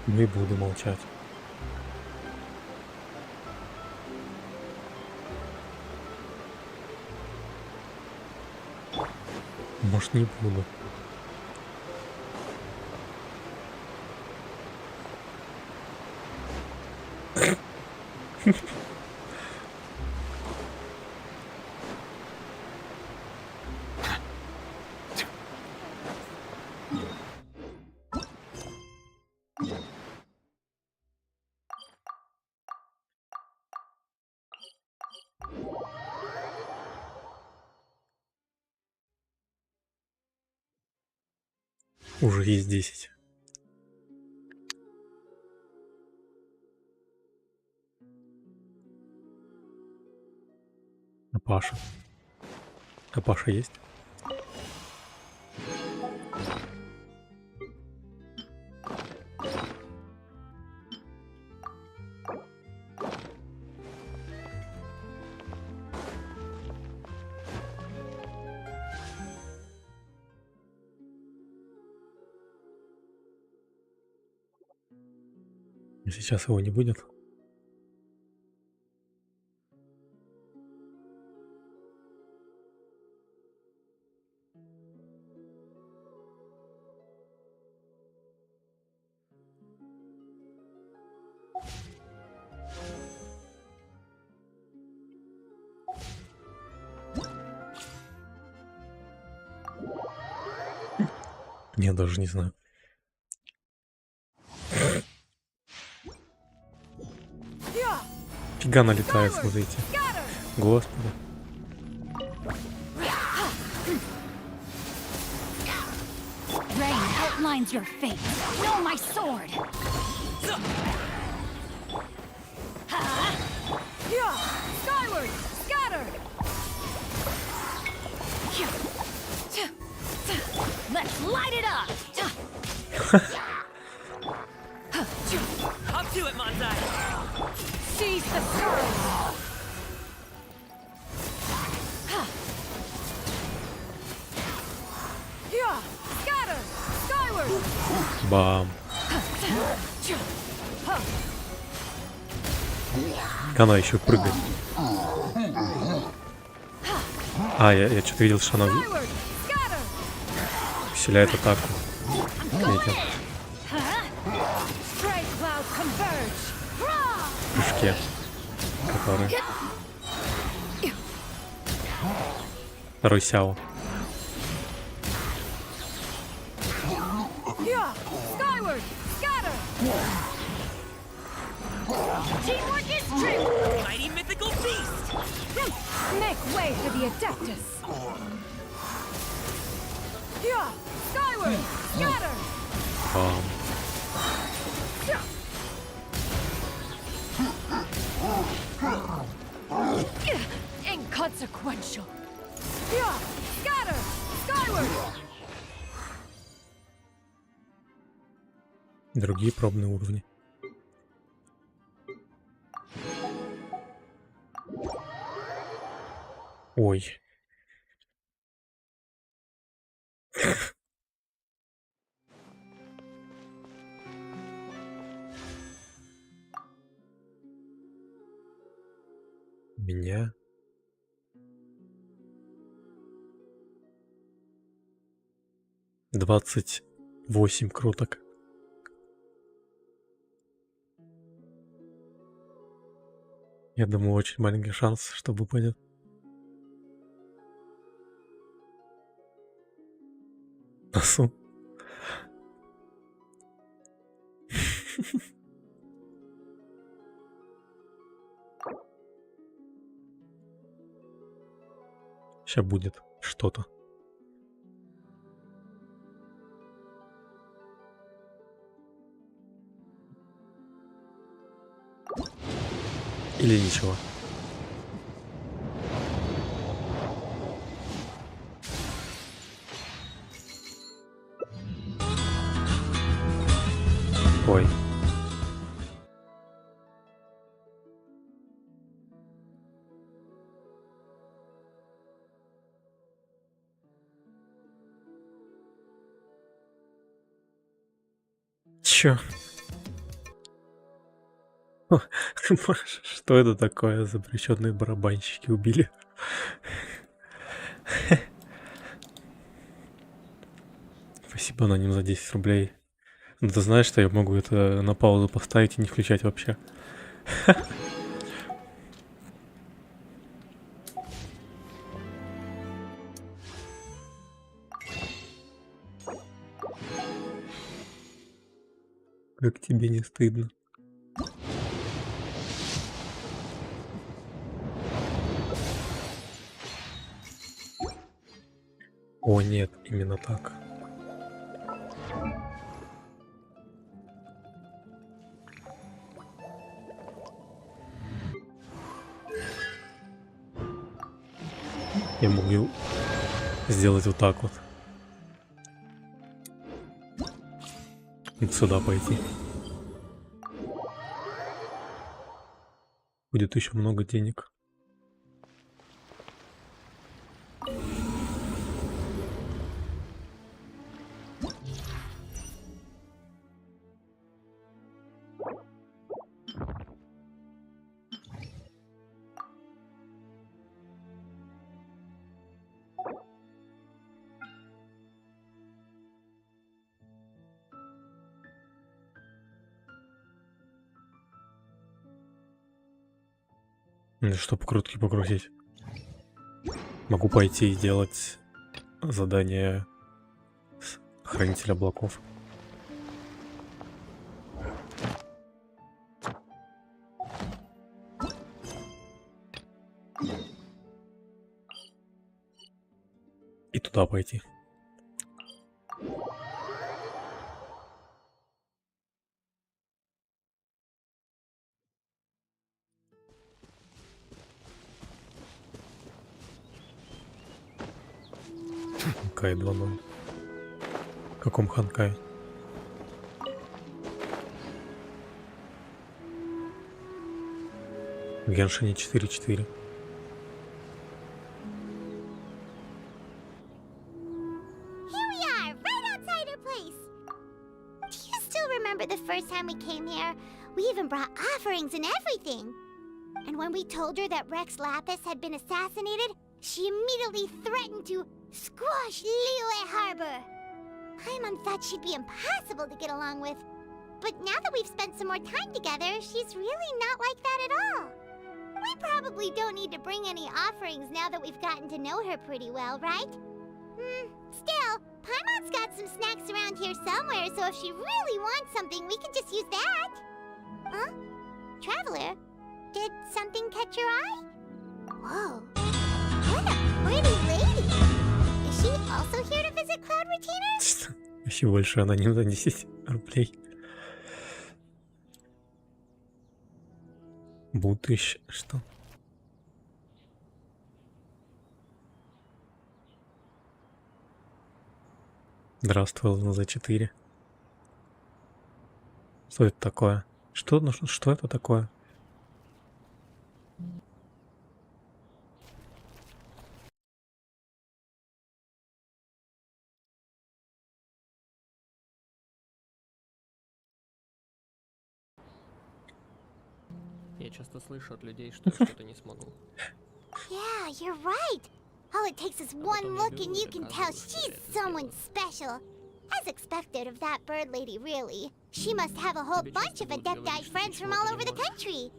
Не буду молчать. Может, не буду. Уже есть 10. А Паша? А Паша есть? Сейчас его не будет. Я даже не знаю. Фига налетает, смотрите. Господи. Outlines your fate. Know my sword. Skyward, scatter. Let's light it up. Up to it, Manzai. Seize the stars. Scatter, skyward. Бам. Она еще прыгает. А, я что-то видел, что она усиляет атаку. Этим. В прыжке. Который. Второй сяо. Skyward, scatter. Teamwork is true. Mighty mythical beast. Make way for the Adeptus. Skyward, scatter. Бам. Inconsequential. Scatter, skyward. Другие пробные уровни. Ой. Меня. Двадцать 8 круток. Я думаю, очень маленький шанс, чтобы упадет. Носу. Сейчас будет что-то. Или ничего. Ой. Чё? Что это такое? Запрещенные барабанщики убили. Спасибо, аноним, за 10 рублей. Ну, ты знаешь, что я могу это на паузу поставить и не включать вообще. Как тебе не стыдно? О, нет, именно так. Я могу сделать вот так вот. Вот сюда пойти. Будет еще много денег. Чтобы крутки погрузить. Могу пойти и делать задание хранителя облаков. И туда пойти. Ханкай 2.0. В каком Ханкай? В Геншине 4.4. Here we are, right outside our place. Do you still remember the first time we came here? We even brought offerings and everything. And when we told her that Rex Lapis had been assassinated, she immediately threatened to squash Liyue Harbor. Paimon thought she'd be impossible to get along with. But now that we've spent some more time together, she's really not like that at all. We probably don't need to bring any offerings now that we've gotten to know her pretty well, right? Still, Paimon's got some snacks around here somewhere, so if she really wants something, we can just use that. Huh? Traveler, did something catch your eye? Whoa. What a pretty lady. Is she also here to visit Cloud Retainers? Еще больше аноним за 10 рублей. Будущее. Что? Здравствуй, Луна за 4. Что это такое? Что это такое? Я часто слышу от людей, что я что-то не смогу. Yeah, you're right. All it takes is one look and you can tell she's someone special. As expected of that bird lady, really. She must have a whole bunch of Adepti friends from all over the country.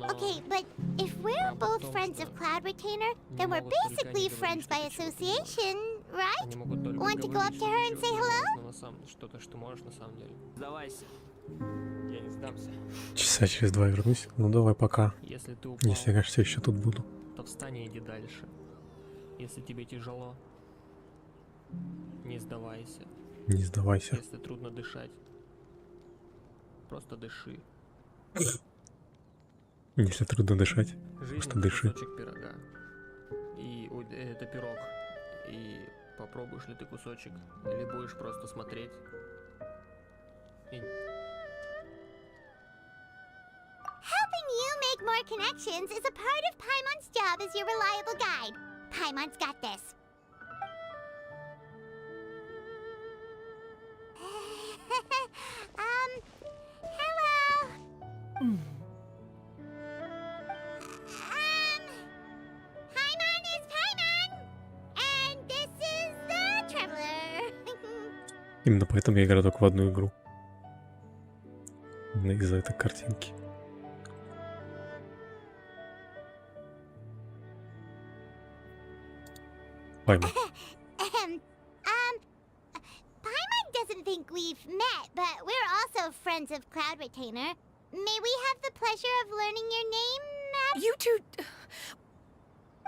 Okay, but if we're both friends of Cloud Retainer, then we're basically friends by association, right? Want to go up to her and say hello? Что-то, что можешь на самом деле. Сдавайся. Я не сдамся. Часа через 2 вернусь. Ну давай, пока. Если ты упал, Если я, все еще тут буду. то встань и иди дальше. Если тебе тяжело, не сдавайся. Не сдавайся. Если трудно дышать, просто дыши. Если трудно дышать, Жизнь просто это дыши. кусочек пирога. И это пирог. И попробуешь ли ты кусочек, или будешь просто смотреть. Helping you make more connections is a part of Paimon's job as your reliable guide. Paimon's got this. Hello. Именно поэтому я играю только в одну игру. Именно из-за этой картинки. Пойму. Paimon doesn't think we've met, but we're also friends of Cloud Retainer. May we have the pleasure of learning your name, Matt? You two...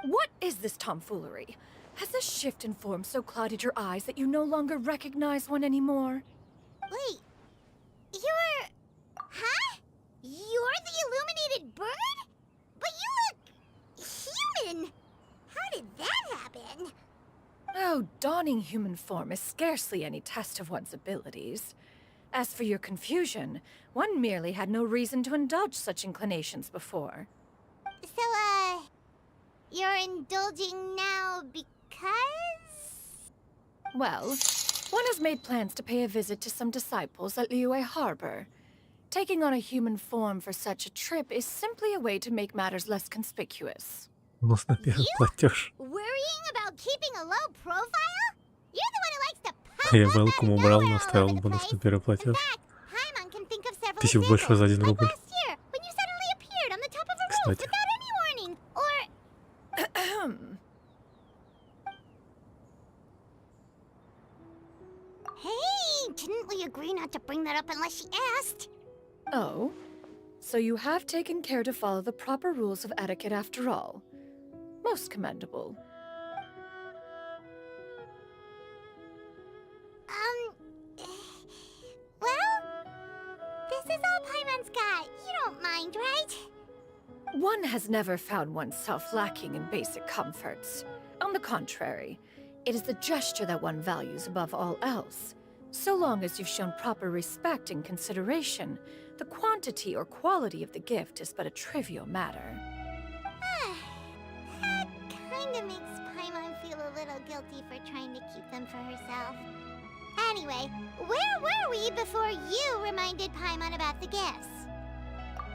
What is this tomfoolery? Has this shift in form so clouded your eyes that you no longer recognize one anymore? Wait, you're... Huh? You're the illuminated bird? But you look... human! How did that happen? Oh, donning human form is scarcely any test of one's abilities. As for your confusion, one merely had no reason to indulge such inclinations before. So, you're indulging now because... Well, one has made plans to pay a visit to some disciples at Liyue Harbor. Taking on a human form for such a trip is simply a way to make matters less conspicuous. У нас на первый платеж. Worrying about keeping a low profile? You're the one who likes to pop Я up out of welcome убрал, nowhere но all оставил over the бонус на place. первый In платеж. fact, Paimon can think of several Тысяч больше за examples, 1 like рубль. last year, when you suddenly appeared on the top of a roof Кстати. without any warning, or... Hey, didn't we agree not to bring that up unless she asked? Oh? So you have taken care to follow the proper rules of etiquette after all. Most commendable. Well, this is all Paimon's got. You don't mind, right? One has never found oneself lacking in basic comforts. On the contrary, it is the gesture that one values above all else. So long as you've shown proper respect and consideration, the quantity or quality of the gift is but a trivial matter. That kinda makes Paimon feel a little guilty for trying to keep them for herself. Anyway, where were we before you reminded Paimon about the gifts?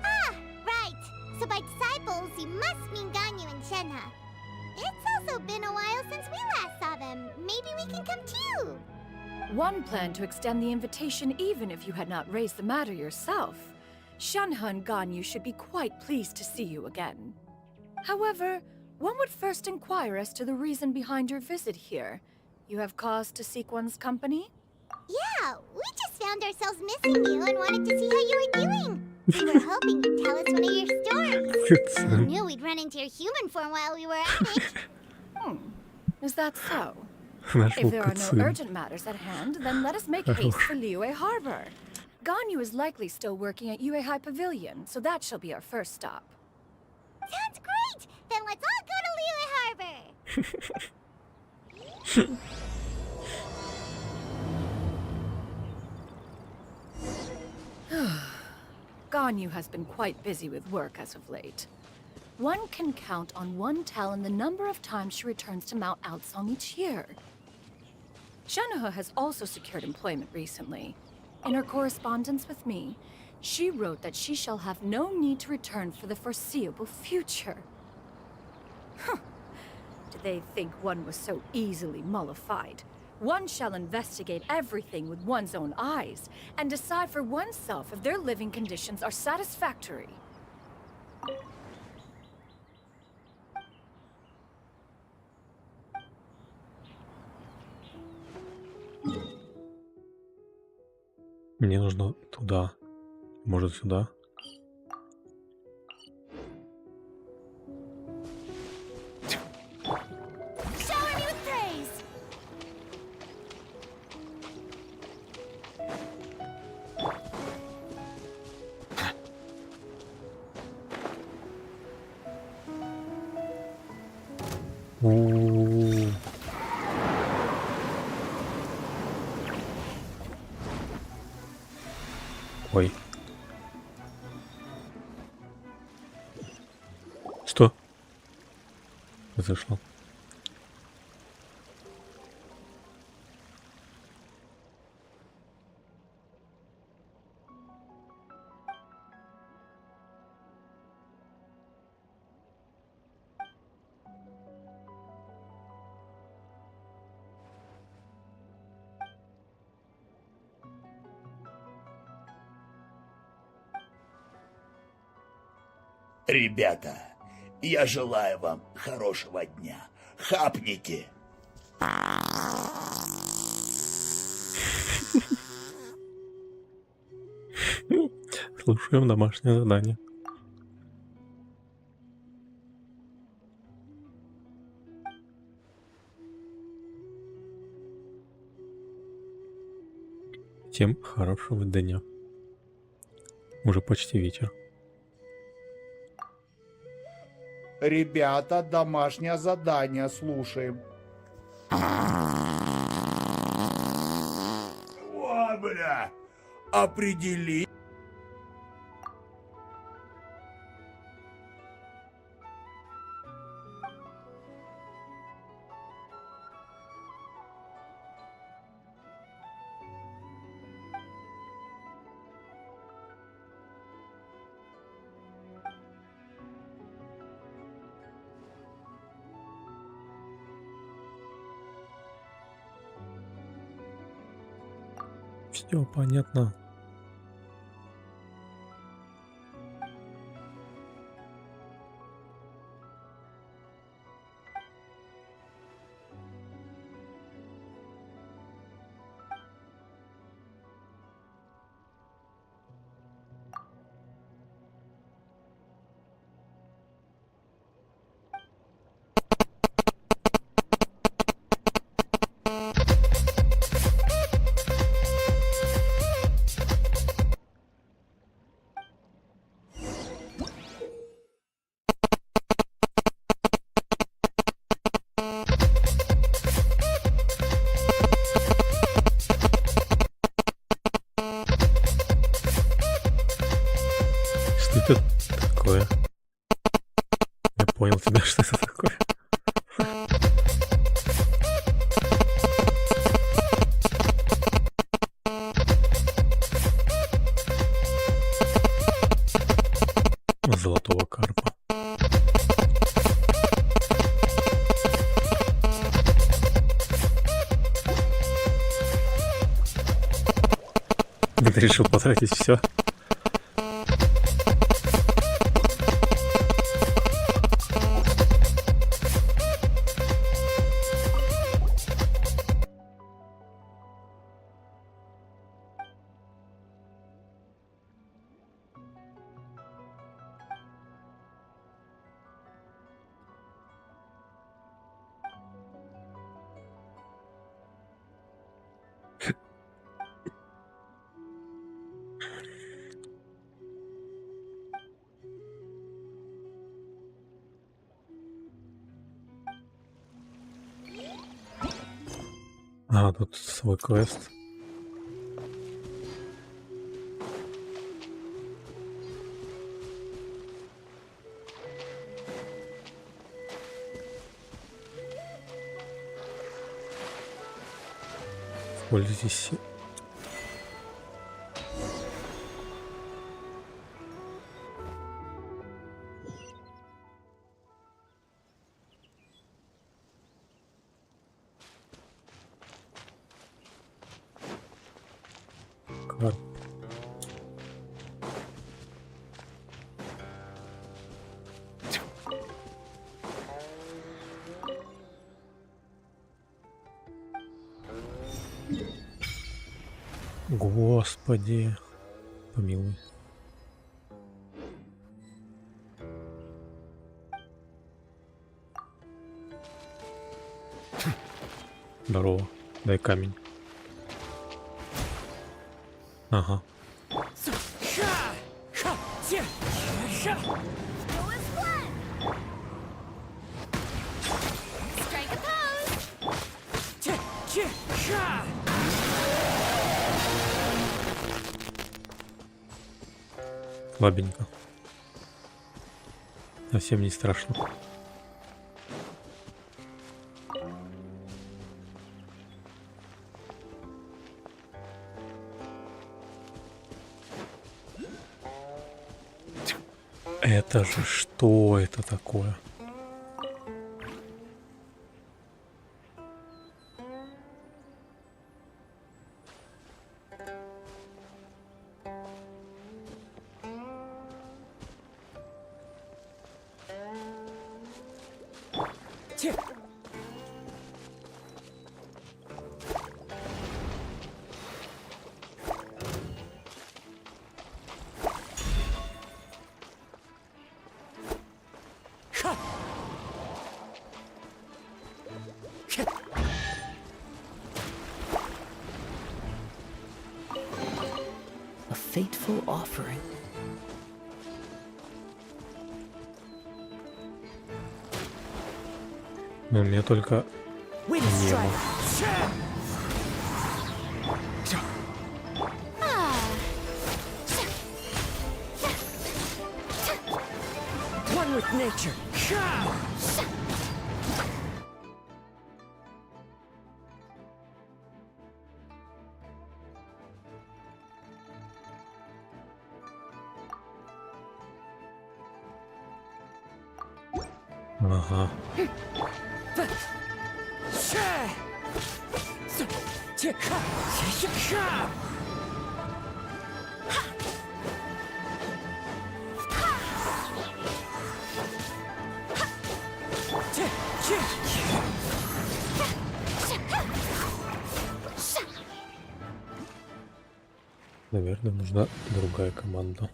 Ah, right. So by disciples, you must mean Ganyu and Shenhe. It's also been a while since we last saw them. Maybe we can come too. One planned to extend the invitation even if you had not raised the matter yourself. Shenhe and Ganyu should be quite pleased to see you again. However, one would first inquire as to the reason behind your visit here. You have cause to seek one's company? Yeah, we just found ourselves missing you and wanted to see how you were doing. We were hoping you'd tell us one of your stories. We knew we'd run into your human form while we were at it. Is that so? Нашел If there are no кацин. urgent matters at hand, then let us make haste for Liyue Harbor. Ganyu is likely still working at Yuehai Pavilion, so that shall be our first stop. Sounds great! Then let's all go to Liyue Harbor! Ganyu has been quite busy with work as of late. One can count on one talon the number of times she returns to Mount Outsong each year. Shenhe has also secured employment recently. In her correspondence with me, she wrote that she shall have no need to return for the foreseeable future. Did they think one was so easily mollified? One shall investigate everything with one's own eyes and decide for oneself if their living conditions are satisfactory. Мне нужно туда. Может, сюда? Shower me with praise! У-у-у. Ой. Что? Произошло. Ребята, я желаю вам хорошего дня. Хапните. Слушаем домашнее задание. Всем хорошего дня. Уже почти вечер. Ребята, домашнее задание слушаем. О, бля! Определи. Все понятно. Что это такое? Я понял тебя, что это такое. Золотого карпа. Ты решил потратить все? А, тут свой квест. Пользуйтесь. Карп. Господи, помилуй. Здорово, дай камень. Ага. Слабенько. Совсем не страшно. Это же что это такое? A fateful offering. Ну, мне только Wind небо. strike. One with nature. Ага. Наверное, нужна другая команда.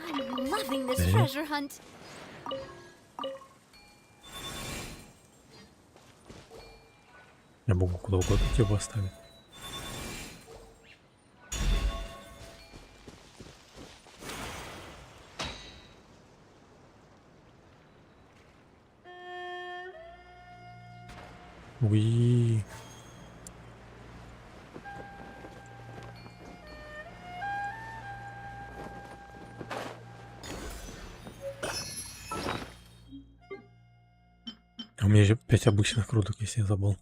I'm loving this treasure hunt. Я могу куда угодно тебя поставить. Уи. А у меня же 5 обычных круток, если я забыл.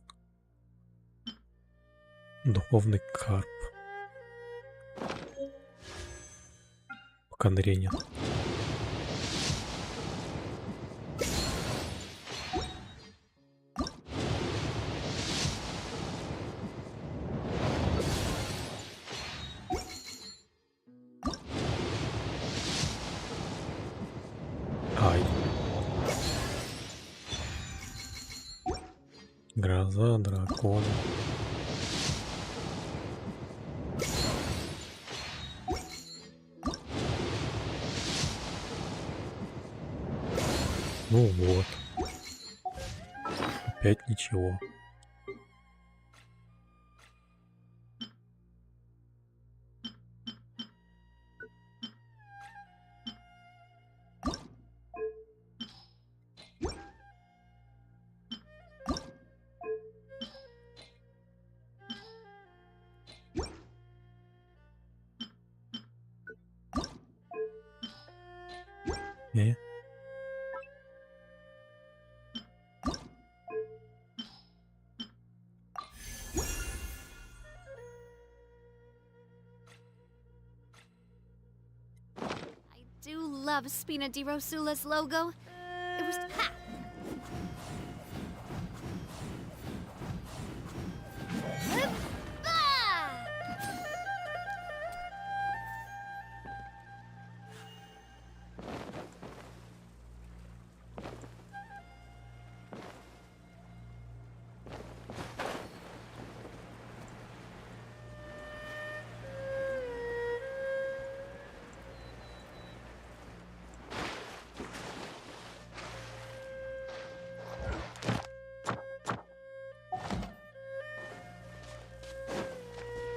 Духовный карп. Пока Андрея нет. Ай. Гроза дракона. Ну вот. Опять ничего. Не. I do love Spina di Rosula's logo. It was ha! Ah!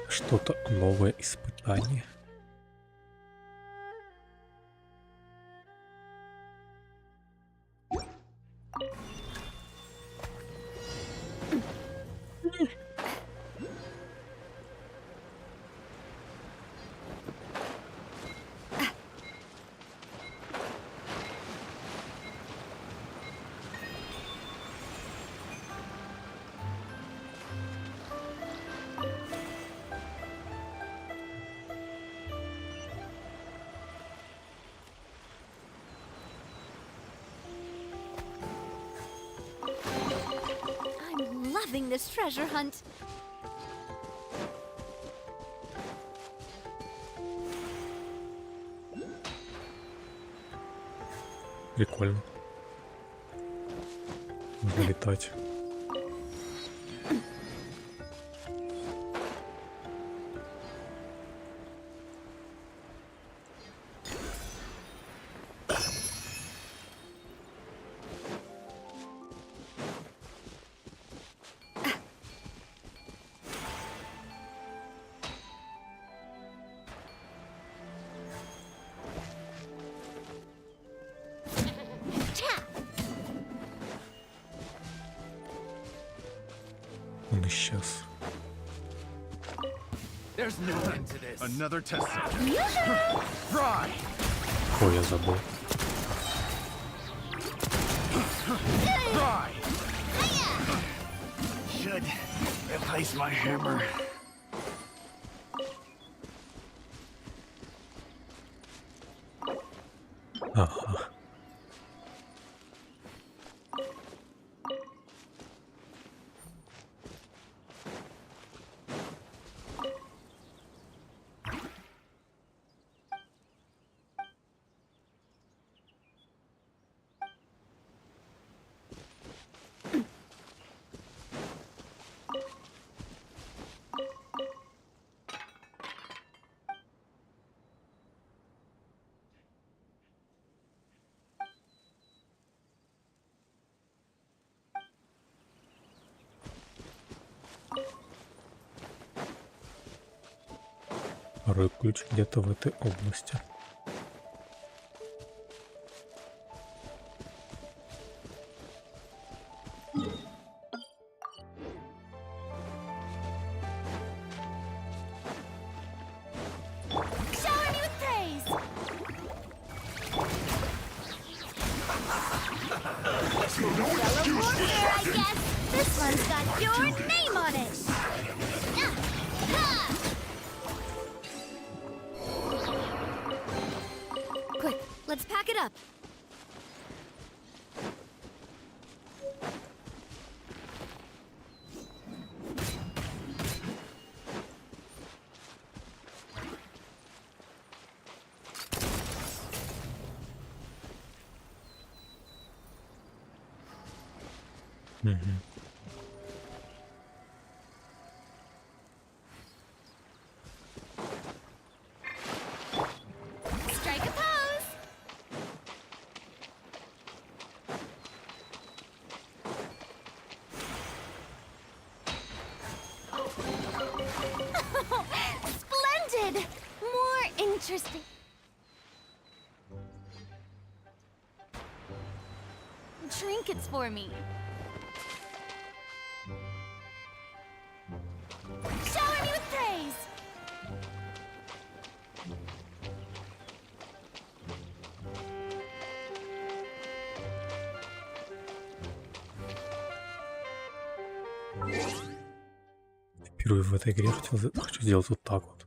Что-то новое испытание. loving this treasure hunt. Прикольно. Можно летать. Он исчез. There's no end to this. Another test subject. Fry! Ой, я забыл. Fry! Should replace my hammer. Ага. Второй ключ где-то в этой области. Shower me with praise. Yellow warrior, I guess. This one's got your name on it. Quick, let's pack it up. Мгм. Strike a pose. Splendid! More interesting. Trinkets for me. Shower me with praise. Впервые в этой игре хочу сделать вот так вот.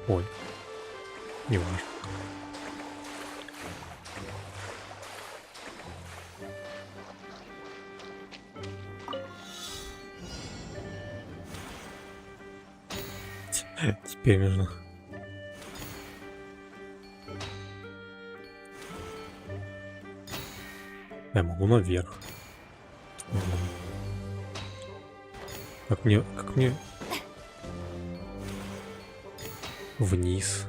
Ой, не важно. Теперь нужно. Я могу наверх. Как мне вниз.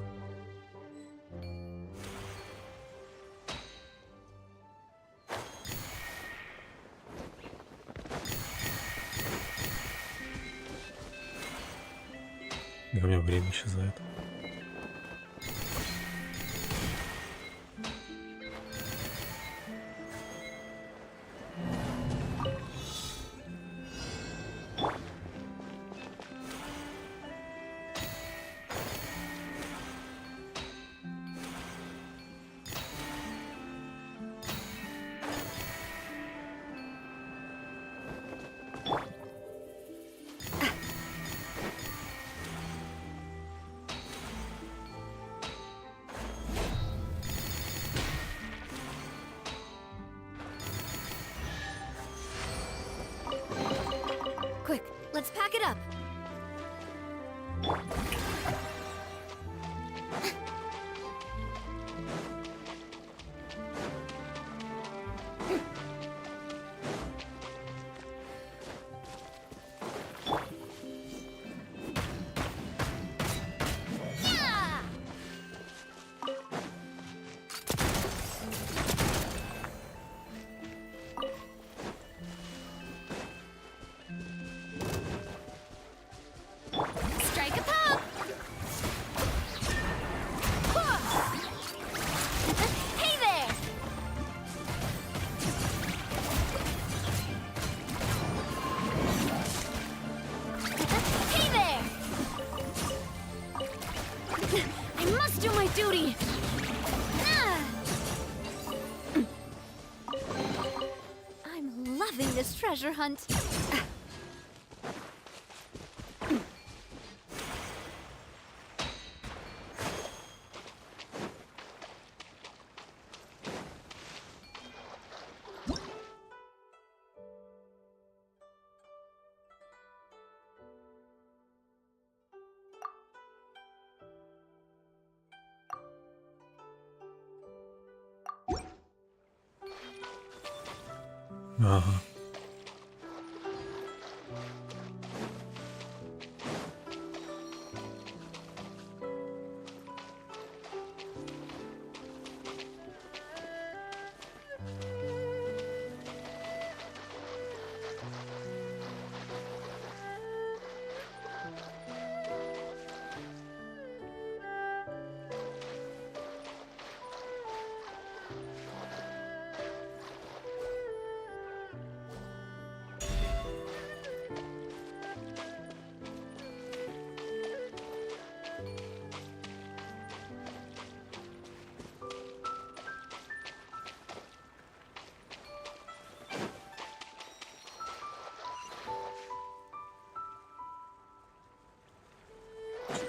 И у меня время исчезает. Let's pack it up. Strike a pop! Hey there! Hey there! I must do my duty! I'm loving this treasure hunt. Ага.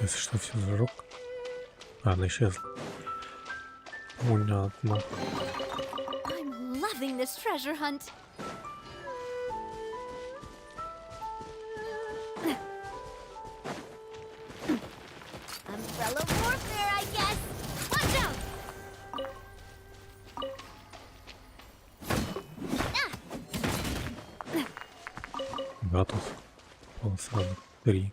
Если что, все зажег. А, она исчезла. Понятно. I'm loving this treasure hunt. Umbrella warfare, I guess. Watch out! Да, тут сразу 3.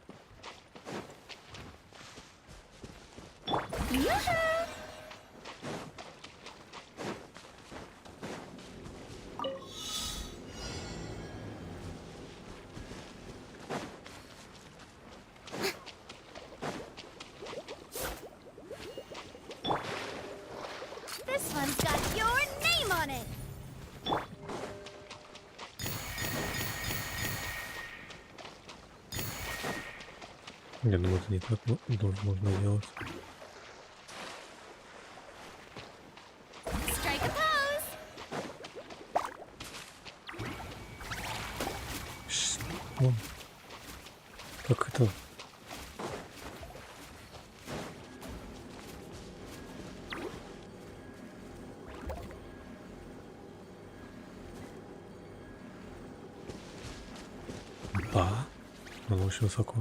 This one's got your name on it. Я думаю, это не так можно делать. Strike a pose. Что? Как это? Да, оно очень высоко.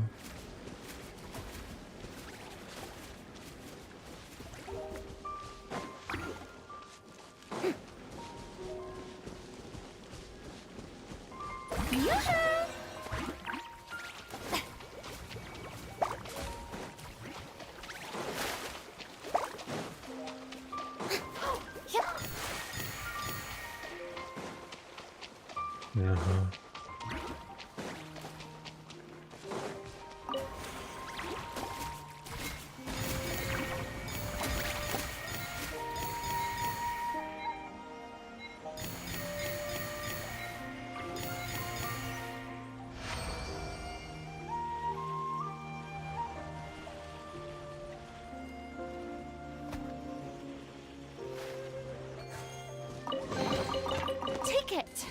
Ага. Ticket.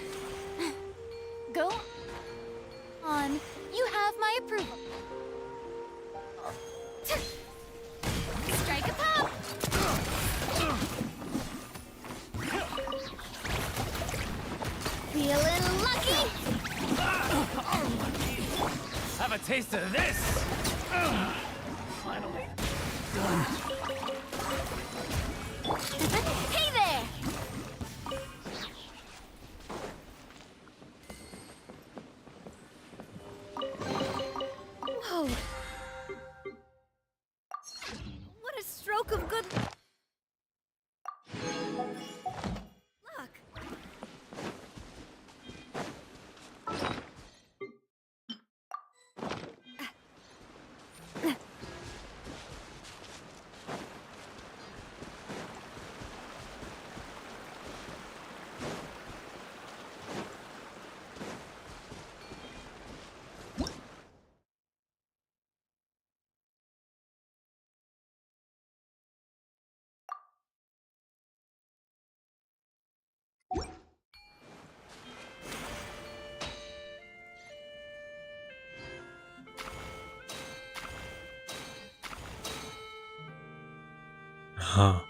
Go on. You have my approval. Strike a pop. Feeling lucky. Have a taste of this. Finally done. Hey there! Whoa. What a stroke of good luck. Ага.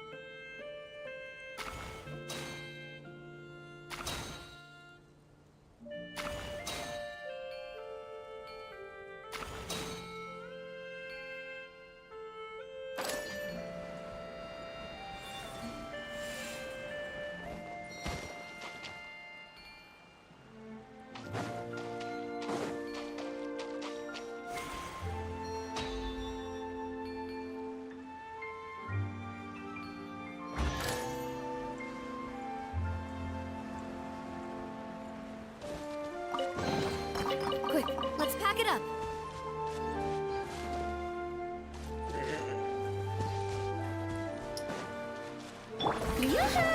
Quick, let's pack it up. Yoo-hoo!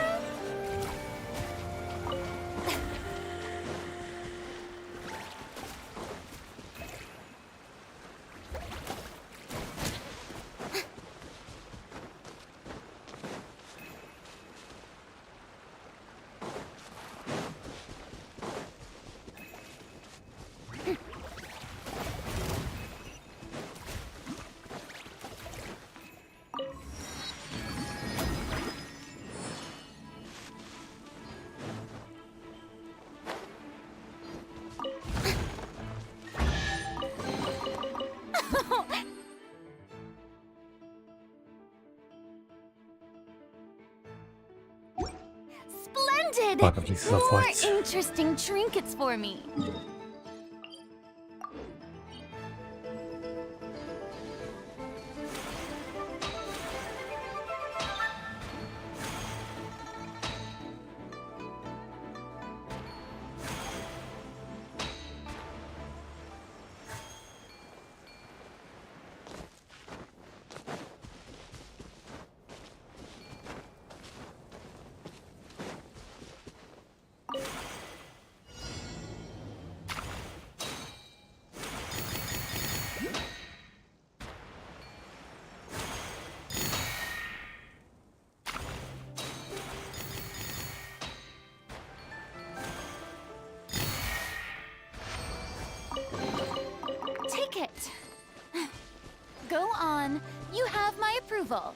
Splendid! Ладно, не More захватить. interesting trinkets for me. Take it. Go on. You have my approval.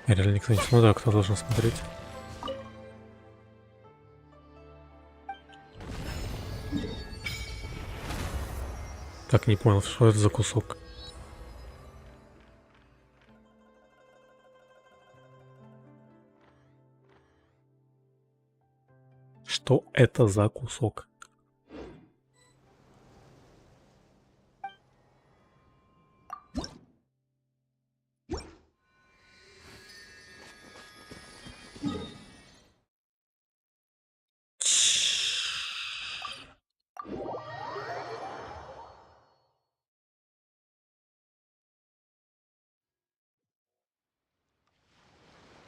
Реально никто не смотрит, а кто должен смотреть? Так, не понял, что это за кусок. Что это за кусок?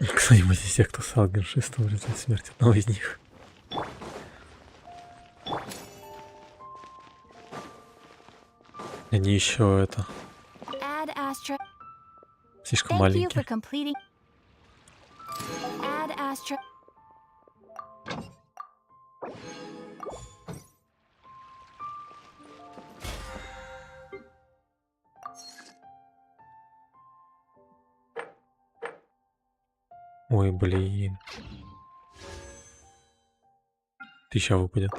Кто-нибудь из тех, кто стал геншистом в результате смерти одного из них. Они еще это Add astra. слишком Thank you for маленькие. completing. Add astra. Ой, блин. 1000 выпадет.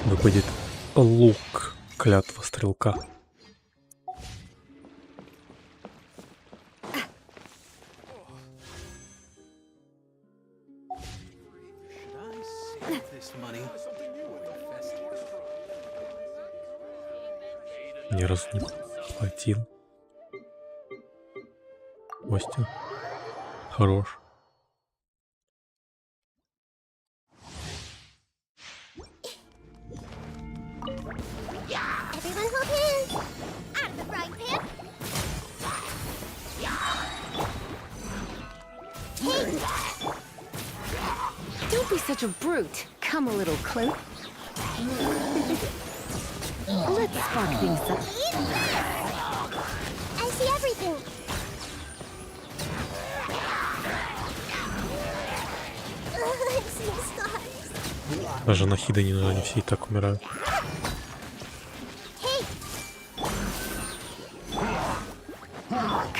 Выпадет лук, клятва стрелка. Ни разу не платил. Костя. Хорош. Everyone hold hands. Out of the frying pan. Don't be such a brute. Come a little close. Let's spark things up. I see everything. I see the stars. Даже на Хида не нужно, они все и так умирают. Hey,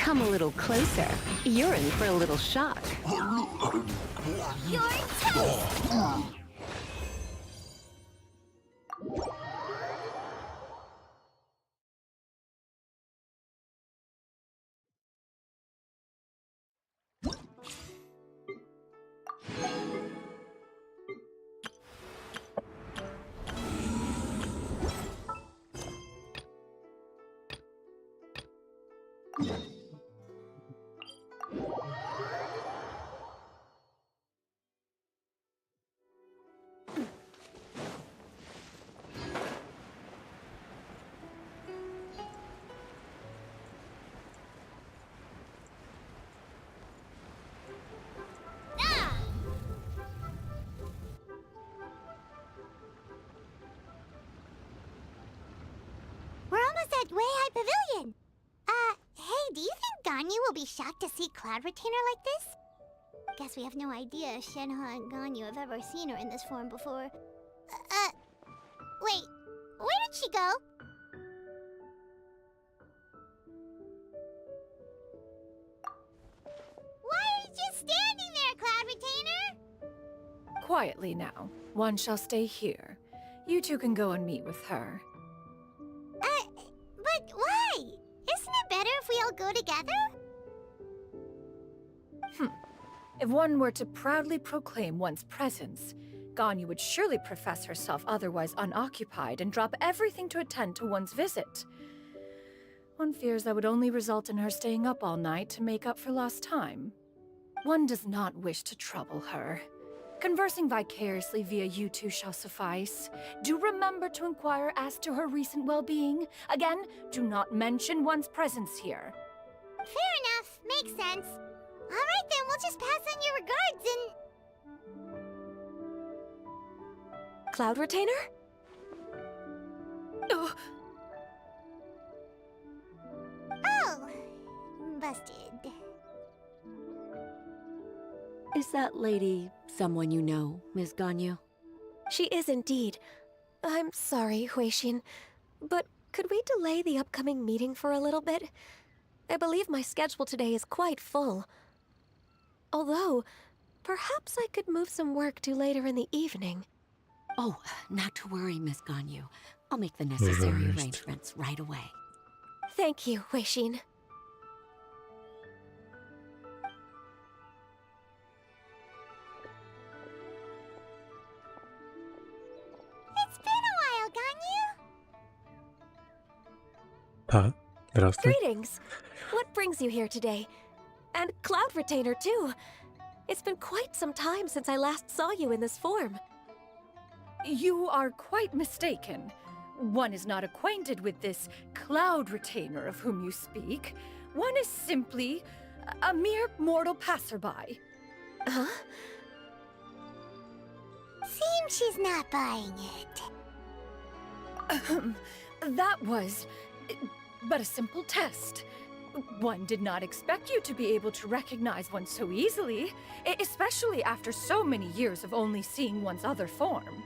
Come a little closer. You're in for a little shock. you're toast. We're almost at Way High Pavilion. Hey, do you think Ganyu will be shocked to see Cloud Retainer like this? Guess we have no idea if Shenhe and Ganyu have ever seen her in this form before. Wait, where did she go? Why are you just standing there, Cloud Retainer? Quietly now. One shall stay here. You two can go and meet with her. But why? Isn't it better if we all go together? If one were to proudly proclaim one's presence, Ganyu would surely profess herself otherwise unoccupied and drop everything to attend to one's visit. One fears that would only result in her staying up all night to make up for lost time. One does not wish to trouble her. Conversing vicariously via you two shall suffice. Do remember to inquire as to her recent well-being. Again, do not mention one's presence here. Fair enough. Makes sense. Alright then, we'll just pass on your regards and... Cloud Retainer? Oh, Oh, busted. Is that lady someone you know, Ms. Ganyu? She is indeed. I'm sorry, Huixin, but could we delay the upcoming meeting for a little bit? I believe my schedule today is quite full. Although, perhaps I could move some work to later in the evening. Oh, not to worry, Miss Ganyu. I'll make the necessary Right. arrangements right away. Thank you, Huixin. It's been a while, Ganyu. Да, здравствуй. Greetings. What brings you here today? And Cloud Retainer, too. It's been quite some time since I last saw you in this form. you are quite mistaken. One is not acquainted with this Cloud Retainer of whom you speak. One is simply a mere mortal passerby. Huh? Seems she's not buying it. That was but a simple test. One did not expect you to be able to recognize one so easily, especially after so many years of only seeing one's other form.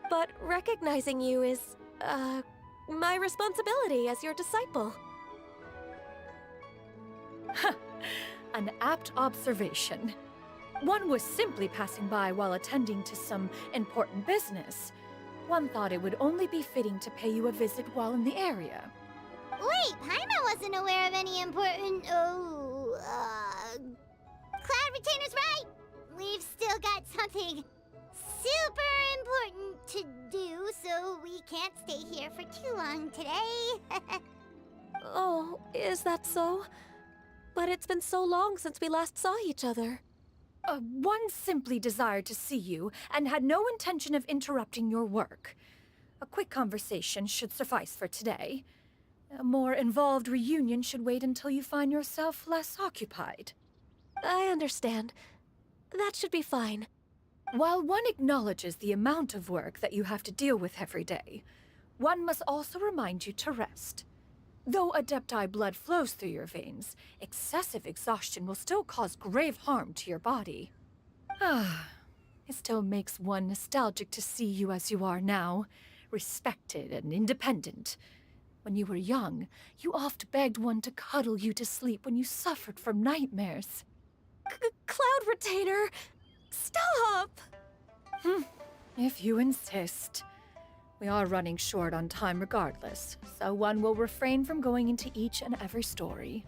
But recognizing you is, my responsibility as your disciple. An apt observation. One was simply passing by while attending to some important business. One thought it would only be fitting to pay you a visit while in the area. Wait, Paimon wasn't aware of any important. Cloud Retainer's right! We've still got something super important to do, so we can't stay here for too long today. Oh, is that so? But it's been so long since we last saw each other. One simply desired to see you and had no intention of interrupting your work. A quick conversation should suffice for today. A more involved reunion should wait until you find yourself less occupied. I understand. That should be fine. While one acknowledges the amount of work that you have to deal with every day, one must also remind you to rest. Though Adepti blood flows through your veins, excessive exhaustion will still cause grave harm to your body. It still makes one nostalgic to see you as you are now, respected and independent. When you were young, you oft begged one to cuddle you to sleep when you suffered from nightmares. Cloud Retainer! Stop! If you insist. We are running short on time regardless, so one will refrain from going into each and every story.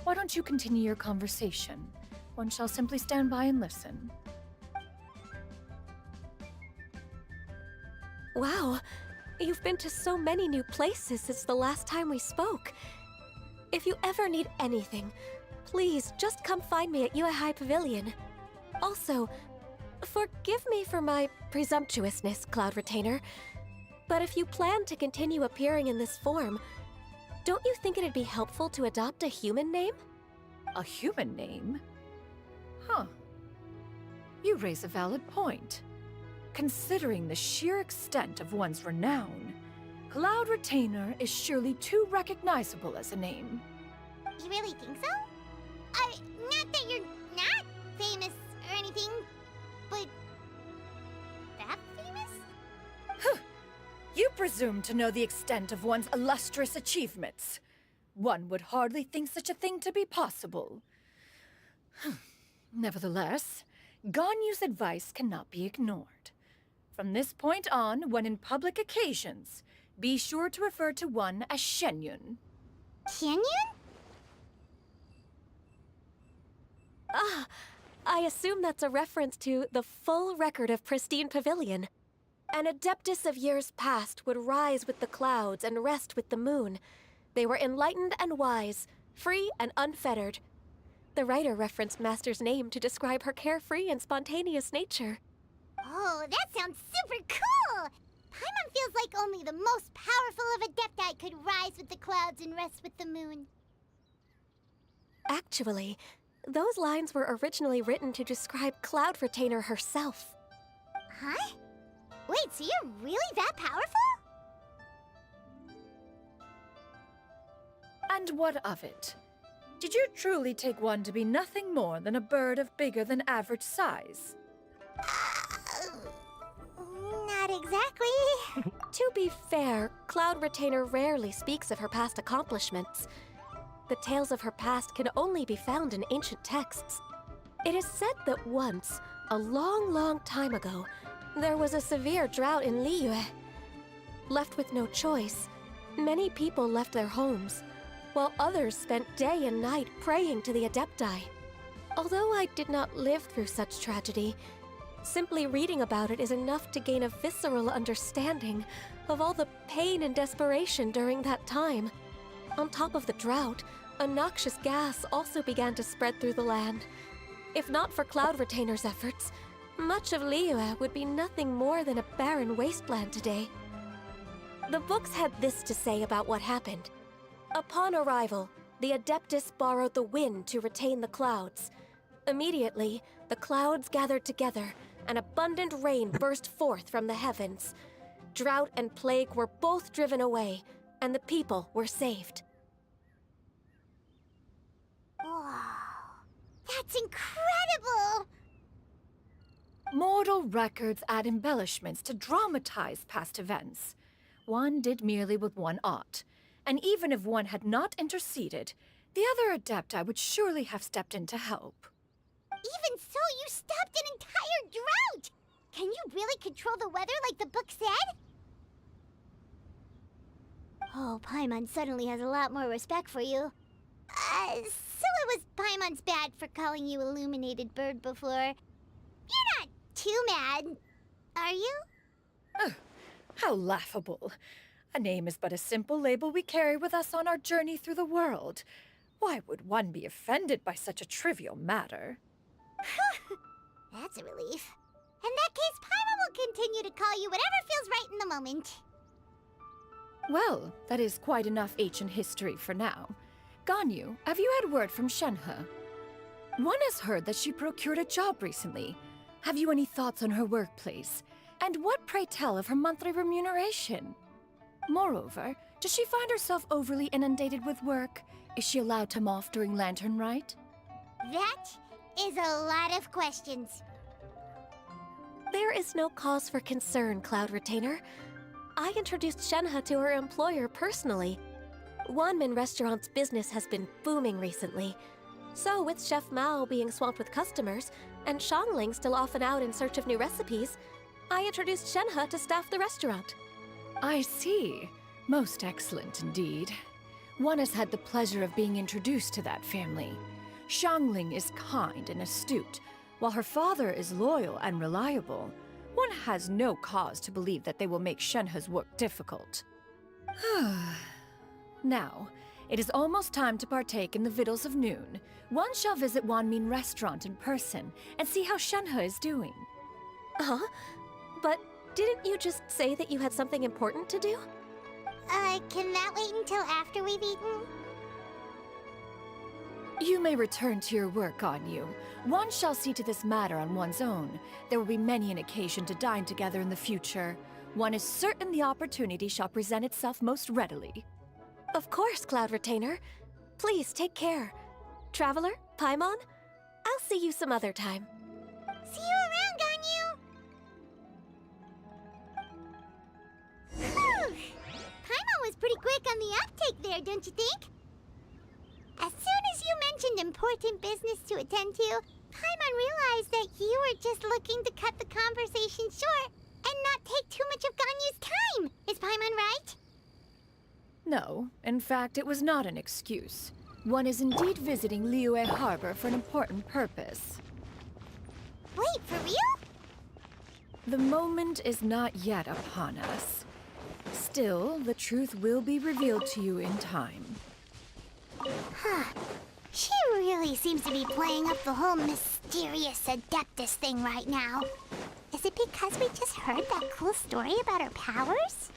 Why don't you continue your conversation? One shall simply stand by and listen. Wow, you've been to so many new places since the last time we spoke. If you ever need anything, please just come find me at Uehai Pavilion. Also, forgive me for my presumptuousness, Cloud Retainer, but if you plan to continue appearing in this form, don't you think it'd be helpful to adopt a human name? A human name? Huh. You raise a valid point. Considering the sheer extent of one's renown, Cloud Retainer is surely too recognizable as a name. You really think so? Not that you're not famous or anything, but that famous? You presume to know the extent of one's illustrious achievements. One would hardly think such a thing to be possible. Nevertheless, Ganyu's advice cannot be ignored. From this point on, when in public occasions, be sure to refer to one as Shenyun. Shenyun? Ah, I assume that's a reference to the full record of Pristine Pavilion. An adeptus of years past would rise with the clouds and rest with the moon. They were enlightened and wise, free and unfettered. The writer referenced Master's name to describe her carefree and spontaneous nature. Oh, that sounds super cool! Paimon feels like only the most powerful of Adepti could rise with the clouds and rest with the moon. Actually, those lines were originally written to describe Cloud Retainer herself. Huh? Wait, so you're really that powerful? And what of it? Did you truly take one to be nothing more than a bird of bigger than average size? Not exactly. To be fair, Cloud Retainer rarely speaks of her past accomplishments. The tales of her past can only be found in ancient texts. It is said that once, a long, long time ago, there was a severe drought in Liyue. Left with no choice, many people left their homes, while others spent day and night praying to the Adepti. Although I did not live through such tragedy, simply reading about it is enough to gain a visceral understanding of all the pain and desperation during that time. On top of the drought, A noxious gas also began to spread through the land. If not for Cloud Retainer's efforts, much of Liyue would be nothing more than a barren wasteland today. The books had this to say about what happened. Upon arrival, the Adeptus borrowed the wind to retain the clouds. Immediately, the clouds gathered together, and abundant rain burst forth from the heavens. Drought and plague were both driven away, and the people were saved. Wow, that's incredible! Mortal records add embellishments to dramatize past events. One did merely with one art, and even if one had not interceded, the other Adepti would surely have stepped in to help. Even so, you stopped an entire drought! Can you really control the weather like the book said? Oh, Paimon suddenly has a lot more respect for you. So it was Paimon's bad for calling you Illuminated Bird before. You're not too mad, are you? How laughable. A name is but a simple label we carry with us on our journey through the world. Why would one be offended by such a trivial matter? That's a relief. In that case, Paimon will continue to call you whatever feels right in the moment. Well, that is quite enough ancient history for now. Ganyu, have you had word from Shenhe? One has heard that she procured a job recently. Have you any thoughts on her workplace? And what, pray tell, of her monthly remuneration? Moreover, does she find herself overly inundated with work? Is she allowed time off during Lantern Rite? That is a lot of questions. There is no cause for concern, Cloud Retainer. I introduced Shenhe to her employer personally. Wanmin Restaurant's business has been booming recently. So with Chef Mao being swamped with customers, and Shangling still off and out in search of new recipes, I introduced Shenhe to staff the restaurant. I see. Most excellent indeed. One has had the pleasure of being introduced to that family. Shangling is kind and astute, while her father is loyal and reliable. One has no cause to believe that they will make Shenhe's work difficult. Now, it is almost time to partake in the victuals of noon. One shall visit Wanmin Restaurant in person and see how Shenhe is doing. Huh? But didn't you just say that you had something important to do? Can that wait until after we've eaten? You may return to your work, Ganyu. One shall see to this matter on one's own. There will be many an occasion to dine together in the future. One is certain the opportunity shall present itself most readily. Of course, Cloud Retainer. Please take care. Traveler, Paimon, I'll see you some other time. See you around, Ganyu! Whew. Paimon was pretty quick on the uptake there, don't you think? As soon as you mentioned important business to attend to, Paimon realized that you were just looking to cut the conversation short and not take too much of Ganyu's time. Is Paimon right? No, in fact, it was not an excuse. One is indeed visiting Liyue Harbor for an important purpose. Wait, for real? The moment is not yet upon us. Still, the truth will be revealed to you in time. Huh. She really seems to be playing up the whole mysterious Adeptus thing right now. Is it because we just heard that cool story about her powers?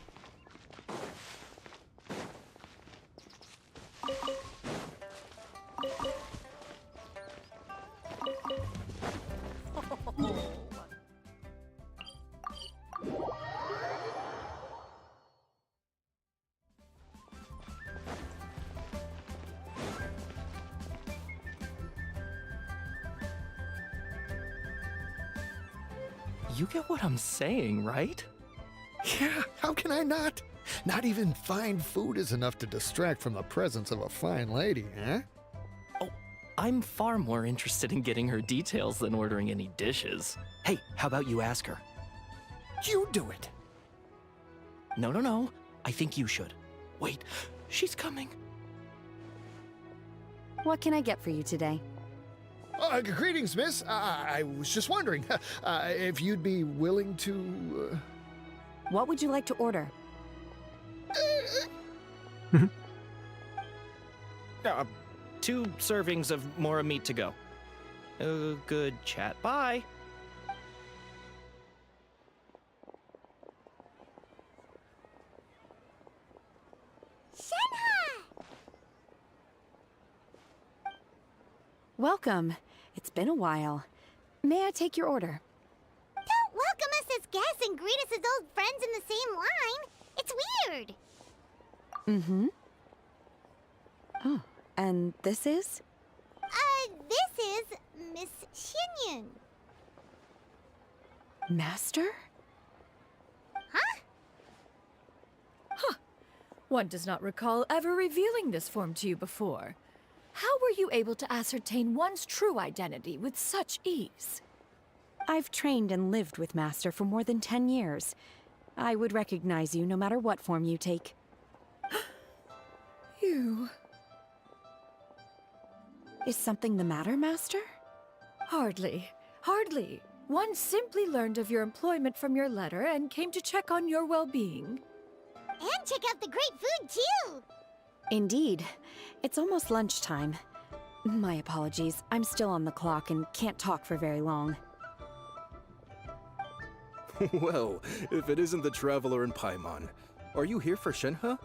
You get what I'm saying, right? Yeah, how can I not? Not even fine food is enough to distract from the presence of a fine lady, huh? Oh, I'm far more interested in getting her details than ordering any dishes. Hey, how about you ask her? You do it. No. I think you should. Wait, she's coming. What can I get for you today? Greetings, miss. I was just wondering if you'd be willing to... What would you like to order? 2 servings of more meat to go. Good chat. Bye. Welcome. It's been a while. May I take your order? Don't welcome us as guests and greet us as old friends in the same line. It's weird. Mm-hmm. Oh, and this is? This is Miss Xinyun. Master? Huh? Huh. One does not recall ever revealing this form to you before. How were you able to ascertain one's true identity with such ease? I've trained and lived with Master for more than 10 years. I would recognize you no matter what form you take. You... Is something the matter, Master? Hardly. Hardly. One simply learned of your employment from your letter and came to check on your well-being. And check out the great food, too! Indeed. It's almost lunchtime. My apologies. I'm still on the clock and can't talk for very long. Well, if it isn't the Traveler in Paimon. Are you here for Shenhe?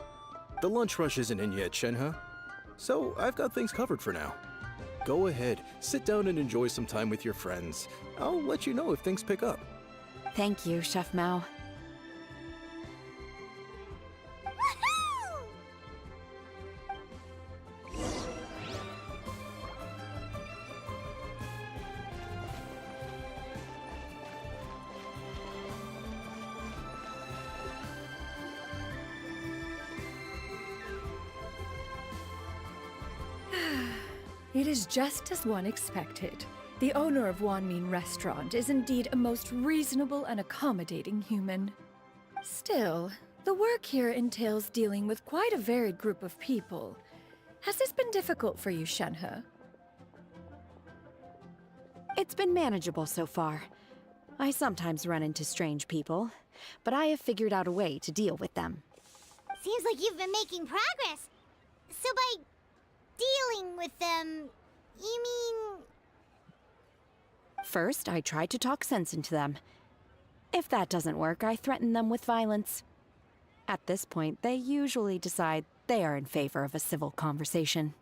The lunch rush isn't in yet, Shenhe. So, I've got things covered for now. Go ahead, sit down and enjoy some time with your friends. I'll let you know if things pick up. Thank you, Chef Mao. It is just as one expected. The owner of Wanmin Restaurant is indeed a most reasonable and accommodating human. Still, the work here entails dealing with quite a varied group of people. Has this been difficult for you, Shenhe? It's been manageable so far. I sometimes run into strange people, but I have figured out a way to deal with them. Seems like you've been making progress. So by dealing with them, you mean... First, I try to talk sense into them. If that doesn't work, I threaten them with violence. At this point, they usually decide they are in favor of a civil conversation.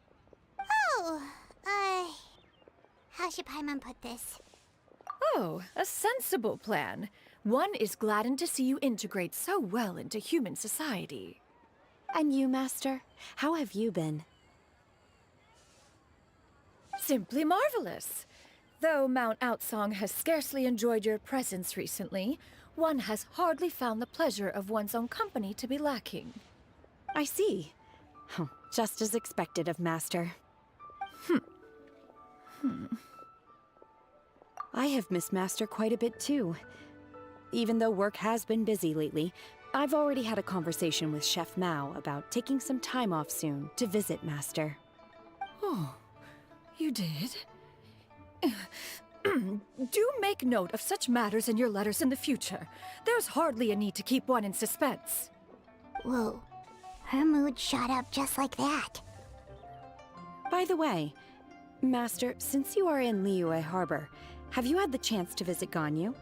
Oh, how should Paimon put this? Oh, a sensible plan. One is gladdened to see you integrate so well into human society. And you, Master? How have you been? Simply marvelous. Though Mount Outsong has scarcely enjoyed your presence recently, one has hardly found the pleasure of one's own company to be lacking. I see. Just as expected of Master. I have missed Master quite a bit too. Even though work has been busy lately, I've already had a conversation with Chef Mao about taking some time off soon to visit Master. Oh, you did? Do make note of such matters in your letters in the future. There's hardly a need to keep one in suspense. Whoa, her mood shot up just like that. By the way, Master, since you are in Liyue Harbor, have you had the chance to visit Ganyu?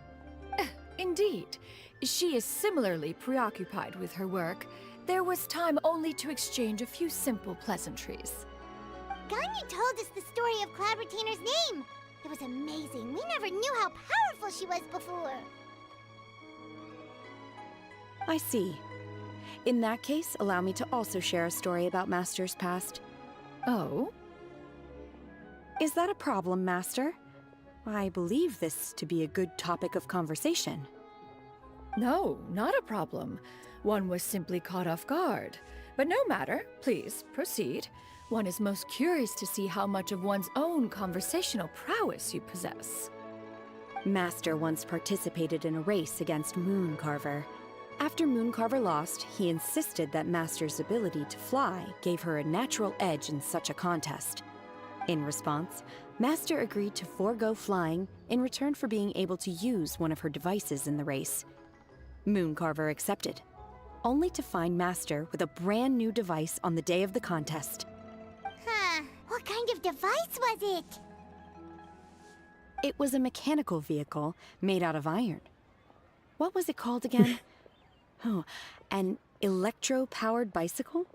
Indeed. She is similarly preoccupied with her work. There was time only to exchange a few simple pleasantries. Ganyu told us the story of Cloud Retainer's name. It was amazing. We never knew how powerful she was before. I see. In that case, allow me to also share a story about Master's past. Oh? Is that a problem, Master? I believe this to be a good topic of conversation. No, not a problem. One was simply caught off guard. But no matter. Please, proceed. One is most curious to see how much of one's own conversational prowess you possess. Master once participated in a race against Mooncarver. After Mooncarver lost, he insisted that Master's ability to fly gave her a natural edge in such a contest. In response, Master agreed to forego flying in return for being able to use one of her devices in the race. Mooncarver accepted, only to find Master with a brand new device on the day of the contest. Huh. Well, What kind of device was it? It was a mechanical vehicle made out of iron. What was it called again? Oh, an electro-powered bicycle?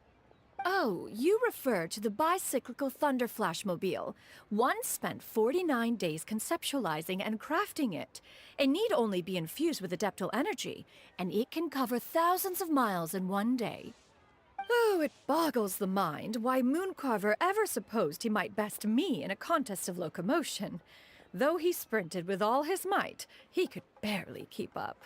Oh, you refer to the bicyclical Thunder Flashmobile. One spent 49 days conceptualizing and crafting it. It need only be infused with adeptal energy, and it can cover thousands of miles in one day. Oh, it boggles the mind why Mooncarver ever supposed he might best me in a contest of locomotion. Though he sprinted with all his might, he could barely keep up.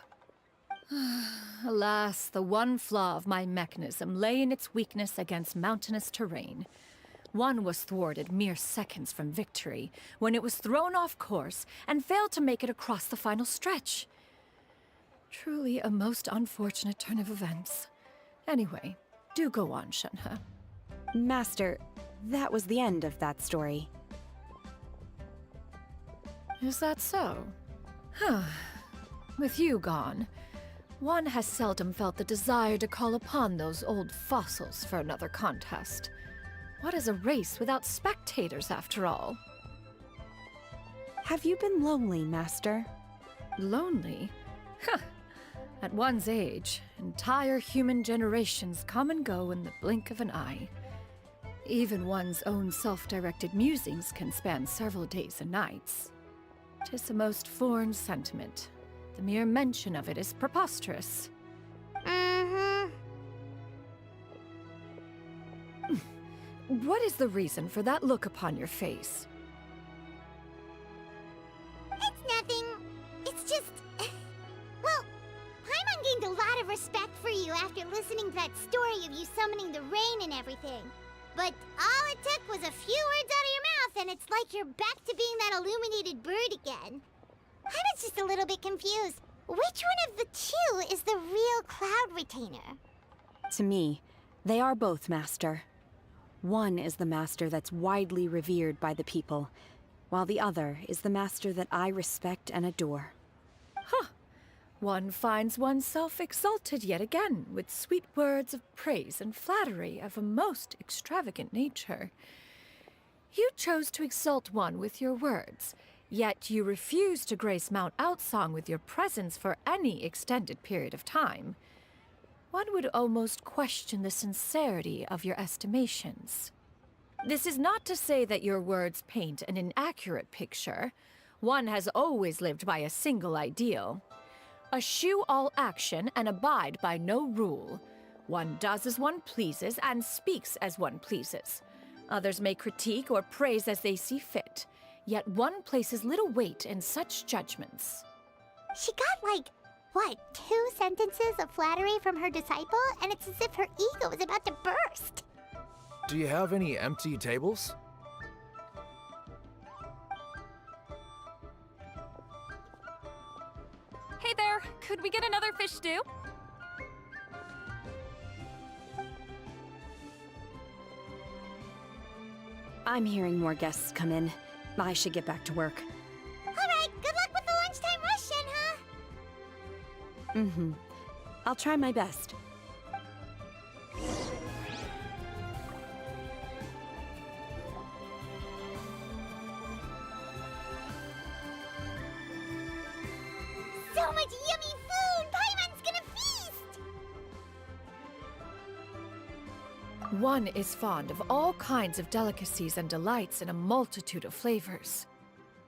Alas, the one flaw of my mechanism lay in its weakness against mountainous terrain. One was thwarted mere seconds from victory, when it was thrown off course and failed to make it across the final stretch. Truly a most unfortunate turn of events. Anyway, do go on, Shenhe. Master, that was the end of that story. Is that so? Huh. With you gone, one has seldom felt the desire to call upon those old fossils for another contest. What is a race without spectators, after all? Have you been lonely, Master? Lonely? Huh. At one's age, entire human generations come and go in the blink of an eye. Even one's own self-directed musings can span several days and nights. 'Tis a most foreign sentiment. The mere mention of it is preposterous. What is the reason for that look upon your face? It's nothing. It's just... Well, Paimon gained a lot of respect for you after listening to that story of you summoning the rain and everything. But all it took was a few words out of your mouth and it's like you're back to being that illuminated bird again. I was just a little bit confused. Which one of the two is the real Cloud Retainer? To me, they are both, Master. One is the master that's widely revered by the people, while the other is the master that I respect and adore. Huh. One finds oneself exalted yet again with sweet words of praise and flattery of a most extravagant nature. You chose to exalt one with your words, yet you refuse to grace Mount Outsong with your presence for any extended period of time. One would almost question the sincerity of your estimations. This is not to say that your words paint an inaccurate picture. One has always lived by a single ideal. Eschew all action and abide by no rule. One does as one pleases and speaks as one pleases. Others may critique or praise as they see fit, yet one places little weight in such judgments. She got like, what, 2 sentences of flattery from her disciple, and it's as if her ego is about to burst. Do you have any empty tables? Hey there, could we get another fish stew? I'm hearing more guests come in. I should get back to work. Alright, good luck with the lunchtime rush, Shenhe. Mm-hmm. I'll try my best. So much yummy food! Paimon's gonna feast! One is fond of all kinds of delicacies and delights in a multitude of flavors.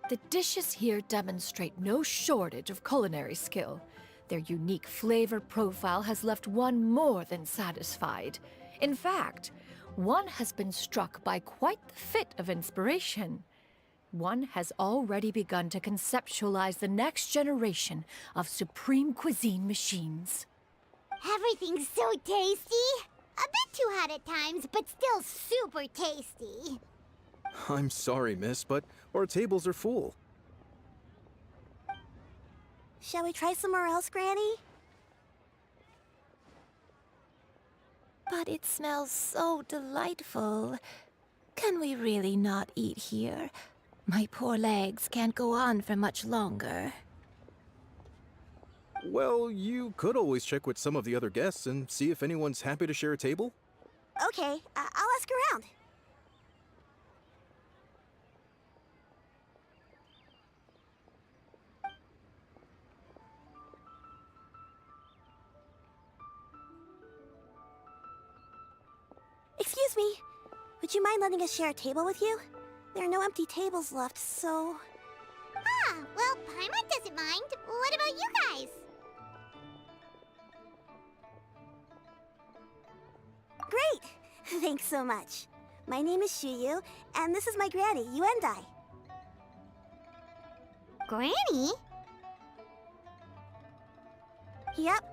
The dishes here demonstrate no shortage of culinary skill. Their unique flavor profile has left one more than satisfied. In fact, one has been struck by quite the fit of inspiration. One has already begun to conceptualize the next generation of supreme cuisine machines. Everything's so tasty! A bit too hot at times, but still super tasty. I'm sorry, miss, but our tables are full. Shall we try somewhere else, Granny? But it smells so delightful. Can we really not eat here? My poor legs can't go on for much longer. Well, you could always check with some of the other guests and see if anyone's happy to share a table. Okay, I'll ask around. would you mind letting us share a table with you? There are no empty tables left, so... Ah, well, Paimon doesn't mind. What about you guys? Great! Thanks so much. My name is Shuyu, and this is my granny, Yuendai. Granny? Yep.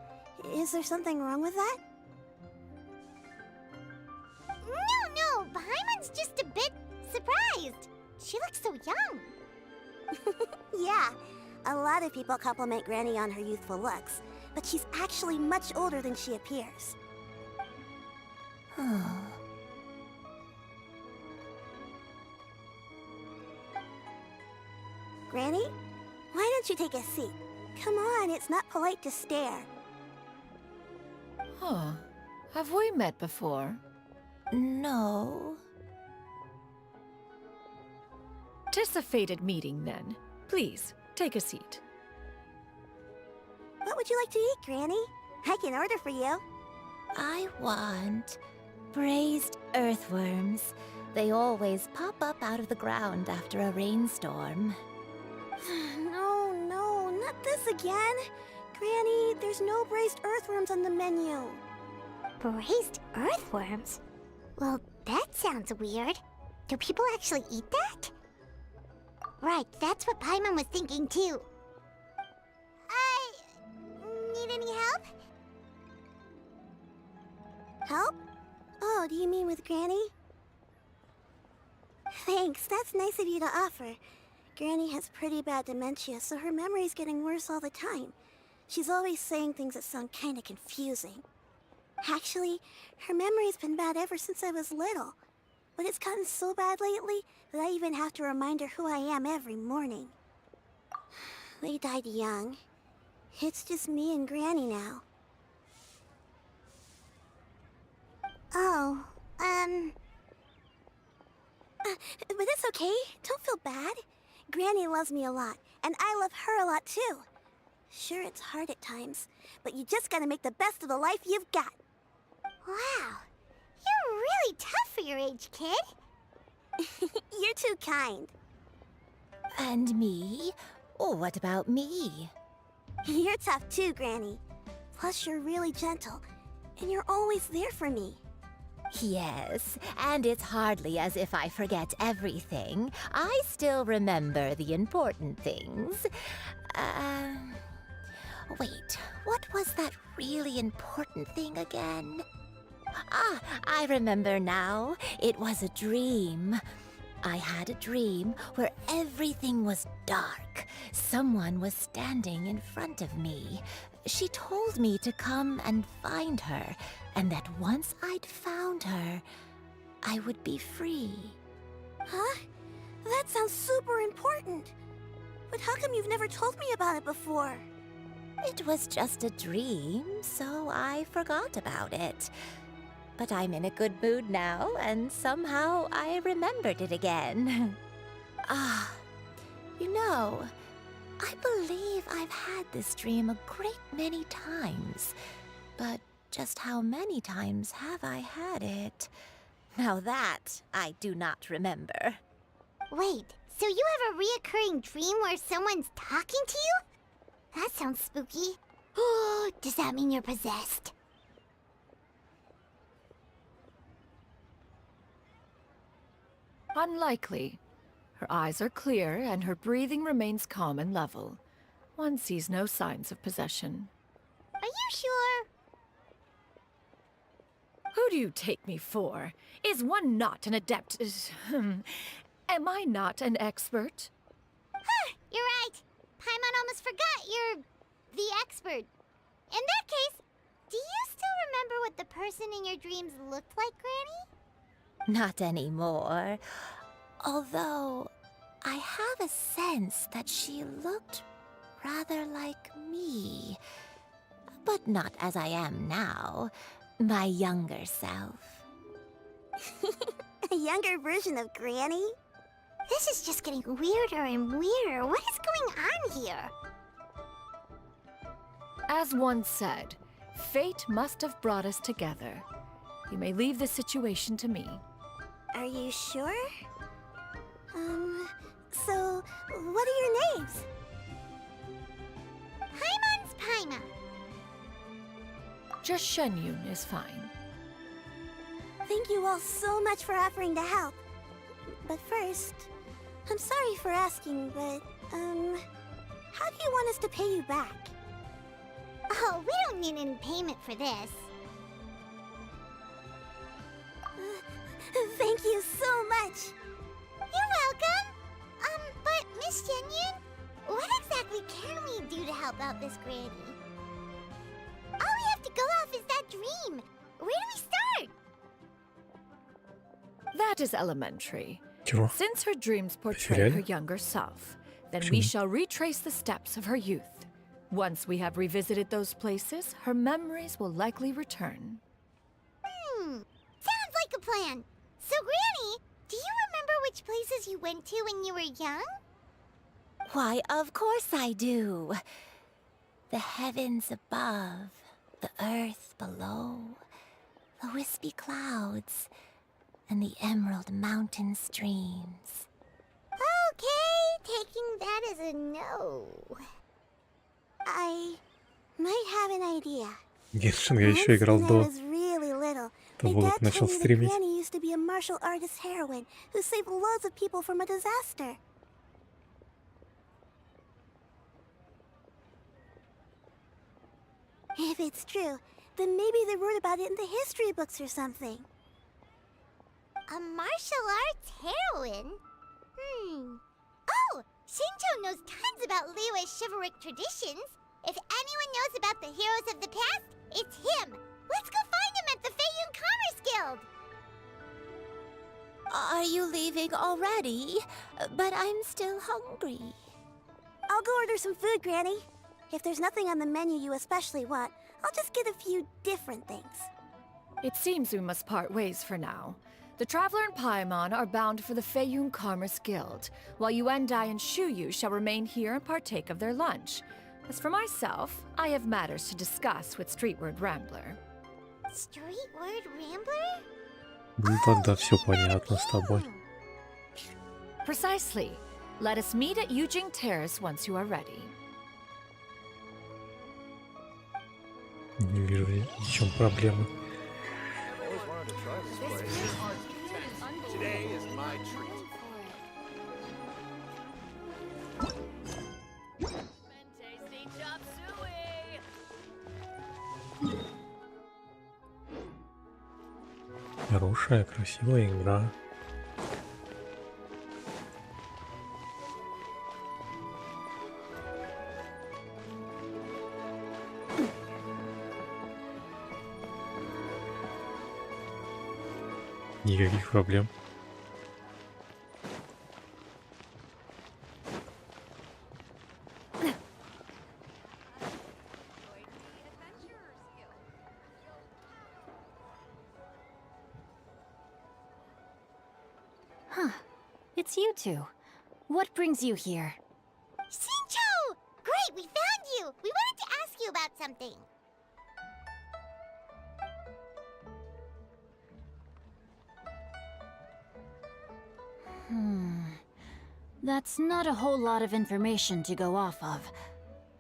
Is there something wrong with that? No, Paimon's just a bit surprised. She looks so young. Yeah, a lot of people compliment Granny on her youthful looks, but she's actually much older than she appears. Granny, why don't you take a seat? Come on, it's not polite to stare. Huh. Have we met before? No. 'Tis a fated meeting, then. Please, take a seat. What would you like to eat, Granny? I can order for you. I want braised earthworms. They always pop up out of the ground after a rainstorm. No, not this again. Granny, there's no braised earthworms on the menu. Braised earthworms? Well, that sounds weird. Do people actually eat that? Right, that's what Paimon was thinking too. Need any help? Help? Oh, do you mean with Granny? Thanks, that's nice of you to offer. Granny has pretty bad dementia, so her memory's getting worse all the time. She's always saying things that sound kinda confusing. Actually, her memory's been bad ever since I was little. But it's gotten so bad lately that I even have to remind her who I am every morning. They died young. It's just me and Granny now. Oh, but it's okay. Don't feel bad. Granny loves me a lot, and I love her a lot too. Sure, it's hard at times, but you just gotta make the best of the life you've got. wow. You're really tough for your age, kid. You're too kind. And me? Oh, what about me? You're tough too, Granny. Plus, you're really gentle, and you're always there for me. Yes, and it's hardly as if I forget everything. I still remember the important things. Wait, what was that really important thing again? Ah, I remember now. It was a dream. I had a dream where everything was dark. Someone was standing in front of me. She told me to come and find her, and that once I'd found her, I would be free. Huh? That sounds super important. But how come you've never told me about it before? It was just a dream, so I forgot about it. But I'm in a good mood now, and somehow I remembered it again. You know, I believe I've had this dream a great many times. But just how many times have I had it? Now that I do not remember. Wait, so you have a reoccurring dream where someone's talking to you? That sounds spooky. Oh, does that mean you're possessed? Unlikely. Her eyes are clear, and her breathing remains calm and level. One sees no signs of possession. Are you sure? Who do you take me for? Is one not an adept? Am I not an expert? Huh, you're right. Paimon almost forgot you're the expert. In that case, do you still remember what the person in your dreams looked like, Granny? Not anymore. Although, I have a sense that she looked rather like me. But not as I am now. My younger self. A younger version of Granny? This is just getting weirder and weirder. What is going on here? As one said, fate must have brought us together. You may leave the situation to me. Are you sure? So, what are your names? Paimon's Paima. Just Shenyun is fine. Thank you all so much for offering to help. But first, I'm sorry for asking, but, how do you want us to pay you back? Oh, we don't need any payment for this. Thank you so much. You're welcome. But Miss Shenyun, what exactly can we do to help out this granny? All we have to go off is that dream. Where do we start? That is elementary. Чего? Since her dreams portray Сериал? her younger self, then Почему? we shall retrace the steps of her youth. Once we have revisited those places, her memories will likely return. Sounds like a plan. So, Granny, do you remember which places you went to when you were young? Why, of course I do. The heavens above, the earth below, the wispy clouds, and the emerald mountain streams. Okay, taking that as a no. I might have an idea. Genshin я еще играл Once when I до was really little, того, my как dad начал told me that стримить. Granny used to be a martial artist heroine who saved loads of people from a disaster. If it's true, then maybe they wrote about it in the history books or something. A martial arts heroine? Oh, Shincho knows tons about Liyue's chivalric traditions. If anyone knows about the heroes of the past, it's him. Let's go find him at the Feiyun Commerce Guild. Are you leaving already? But I'm still hungry. I'll go order some food, Granny. If there's nothing on the menu you especially want, I'll just get a few different things. It seems we must part ways for now. The Traveler and Paimon are bound for the Feiyun Commerce Guild, while Yuendai and Shuyu shall remain here and partake of their lunch. As for myself, I have matters to discuss with Streetward Rambler. Streetward Rambler? Ну тогда все понятно с тобой. Precisely. Let us meet at Yujing Terrace once you are ready. Не вижу в чем проблемы. Today is my treat. Хорошая, красивая игра. Никаких проблем. Huh. It's you two. What brings you here? Shincho! Great, we found you! We wanted to ask you about something. That's not a whole lot of information to go off of.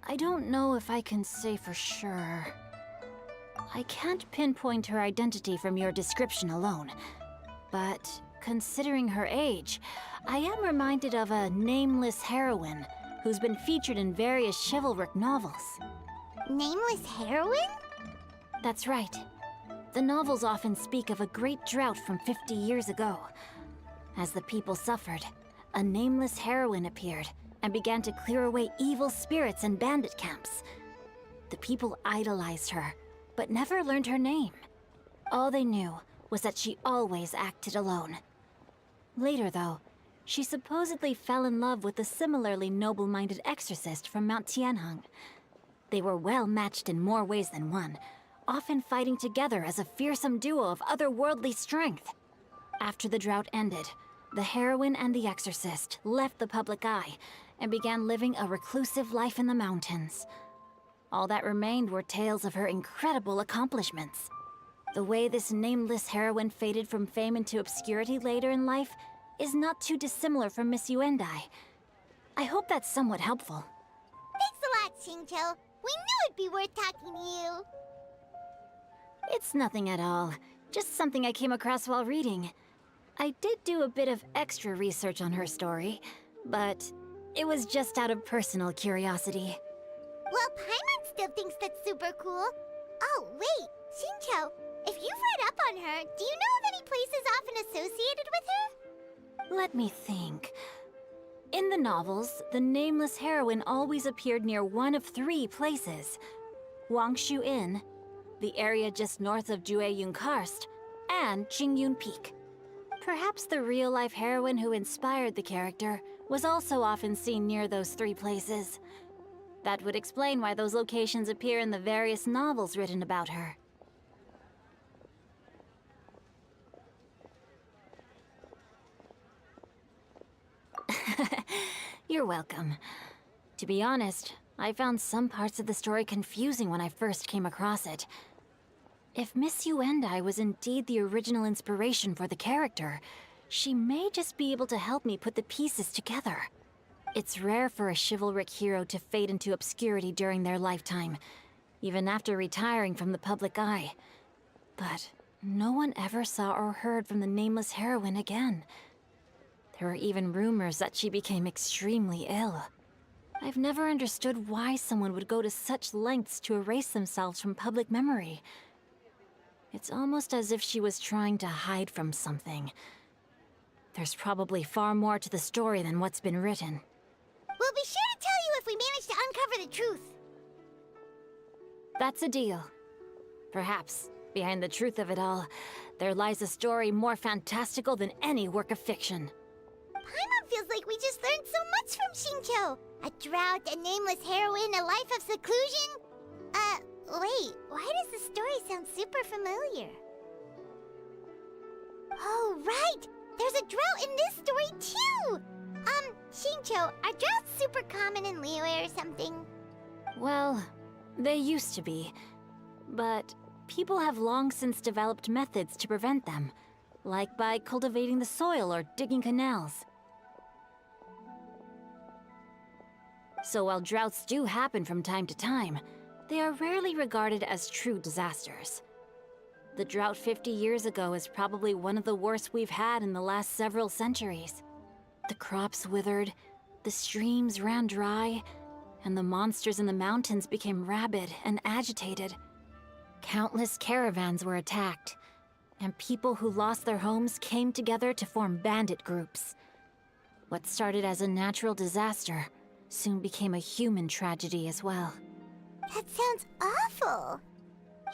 I don't know if I can say for sure. I can't pinpoint her identity from your description alone. But considering her age, I am reminded of a nameless heroine who's been featured in various chivalric novels. Nameless heroine? That's right. The novels often speak of a great drought from 50 years ago. As the people suffered, a nameless heroine appeared and began to clear away evil spirits and bandit camps. The people idolized her, but never learned her name. All they knew was that she always acted alone. Later, though, she supposedly fell in love with a similarly noble-minded exorcist from Mount Tianheng. They were well matched in more ways than one, often fighting together as a fearsome duo of otherworldly strength. After the drought ended, the heroine and the exorcist left the public eye and began living a reclusive life in the mountains. All that remained were tales of her incredible accomplishments. The way this nameless heroine faded from fame into obscurity later in life is not too dissimilar from Miss Yuendai. I hope that's somewhat helpful. Thanks a lot, Xingqiu. We knew it'd be worth talking to you. It's nothing at all. Just something I came across while reading. I did do a bit of extra research on her story, but it was just out of personal curiosity. Well, Paimon still thinks that's super cool. Oh, wait, Xingqiu, if you've read up on her, do you know of any places often associated with her? Let me think. In the novels, the nameless heroine always appeared near one of 3 places. Wangshu Inn, the area just north of Jueyun Karst, and Qingyun Peak. Perhaps the real-life heroine who inspired the character was also often seen near those 3 places. That would explain why those locations appear in the various novels written about her. You're welcome. To be honest, I found some parts of the story confusing when I first came across it. If Miss Yuendai was indeed the original inspiration for the character, she may just be able to help me put the pieces together. It's rare for a chivalric hero to fade into obscurity during their lifetime, even after retiring from the public eye. But no one ever saw or heard from the nameless heroine again. There were even rumors that she became extremely ill. I've never understood why someone would go to such lengths to erase themselves from public memory. It's almost as if she was trying to hide from something. There's probably far more to the story than what's been written. We'll be sure to tell you if we manage to uncover the truth. That's a deal. Perhaps, behind the truth of it all, there lies a story more fantastical than any work of fiction. Paimon feels like we just learned so much from Xingqiu. A drought, a nameless heroine, a life of seclusion. Wait, why does the story sound super familiar? Oh, right! There's a drought in this story, too! Xingqiu, are droughts super common in Liyue or something? Well, they used to be. But people have long since developed methods to prevent them, like by cultivating the soil or digging canals. So while droughts do happen from time to time, they are rarely regarded as true disasters. The drought 50 years ago is probably one of the worst we've had in the last several centuries. The crops withered, the streams ran dry, and the monsters in the mountains became rabid and agitated. Countless caravans were attacked, and people who lost their homes came together to form bandit groups. What started as a natural disaster soon became a human tragedy as well. That sounds awful.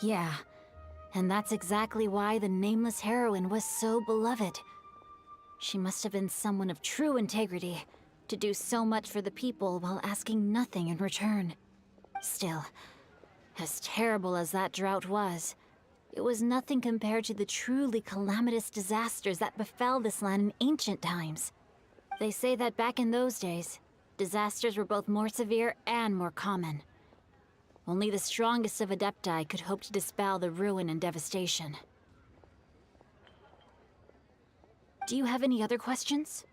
Yeah, and that's exactly why the nameless heroine was so beloved. She must have been someone of true integrity, to do so much for the people while asking nothing in return. Still, as terrible as that drought was, it was nothing compared to the truly calamitous disasters that befell this land in ancient times. They say that back in those days, disasters were both more severe and more common. Only the strongest of Adepti could hope to dispel the ruin and devastation. Do you have any other questions?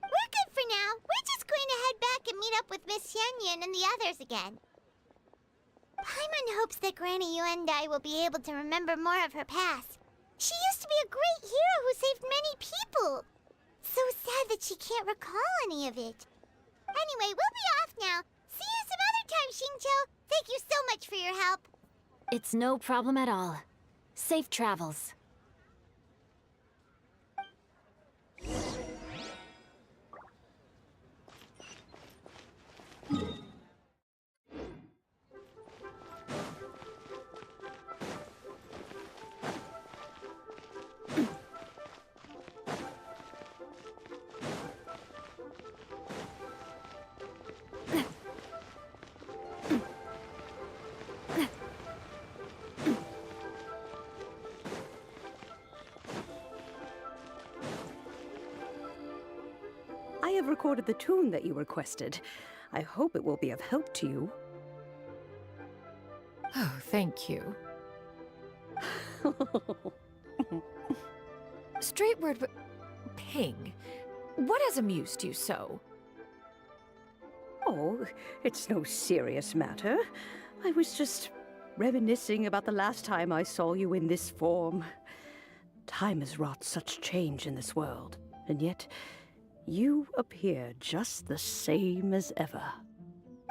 We're good for now. We're just going to head back and meet up with Miss Xianyan and the others again. Paimon hopes that Granny Yuendai will be able to remember more of her past. She used to be a great hero who saved many people. So sad that she can't recall any of it. Anyway, we'll be off now. See you some other time, Xingqiu. Thank you so much for your help. It's no problem at all. Safe travels. I have recorded the tune that you requested. I hope it will be of help to you. Oh, thank you. Straight word, Ping. What has amused you so? Oh, it's no serious matter. I was just reminiscing about the last time I saw you in this form. Time has wrought such change in this world, and yet you appear just the same as ever.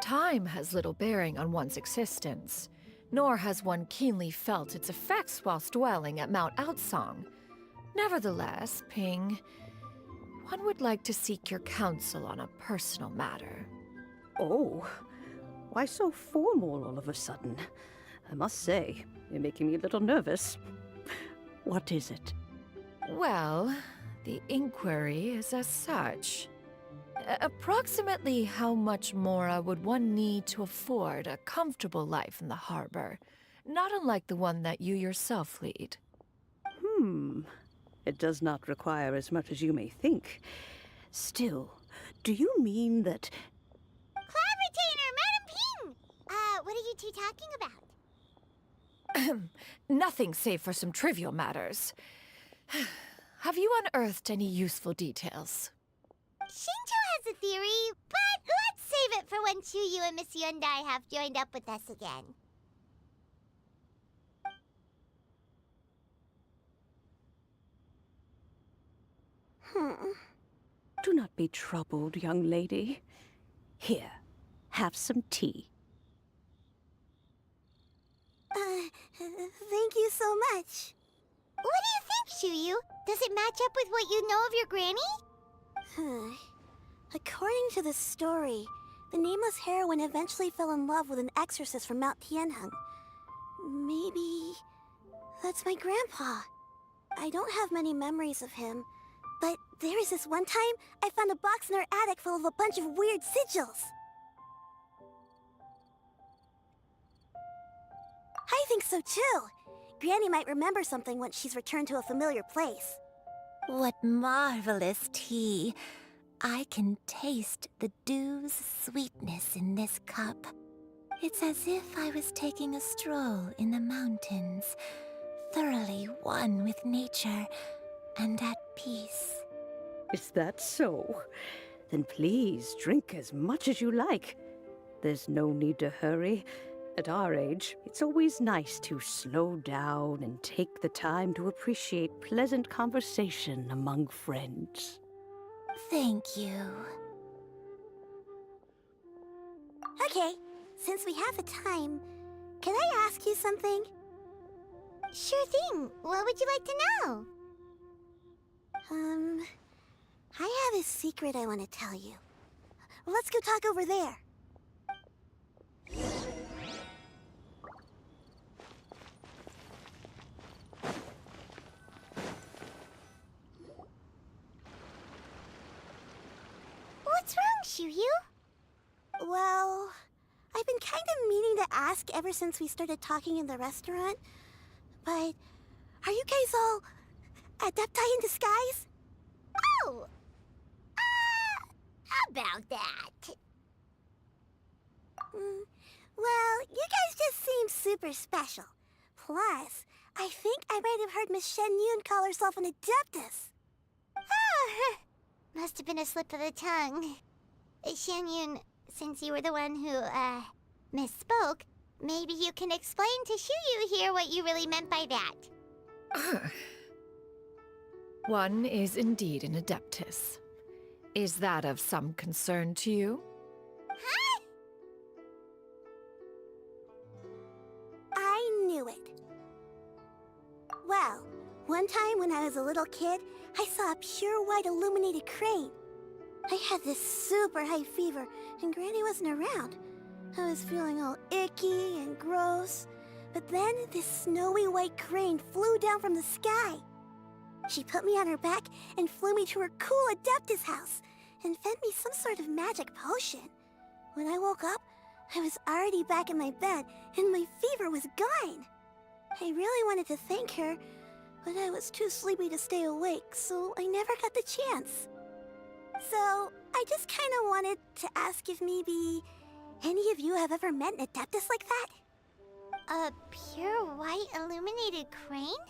Time has little bearing on one's existence, nor has one keenly felt its effects whilst dwelling at Mount Outsong. Nevertheless, Ping, one would like to seek your counsel on a personal matter. Oh, why so formal all of a sudden? I must say, you're making me a little nervous. What is it? Well, the inquiry is as such. Approximately how much more would one need to afford a comfortable life in the harbor, not unlike the one that you yourself lead? It does not require as much as you may think. Still, do you mean that... Clav-Retainer, Madam Ping! What are you two talking about? Nothing save for some trivial matters. Have you unearthed any useful details? Shinto has a theory, but let's save it for when Chuyu and Miss Yundai have joined up with us again. Do not be troubled, young lady. Here, have some tea. Thank you so much. What do you think, Chuyu? Does it match up with what you know of your granny? According to the story, the nameless heroine eventually fell in love with an exorcist from Mount Tianheng. Maybe that's my grandpa. I don't have many memories of him, but there was this one time I found a box in our attic full of a bunch of weird sigils. I think so too. Granny might remember something once she's returned to a familiar place. What marvelous tea. I can taste the dew's sweetness in this cup. It's as if I was taking a stroll in the mountains, thoroughly one with nature and at peace. Is that so? Then please drink as much as you like. There's no need to hurry. At our age, it's always nice to slow down and take the time to appreciate pleasant conversation among friends. Thank you. Okay, since we have the time, can I ask you something? Sure thing. What would you like to know? I have a secret I want to tell you. Let's go talk over there. What's wrong, Chuyu? Well, I've been kind of meaning to ask ever since we started talking in the restaurant, but are you guys all adepti in disguise? Oh! About that. Well, you guys just seem super special. Plus, I think I might have heard Miss Shen Yun call herself an adeptus. Oh, must have been a slip of the tongue. Shen Yun, since you were the one who, misspoke, maybe you can explain to Chuyu here what you really meant by that. One is indeed an adeptus. Is that of some concern to you? Huh? I knew it. Well, one time when I was a little kid, I saw a pure white illuminated crane. I had this super high fever, and Granny wasn't around. I was feeling all icky and gross. But then this snowy white crane flew down from the sky. She put me on her back and flew me to her cool Adeptus house and fed me some sort of magic potion. When I woke up, I was already back in my bed and my fever was gone. I really wanted to thank her, but I was too sleepy to stay awake, so I never got the chance. So, I just kind of wanted to ask if maybe any of you have ever met an Adeptus like that? A pure white illuminated crane?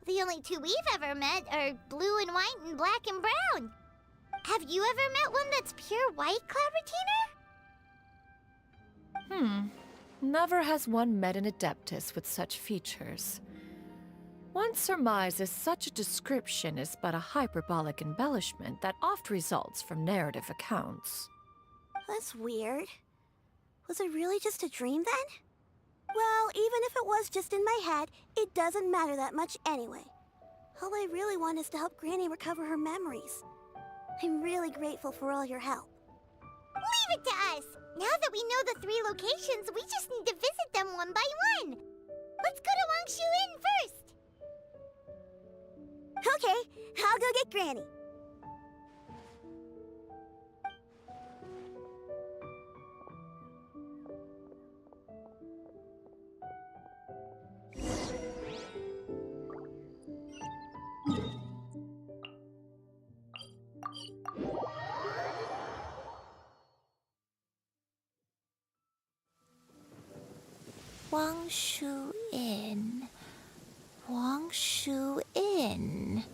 The only two we've ever met are blue and white and black and brown. Have you ever met one that's pure white, Cloud Retainer? Never has one met an Adeptus with such features. One surmises such a description is but a hyperbolic embellishment that oft results from narrative accounts. That's weird. Was it really just a dream then? Well, even if it was just in my head, it doesn't matter that much anyway. All I really want is to help Granny recover her memories. I'm really grateful for all your help. Leave it to us! Now that we know the 3 locations, we just need to visit them one by one. Let's go to Wangshu Inn first! Okay, I'll go get Granny. Wangshu Inn. Wangshu Inn.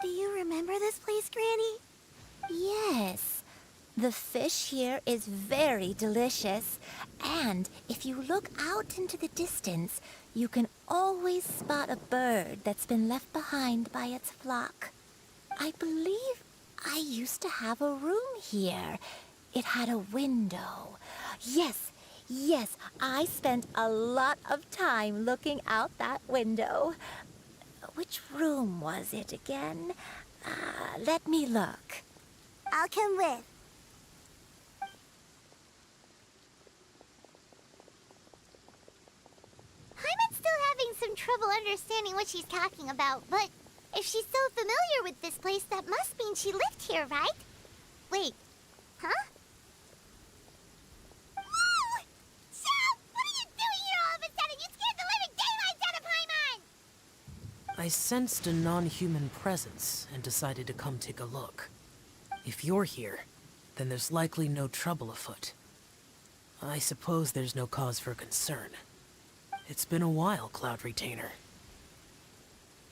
Do you remember this place, Granny? Yes. The fish here is very delicious. And if you look out into the distance, you can always spot a bird that's been left behind by its flock. I believe I used to have a room here. It had a window. Yes, I spent a lot of time looking out that window. Which room was it again? Let me look. I'll come with. Paimon's still having some trouble understanding what she's talking about, but if she's so familiar with this place, that must mean she lived here, right? Wait, huh? Whoa! Shell! What are you doing here all of a sudden? You scared the living daylights out of Paimon! I sensed a non-human presence and decided to come take a look. If you're here, then there's likely no trouble afoot. I suppose there's no cause for concern. It's been a while, Cloud Retainer.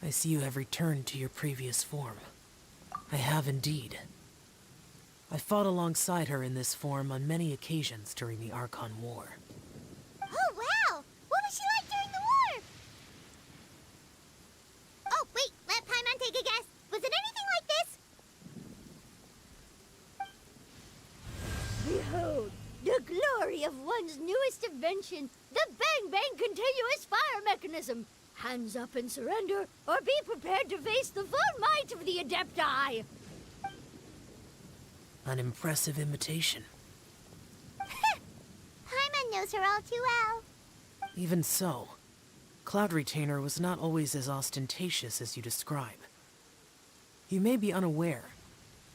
I see you have returned to your previous form. I have indeed. I fought alongside her in this form on many occasions during the Archon War. Oh, wow! What was she like during the war? Oh, wait, let Paimon take a guess. Was it anything like this? Behold, the glory of one's newest invention, the Bang Bang Continuous Fire Mechanism. Hands up and surrender, or be prepared to face the full might of the Adepti. An impressive imitation. Paimon knows her all too well. Even so, Cloud Retainer was not always as ostentatious as you describe. You may be unaware,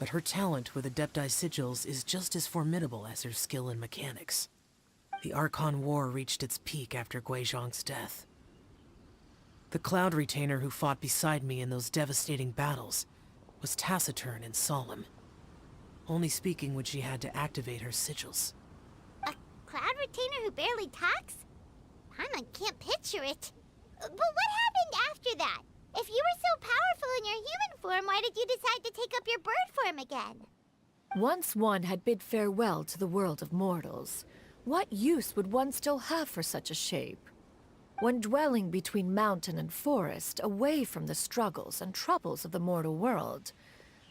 but her talent with Adepti sigils is just as formidable as her skill in mechanics. The Archon War reached its peak after Guizhong's death. The Cloud Retainer who fought beside me in those devastating battles was taciturn and solemn, only speaking when she had to activate her sigils. A Cloud Retainer who barely talks? Paimon can't picture it. But what happened after that? If you were so powerful in your human form, why did you decide to take up your bird form again? Once one had bid farewell to the world of mortals, what use would one still have for such a shape? When dwelling between mountain and forest, away from the struggles and troubles of the mortal world,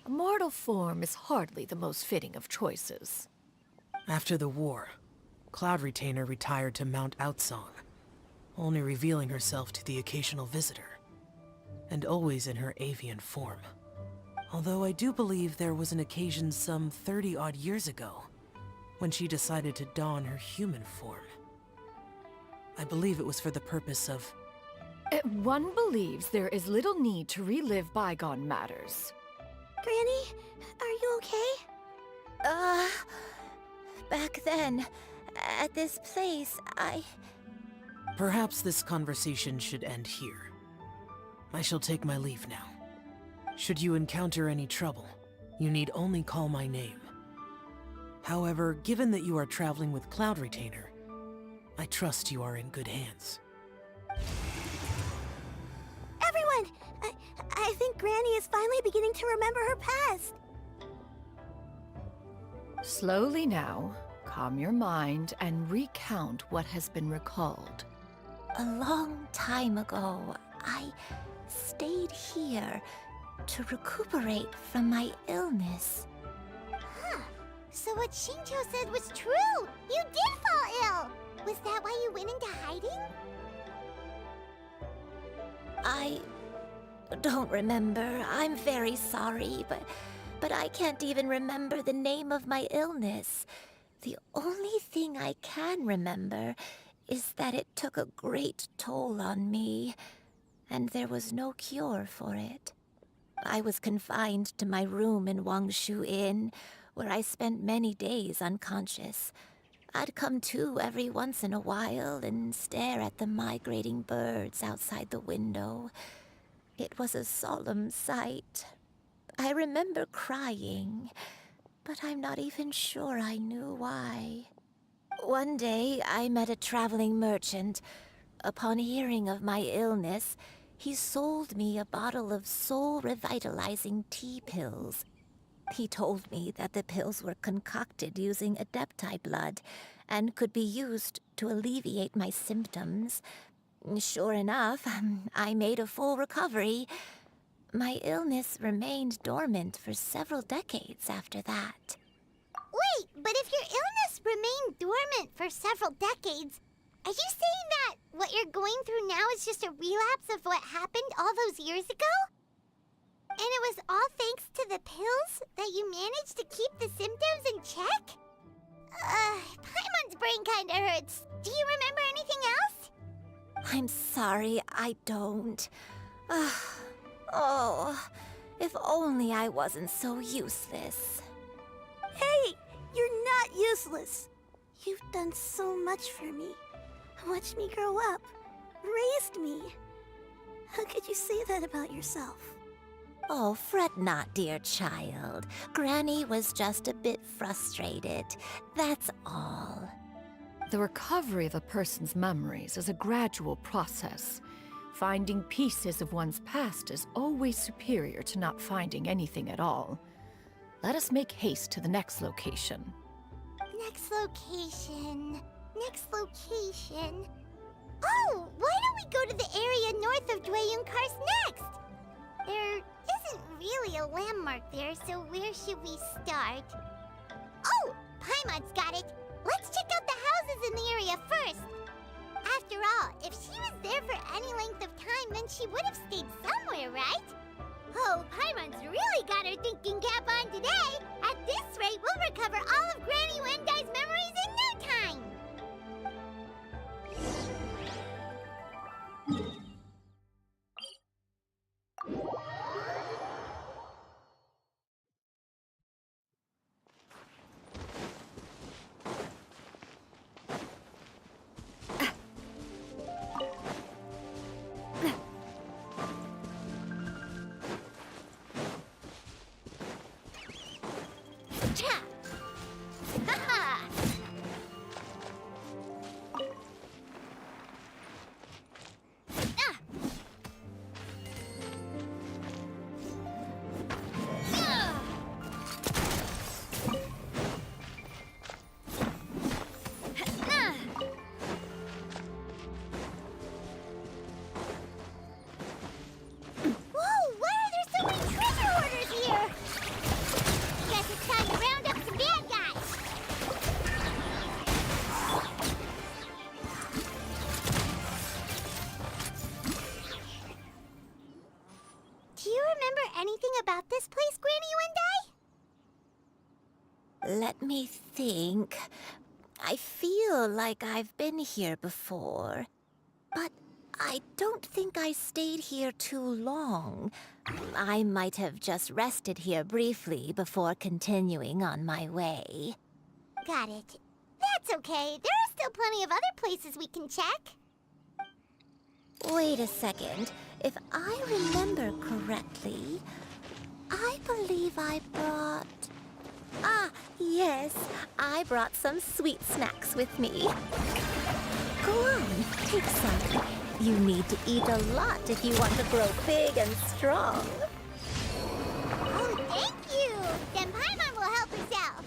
a mortal form is hardly the most fitting of choices. After the war, Cloud Retainer retired to Mount Outsong, only revealing herself to the occasional visitor, and always in her avian form. Although I do believe there was an occasion some 30-odd years ago when she decided to don her human form. I believe it was for the purpose of... One believes there is little need to relive bygone matters. Granny, are you okay? Back then, at this place, Perhaps this conversation should end here. I shall take my leave now. Should you encounter any trouble, you need only call my name. However, given that you are traveling with Cloud Retainer, I trust you are in good hands. Everyone! I think Granny is finally beginning to remember her past. Slowly now, calm your mind and recount what has been recalled. A long time ago, I stayed here to recuperate from my illness. Huh. So what Shinjo said was true! You did fall ill! Was that why you went into hiding? I don't remember. I'm very sorry, but I can't even remember the name of my illness. The only thing I can remember is that it took a great toll on me, and there was no cure for it. I was confined to my room in Wangshu Inn, where I spent many days unconscious. I'd come to every once in a while and stare at the migrating birds outside the window. It was a solemn sight. I remember crying, but I'm not even sure I knew why. One day, I met a traveling merchant. Upon hearing of my illness, he sold me a bottle of soul-revitalizing tea pills. He told me that the pills were concocted using Adepti blood and could be used to alleviate my symptoms. Sure enough, I made a full recovery. My illness remained dormant for several decades after that. Wait, but if your illness remained dormant for several decades, are you saying that what you're going through now is just a relapse of what happened all those years ago? And it was all thanks to the pills that you managed to keep the symptoms in check? Paimon's brain kinda hurts. Do you remember anything else? I'm sorry, I don't. Oh, if only I wasn't so useless. Hey, you're not useless. You've done so much for me. Watched me grow up, raised me. How could you say that about yourself? Oh, fret not, dear child. Granny was just a bit frustrated. That's all. The recovery of a person's memories is a gradual process. Finding pieces of one's past is always superior to not finding anything at all. Let us make haste to the next location. Next location. Next location. Oh, why don't we go to the area north of Dwayunkars next? There isn't really a landmark there, so where should we start? Oh, Paimon's got it. Let's check out the houses in the area first. After all, if she was there for any length of time, then she would have stayed somewhere, right? Oh, Paimon's really got her thinking cap on today. At this rate, we'll recover all of Granny Wendai's memories in no time. About this place, Granny Wendai? Let me think. I feel like I've been here before, but I don't think I stayed here too long. I might have just rested here briefly before continuing on my way. Got it. That's okay. There are still plenty of other places we can check. Wait a second. If I remember correctly, I believe I brought... Ah, yes. I brought some sweet snacks with me. Go on, take some. You need to eat a lot if you want to grow big and strong. Oh, thank you! Then Paimon will help herself.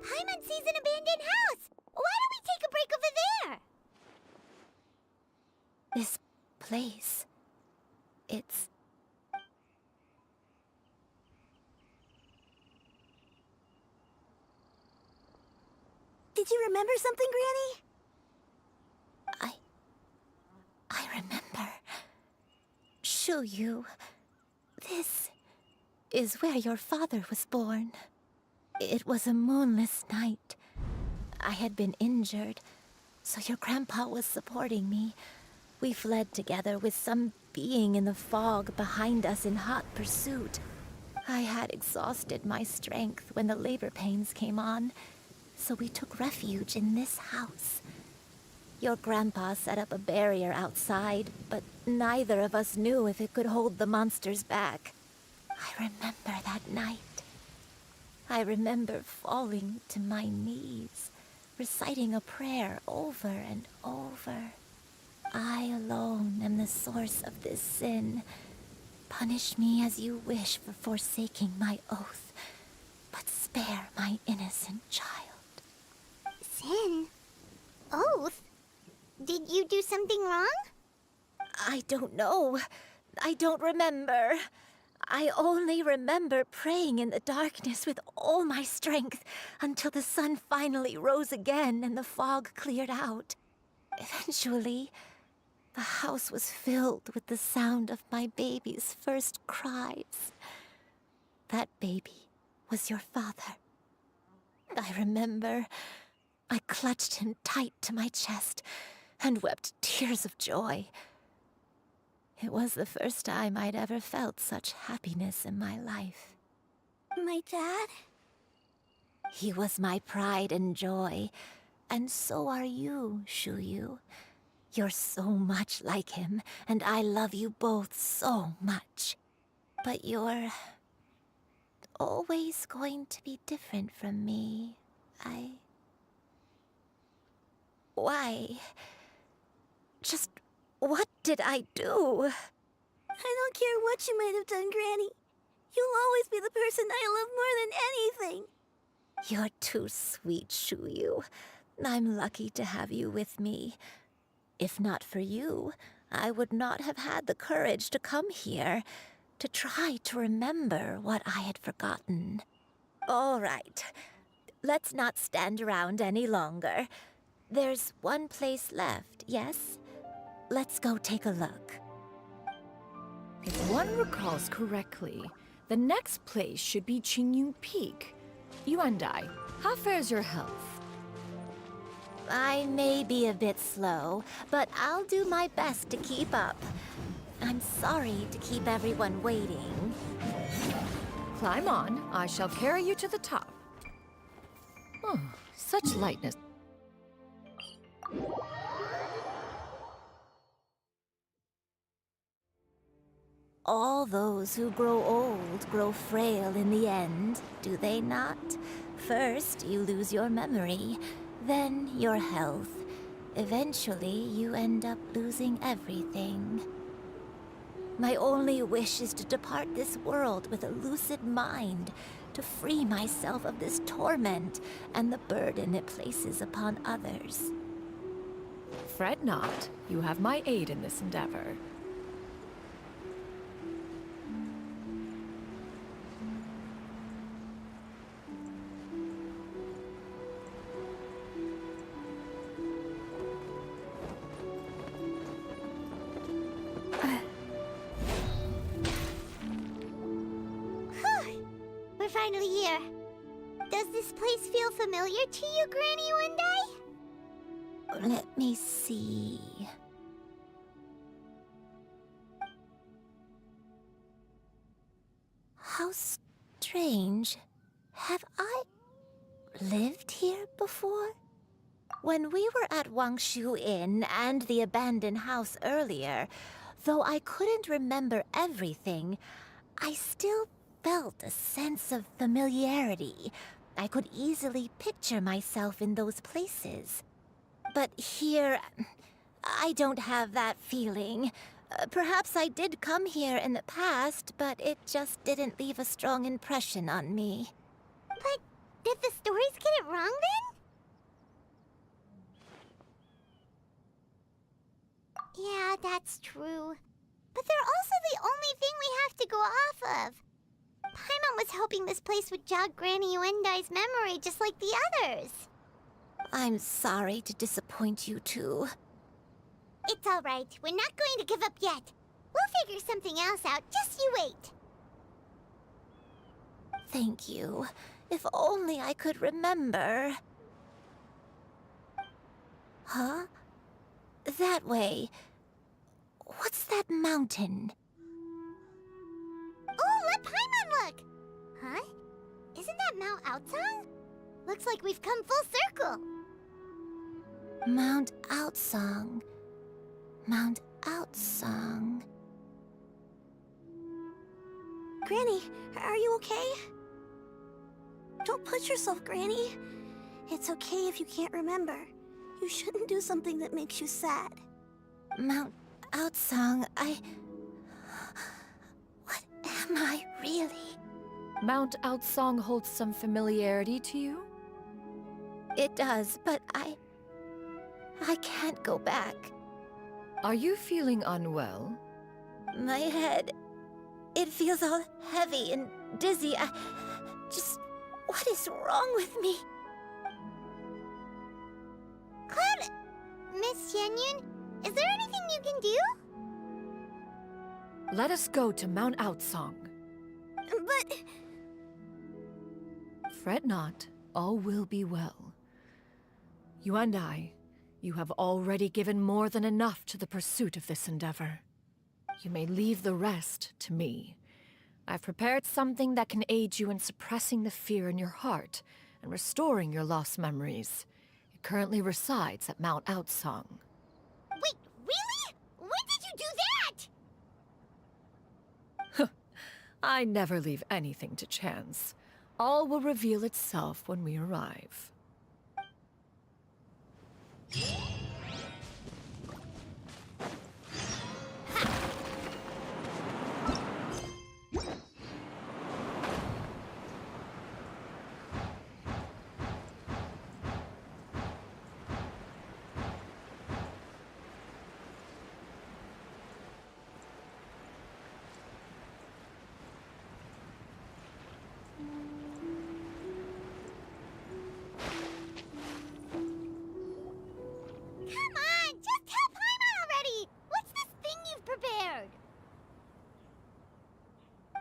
Paimon sees an abandoned house. Why don't we take a break over there? This place, it's... Did you remember something, Granny? I remember. Shuyu, this is where your father was born. It was a moonless night. I had been injured, so your grandpa was supporting me. We fled together with some being in the fog behind us in hot pursuit. I had exhausted my strength when the labor pains came on, so we took refuge in this house. Your grandpa set up a barrier outside, but neither of us knew if it could hold the monsters back. I remember that night. I remember falling to my knees, reciting a prayer over and over. I alone am the source of this sin. Punish me as you wish for forsaking my oath, but spare my innocent child. Sin? Oath? Did you do something wrong? I don't know. I don't remember. I only remember praying in the darkness with all my strength until the sun finally rose again and the fog cleared out. Eventually, the house was filled with the sound of my baby's first cries. That baby was your father. I remember I clutched him tight to my chest and wept tears of joy. It was the first time I'd ever felt such happiness in my life. My dad? He was my pride and joy, and so are you, Shuyu. You're so much like him, and I love you both so much. But you're always going to be different from me. Why? Just what did I do? I don't care what you might have done, Granny. You'll always be the person I love more than anything. You're too sweet, Shuyu. I'm lucky to have you with me. If not for you, I would not have had the courage to come here, to try to remember what I had forgotten. All right, let's not stand around any longer. There's one place left, yes? Let's go take a look. If one recalls correctly, the next place should be Qingyun Peak. Yuandai, how fares your health? I may be a bit slow, but I'll do my best to keep up. I'm sorry to keep everyone waiting. Climb on. I shall carry you to the top. Oh, such lightness. All those who grow old grow frail in the end, do they not? First, you lose your memory, then your health. Eventually, you end up losing everything. My only wish is to depart this world with a lucid mind, to free myself of this torment and the burden it places upon others. Fret not. You have my aid in this endeavor. finally here. Does this place feel familiar to you, Granny Wendai? Let me see. How strange. Have I lived here before? When we were at Wangshu Inn and the abandoned house earlier, though I couldn't remember everything, I still felt a sense of familiarity. I could easily picture myself in those places. But here, I don't have that feeling. Perhaps I did come here in the past, but it just didn't leave a strong impression on me. But did the stories get it wrong then? Yeah, that's true. But they're also the only thing we have to go off of. Paimon was hoping this place would jog Granny Wendai's memory just like the others. I'm sorry to disappoint you too. It's all right. We're not going to give up yet. We'll figure something else out. Just you wait. Thank you. If only I could remember. Huh? That way. What's that mountain? Oh, let Paimon look! Huh? Isn't that Mount Outsong? Looks like we've come full circle. Mount Outsong. Mount Outsong. Granny, are you okay? Don't push yourself, Granny. It's okay if you can't remember. You shouldn't do something that makes you sad. Mount Outsong, What am I really? Mount Outsong holds some familiarity to you? It does, but I can't go back. Are you feeling unwell? My head, it feels all heavy and dizzy. What is wrong with me? Cloud, Miss Xianyun, is there anything you can do? Let us go to Mount Outsong. But... Fret not, all will be well. You and I, you have already given more than enough to the pursuit of this endeavor. You may leave the rest to me. I've prepared something that can aid you in suppressing the fear in your heart and restoring your lost memories. It currently resides at Mount Outsong. Wait, really? When did you do that? I never leave anything to chance. All will reveal itself when we arrive.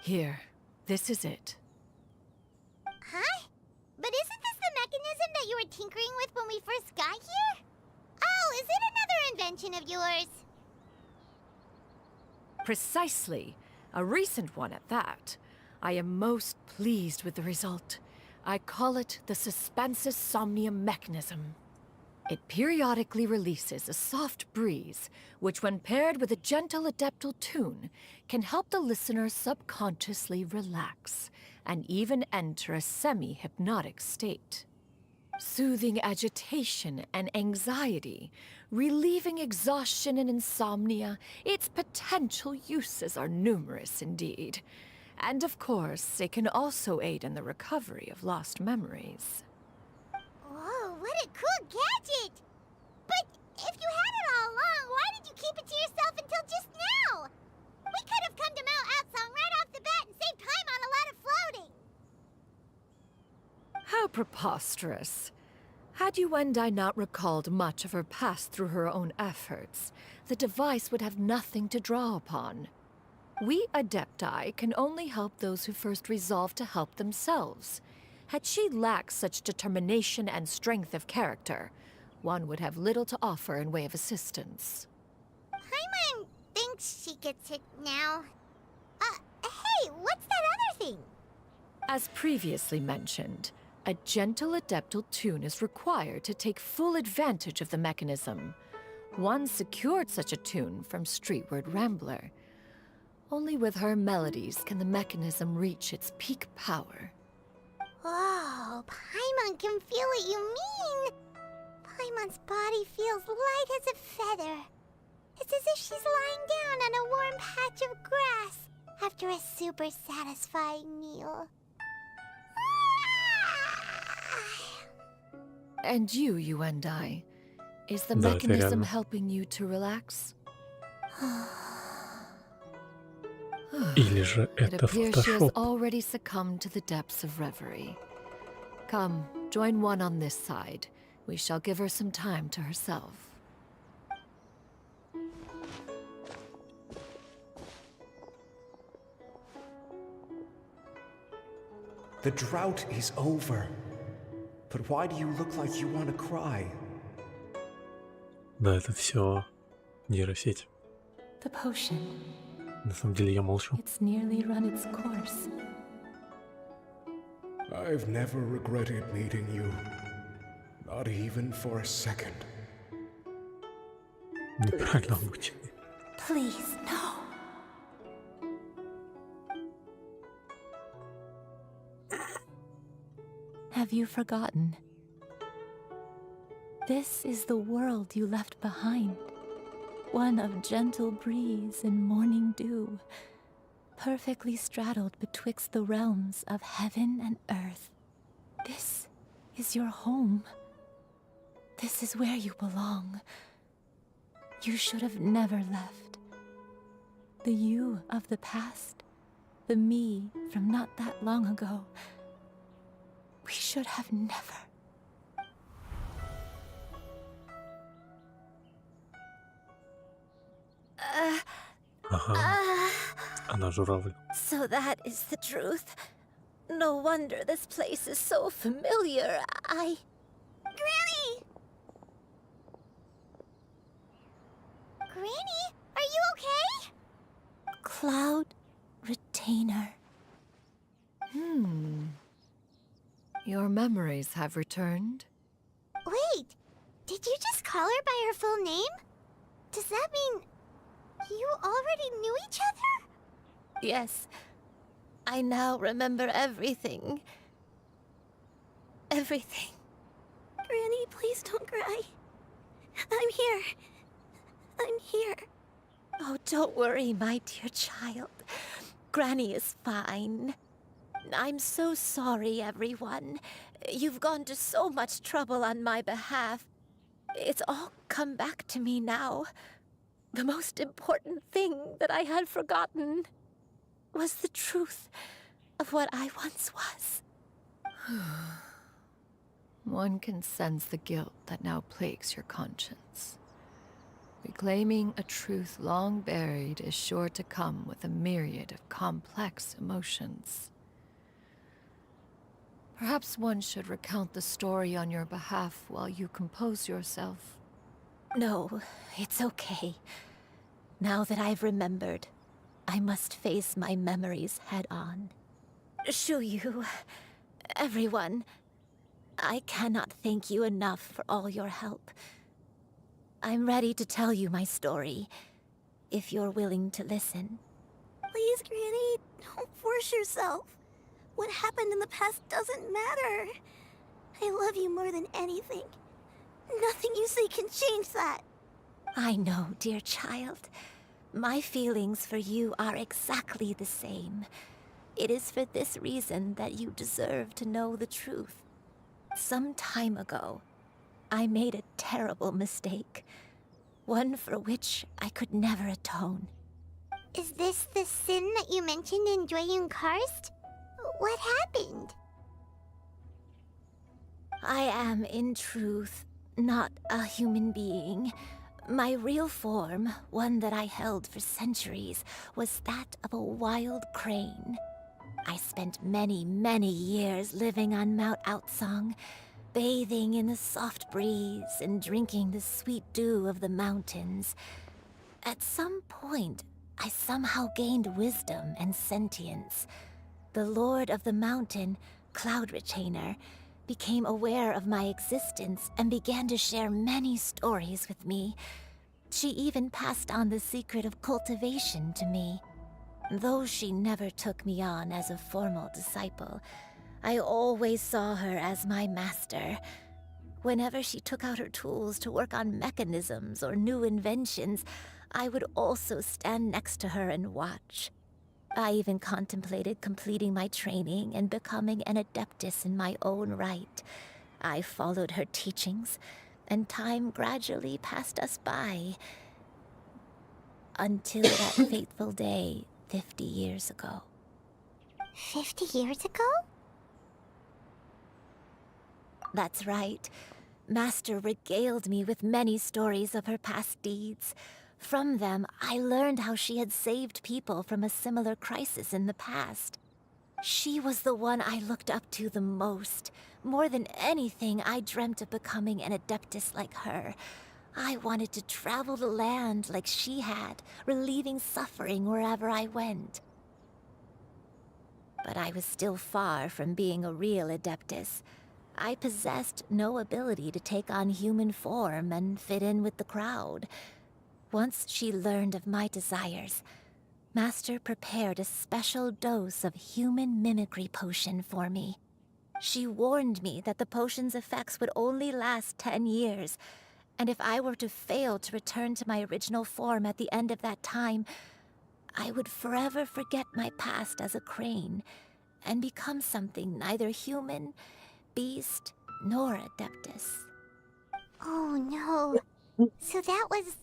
Here, this is it. Huh? But isn't this the mechanism that you were tinkering with when we first got here? Oh, is it another invention of yours? Precisely. A recent one at that. I am most pleased with the result. I call it the Suspensus Somnium mechanism. It periodically releases a soft breeze, which when paired with a gentle adeptal tune, can help the listener subconsciously relax, and even enter a semi-hypnotic state. Soothing agitation and anxiety, relieving exhaustion and insomnia, its potential uses are numerous indeed. And of course, it can also aid in the recovery of lost memories. Whoa, what a cool gadget! But if you had it all along, why did you keep it to yourself until just now? We could have come to Mount Outsong right off the bat and saved time on a lot of floating! How preposterous. Had you and I not recalled much of her past through her own efforts, the device would have nothing to draw upon. We Adepti can only help those who first resolve to help themselves. Had she lacked such determination and strength of character, one would have little to offer in way of assistance. Paimon thinks she gets it now. Hey, what's that other thing? As previously mentioned, a gentle adeptal tune is required to take full advantage of the mechanism. One secured such a tune from Streetward Rambler. Only with her melodies can the mechanism reach its peak power. Whoa, Paimon can feel what you mean. Paimon's body feels light as a feather. It's as if she's lying down on a warm patch of grass after a super satisfying meal. And you and I, is the Да, это mechanism реально. helping you to relax? Или же It это appears she has фотошоп? already succumbed to the depths of reverie. Come, join one on this side. We shall give her some time to herself. The drought is over. But why do you look like you want to cry? Да, это все нейросеть. The potion. На самом деле я молчу. It's nearly run its course. I've never regretted meeting you. Not even for a second. Неправильно обученный. Please, no. Have you forgotten? This is the world you left behind. One of gentle breeze and morning dew, perfectly straddled betwixt the realms of heaven and earth. This is your home. This is where you belong. You should have never left. The you of the past, the me from not that long ago. We should have never. Ага. Она журавль. So that is the truth. No wonder this place is so familiar. Granny! Granny, are you okay? Cloud Retainer. Your memories have returned? Wait, did you just call her by her full name? Does that mean you already knew each other? Yes. I now remember everything. Everything. Granny, please don't cry. I'm here. I'm here. Oh, don't worry, my dear child. Granny is fine. I'm so sorry, everyone. You've gone to so much trouble on my behalf. It's all come back to me now. The most important thing that I had forgotten was the truth of what I once was. One can sense the guilt that now plagues your conscience. Reclaiming a truth long buried is sure to come with a myriad of complex emotions. Perhaps one should recount the story on your behalf while you compose yourself. No, it's okay. Now that I've remembered, I must face my memories head on. Shuyu, everyone, I cannot thank you enough for all your help. I'm ready to tell you my story, if you're willing to listen. Please, Granny, don't force yourself. What happened in the past doesn't matter. I love you more than anything. Nothing you say can change that. I know, dear child. My feelings for you are exactly the same. It is for this reason that you deserve to know the truth. Some time ago, I made a terrible mistake. One for which I could never atone. Is this the sin that you mentioned in Dwayne Karst? What happened? I am, in truth, not a human being, My real form, one that I held for centuries, was that of a wild crane. I spent many, many years living on Mount Outsong, bathing in the soft breeze and drinking the sweet dew of the mountains. At some point, I somehow gained wisdom and sentience. The Lord of the Mountain, Cloud Retainer, became aware of my existence and began to share many stories with me. She even passed on the secret of cultivation to me. Though she never took me on as a formal disciple, I always saw her as my master. Whenever she took out her tools to work on mechanisms or new inventions, I would also stand next to her and watch. I even contemplated completing my training and becoming an adeptus in my own right. I followed her teachings, and time gradually passed us by. Until that fateful day 50 years ago. 50 years ago? That's right. Master regaled me with many stories of her past deeds. From them, I learned how she had saved people from a similar crisis in the past. She was the one I looked up to the most. More than anything, I dreamt of becoming an adeptus like her. I wanted to travel the land like she had, relieving suffering wherever I went. But I was still far from being a real adeptus. I possessed no ability to take on human form and fit in with the crowd. Once she learned of my desires, Master prepared a special dose of human mimicry potion for me. She warned me that the potion's effects would only last 10 years, and if I were to fail to return to my original form at the end of that time, I would forever forget my past as a crane and become something neither human, beast, nor adeptus. Oh no. So that was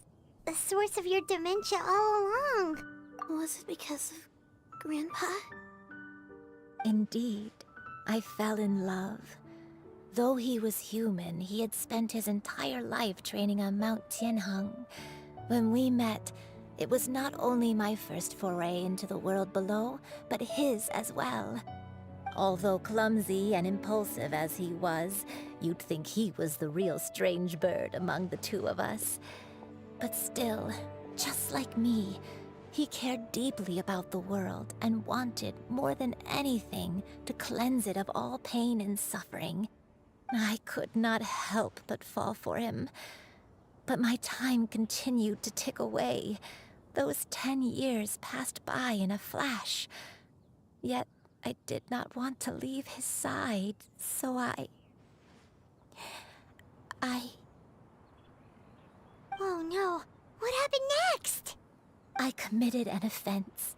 the source of your dementia all along. Was it because of Grandpa? Indeed, I fell in love. Though he was human, he had spent his entire life training on Mount Tianheng. When we met, it was not only my first foray into the world below, but his as well. Although clumsy and impulsive as he was, you'd think he was the real strange bird among the two of us. But still, just like me, he cared deeply about the world and wanted, more than anything, to cleanse it of all pain and suffering. I could not help but fall for him. But my time continued to tick away. Those 10 years passed by in a flash. Yet I did not want to leave his side, so I... Oh no, what happened next? I committed an offense.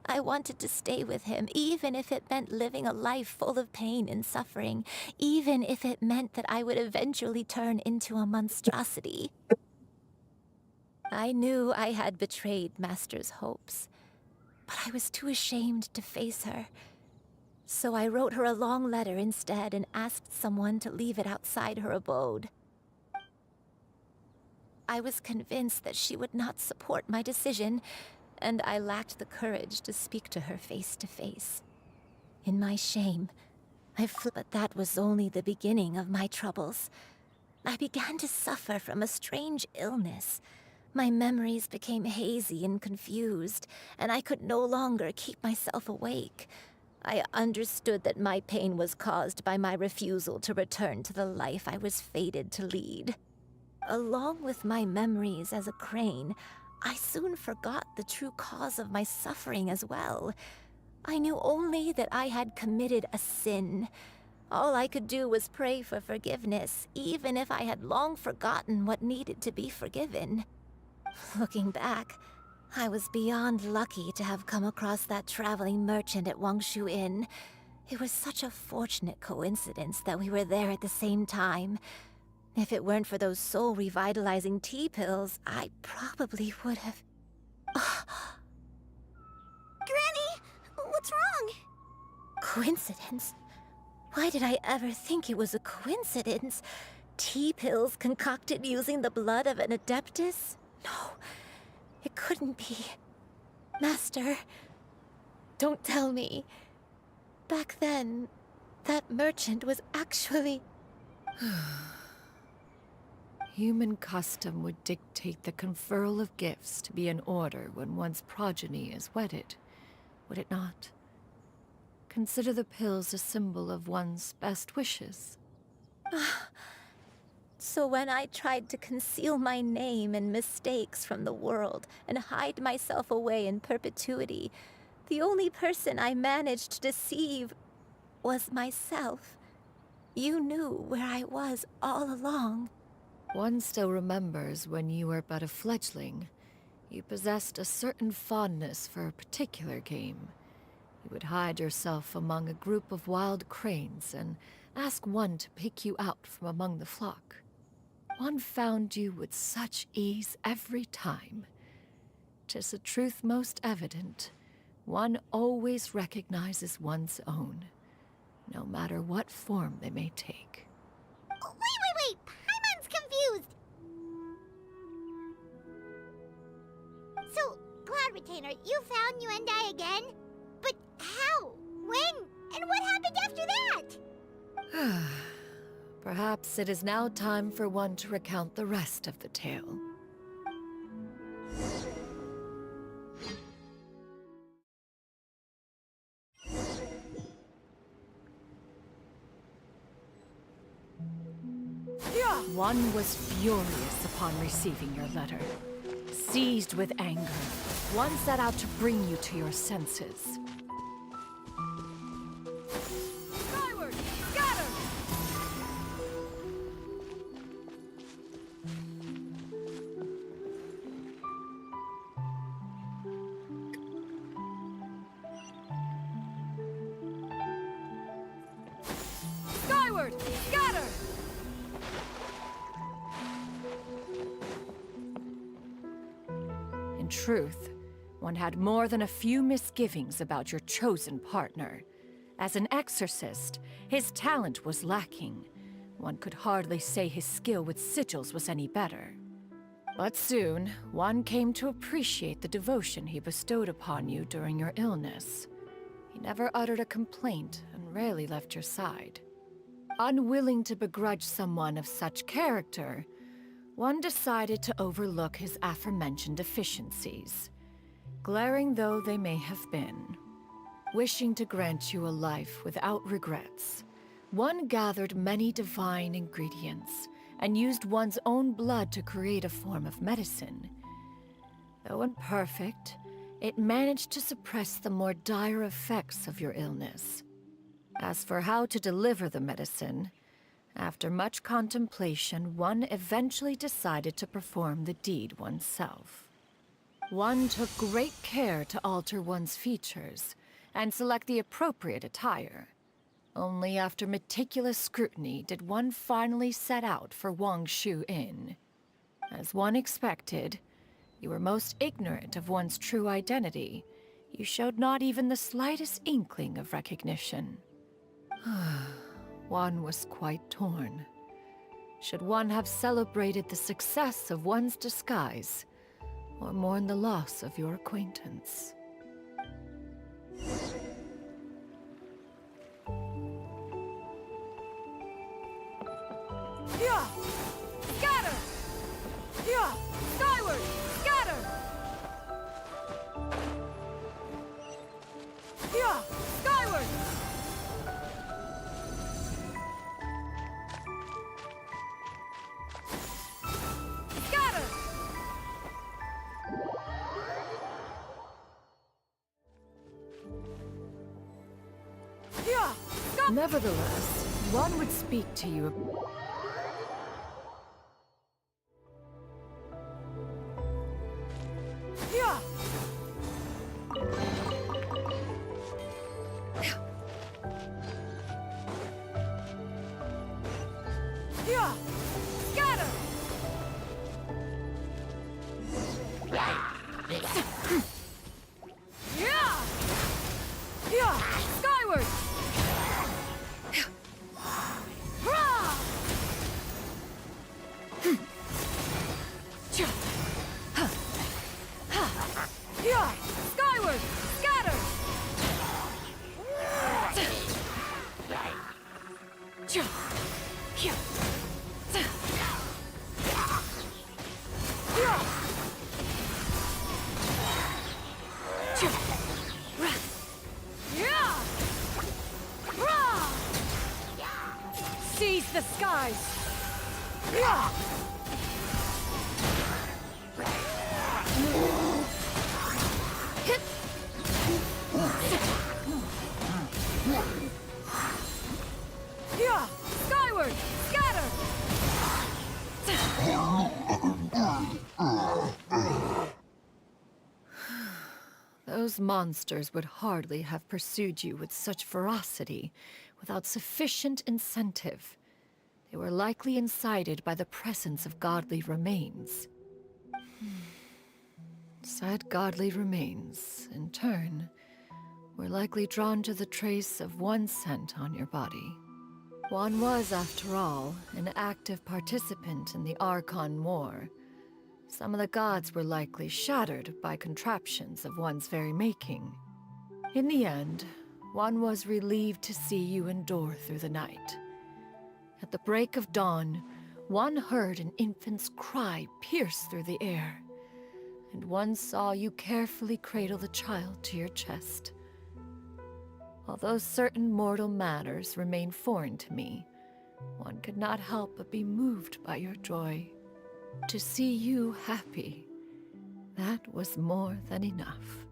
I wanted to stay with him, even if it meant living a life full of pain and suffering, even if it meant that I would eventually turn into a monstrosity. I knew I had betrayed Master's hopes, but I was too ashamed to face her. So I wrote her a long letter instead and asked someone to leave it outside her abode. I was convinced that she would not support my decision, and I lacked the courage to speak to her face to face. In my shame, but that was only the beginning of my troubles. I began to suffer from a strange illness. My memories became hazy and confused, and I could no longer keep myself awake. I understood that my pain was caused by my refusal to return to the life I was fated to lead. Along with my memories as a crane, I soon forgot the true cause of my suffering as well. I knew only that I had committed a sin. All I could do was pray for forgiveness, even if I had long forgotten what needed to be forgiven. Looking back, I was beyond lucky to have come across that traveling merchant at Wangshu Inn. It was such a fortunate coincidence that we were there at the same time. If it weren't for those soul-revitalizing tea pills, I probably would have... Granny! What's wrong? Coincidence? Why did I ever think it was a coincidence? tea pills concocted using the blood of an adeptus? No, it couldn't be. Master, don't tell me. Back then, that merchant was actually... Human custom would dictate the conferral of gifts to be in order when one's progeny is wedded, would it not? Consider the pills a symbol of one's best wishes. So when I tried to conceal my name and mistakes from the world and hide myself away in perpetuity, the only person I managed to deceive was myself. You knew where I was all along. One still remembers when you were but a fledgling. You possessed a certain fondness for a particular game. You would hide yourself among a group of wild cranes and ask one to pick you out from among the flock. One found you with such ease every time. 'Tis a truth most evident. One always recognizes one's own, no matter what form they may take. Wait! Paimon's confused! So, Cloud Retainer, you found Yuendai again? But how? When? And what happened after that? Perhaps it is now time for one to recount the rest of the tale. One was furious upon receiving your letter. Seized with anger, one set out to bring you to your senses. Skyward! Scatter! Skyward! Scatter! In truth, one had more than a few misgivings about your chosen partner. As an exorcist, his talent was lacking. One could hardly say his skill with sigils was any better. But soon, one came to appreciate the devotion he bestowed upon you during your illness. He never uttered a complaint and rarely left your side. Unwilling to begrudge someone of such character, one decided to overlook his aforementioned deficiencies, glaring though they may have been. Wishing to grant you a life without regrets, one gathered many divine ingredients and used one's own blood to create a form of medicine. Though imperfect, it managed to suppress the more dire effects of your illness. As for how to deliver the medicine, after much contemplation, one eventually decided to perform the deed oneself. One took great care to alter one's features and select the appropriate attire. Only after meticulous scrutiny did one finally set out for Wangshu Inn. As one expected, you were most ignorant of one's true identity. You showed not even the slightest inkling of recognition. One was quite torn. Should one have celebrated the success of one's disguise, or mourn the loss of your acquaintance? Yeah! Scatter! Yeah! Skyward! Scatter! Yeah! Skyward! Scatter! Yeah! Nevertheless, one would speak to you. Yeah! Yeah! Scatter! Yeah! Yeah! Skyward! Hurrah! Skyward! Scatter! Seize the skies! Skyward! Scatter! Those monsters would hardly have pursued you with such ferocity without sufficient incentive. They were likely incited by the presence of godly remains. Said godly remains, in turn, were likely drawn to the trace of one scent on your body. One was, after all, an active participant in the Archon War. Some of the gods were likely shattered by contraptions of one's very making. In the end, one was relieved to see you endure through the night. At the break of dawn, one heard an infant's cry pierce through the air, and one saw you carefully cradle the child to your chest. Although certain mortal matters remain foreign to me, one could not help but be moved by your joy. To see you happy, that was more than enough.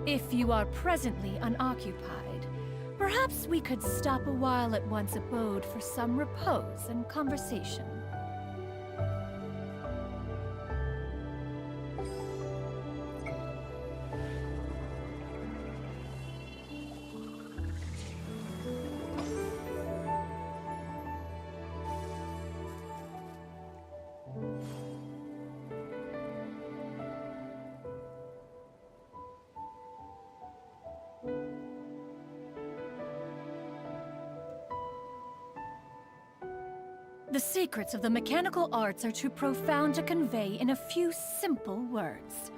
If you are presently unoccupied, perhaps we could stop a while at one's abode for some repose and conversation. The secrets of the mechanical arts are too profound to convey in a few simple words.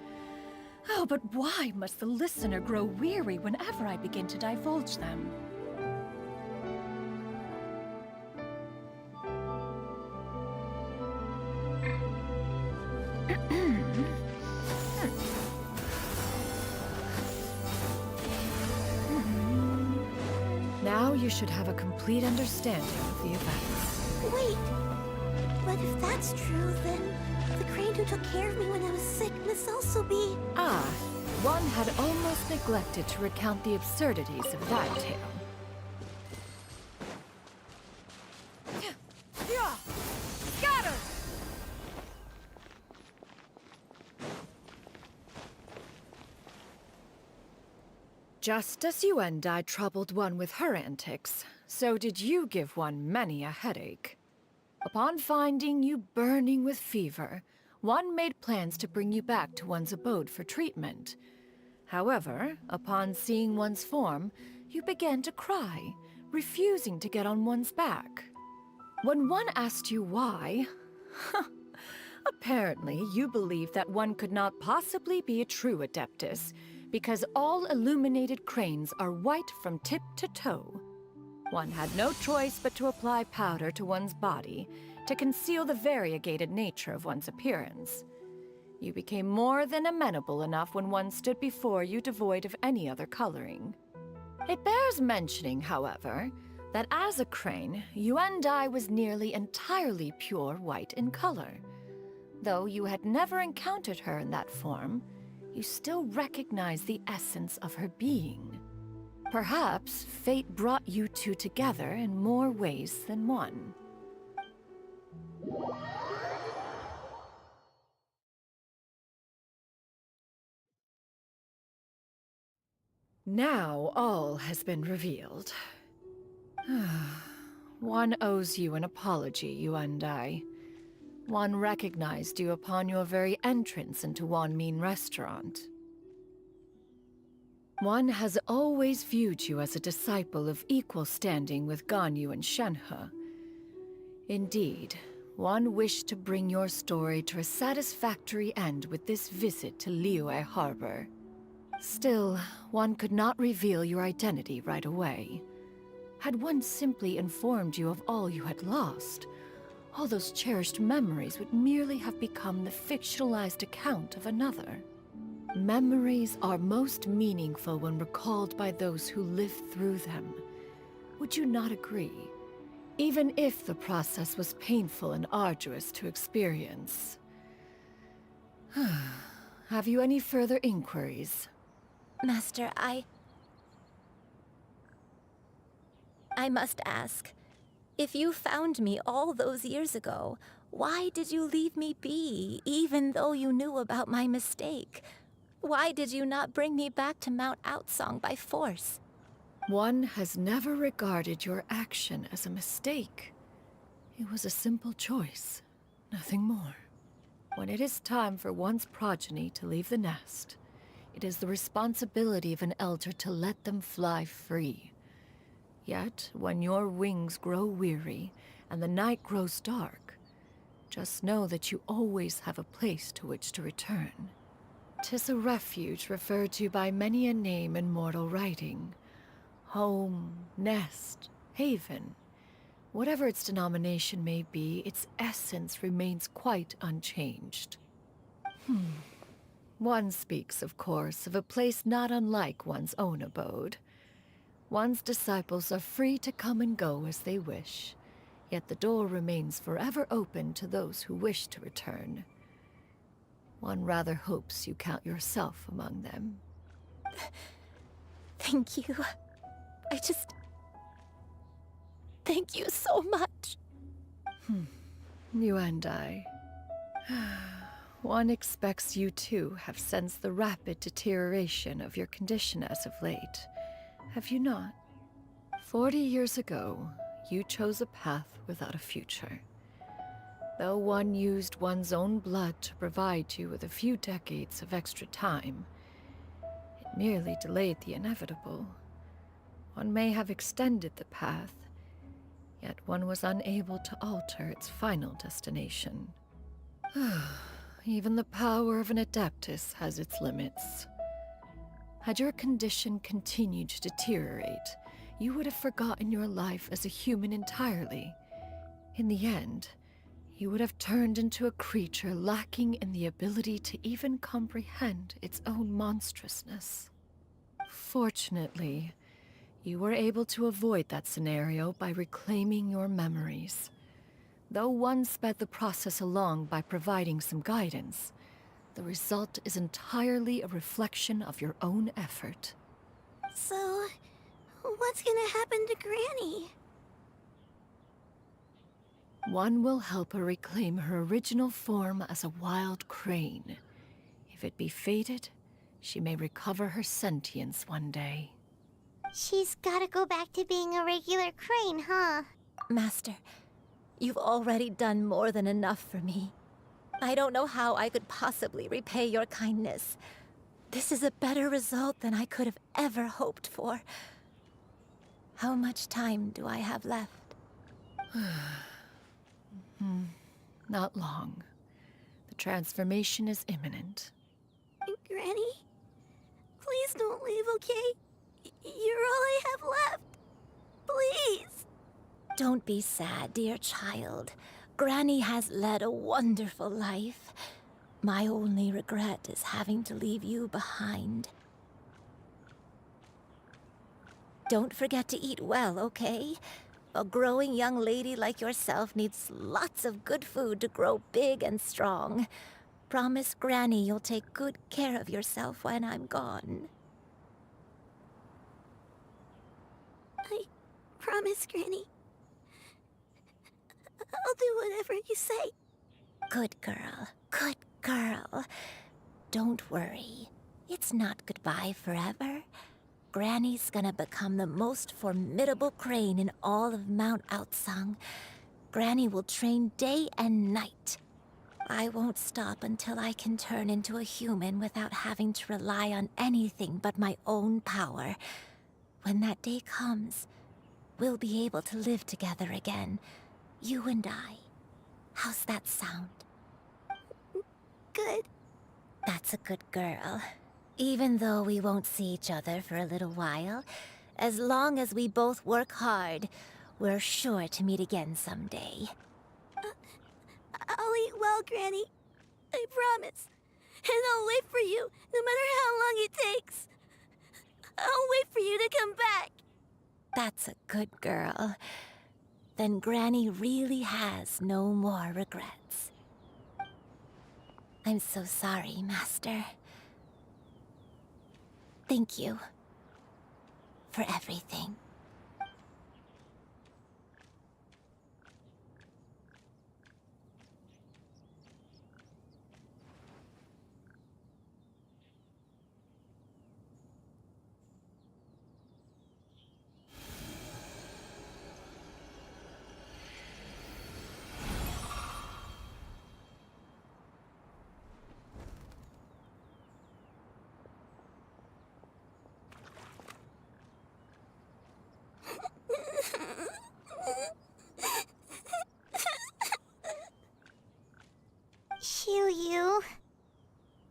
Oh, but why must the listener grow weary whenever I begin to divulge them? Now you should have a complete understanding of the events. Wait, but if that's true, then the crane who took care of me when I was sick must also be... Ah, One had almost neglected to recount the absurdities of that tale. Scatter! Just as you and I troubled one with her antics, so did you give one many a headache. Upon finding you burning with fever, one made plans to bring you back to one's abode for treatment. However, upon seeing one's form, you began to cry, refusing to get on one's back. When one asked you why, apparently you believed that one could not possibly be a true Adeptus, because all illuminated cranes are white from tip to toe. One had no choice but to apply powder to one's body to conceal the variegated nature of one's appearance. You became more than amenable enough when one stood before you devoid of any other coloring. It bears mentioning, however, that as a crane, Yuendai was nearly entirely pure white in color. Though you had never encountered her in that form, you still recognize the essence of her being. Perhaps fate brought you two together in more ways than one. Now all has been revealed. One owes you an apology, you and I. One recognized you upon your very entrance into Wanmin restaurant. One has always viewed you as a disciple of equal standing with Ganyu and Shenhe. Indeed, one wished to bring your story to a satisfactory end with this visit to Liyue Harbor. Still, one could not reveal your identity right away. Had one simply informed you of all you had lost, all those cherished memories would merely have become the fictionalized account of another. Memories are most meaningful when recalled by those who lived through them. Would you not agree? Even if the process was painful and arduous to experience. Have you any further inquiries? Master, I must ask. If you found me all those years ago, why did you leave me be, even though you knew about my mistake? Why did you not bring me back to Mount Outsong by force? One has never regarded your action as a mistake. It was a simple choice, nothing more. When it is time for one's progeny to leave the nest, it is the responsibility of an elder to let them fly free. Yet, when your wings grow weary and the night grows dark, just know that you always have a place to which to return. 'Tis a refuge referred to by many a name in mortal writing. Home, nest, haven. Whatever its denomination may be, its essence remains quite unchanged. One speaks, of course, of a place not unlike one's own abode. One's disciples are free to come and go as they wish, yet the door remains forever open to those who wish to return. One rather hopes you count yourself among them. Thank you. Thank you so much. You and I. One expects you too have sensed the rapid deterioration of your condition as of late. Have you not? 40 years ago, you chose a path without a future. Though one used one's own blood to provide you with a few decades of extra time, it merely delayed the inevitable. One may have extended the path, yet one was unable to alter its final destination. Even the power of an Adeptus has its limits. Had your condition continued to deteriorate, you would have forgotten your life as a human entirely. In the end, you would have turned into a creature lacking in the ability to even comprehend its own monstrousness. Fortunately, you were able to avoid that scenario by reclaiming your memories. Though one sped the process along by providing some guidance, The result is entirely a reflection of your own effort. So, what's gonna happen to Granny? One will help her reclaim her original form as a wild crane. If it be fated, she may recover her sentience one day. She's gotta go back to being a regular crane, huh? Master, you've already done more than enough for me. I don't know how I could possibly repay your kindness. This is a better result than I could have ever hoped for. How much time do I have left? Not long. The transformation is imminent. Granny? Please don't leave, okay? You're all I have left. Please. Don't be sad, dear child. Granny has led a wonderful life. My only regret is having to leave you behind. Don't forget to eat well, okay? A growing young lady like yourself needs lots of good food to grow big and strong. Promise Granny you'll take good care of yourself when I'm gone. I promise, Granny. I'll do whatever you say. Good girl, good girl. Don't worry. It's not goodbye forever. Granny's gonna become the most formidable crane in all of Mount Outsung. Granny will train day and night. I won't stop until I can turn into a human without having to rely on anything but my own power. When that day comes, we'll be able to live together again. You and I. How's that sound? Good. That's a good girl. Even though we won't see each other for a little while, as long as we both work hard, we're sure to meet again someday. I'll eat well, Granny. I promise. And I'll wait for you, no matter how long it takes. I'll wait for you to come back. That's a good girl. Then Granny really has no more regrets. I'm so sorry, Master. Thank you for everything. You.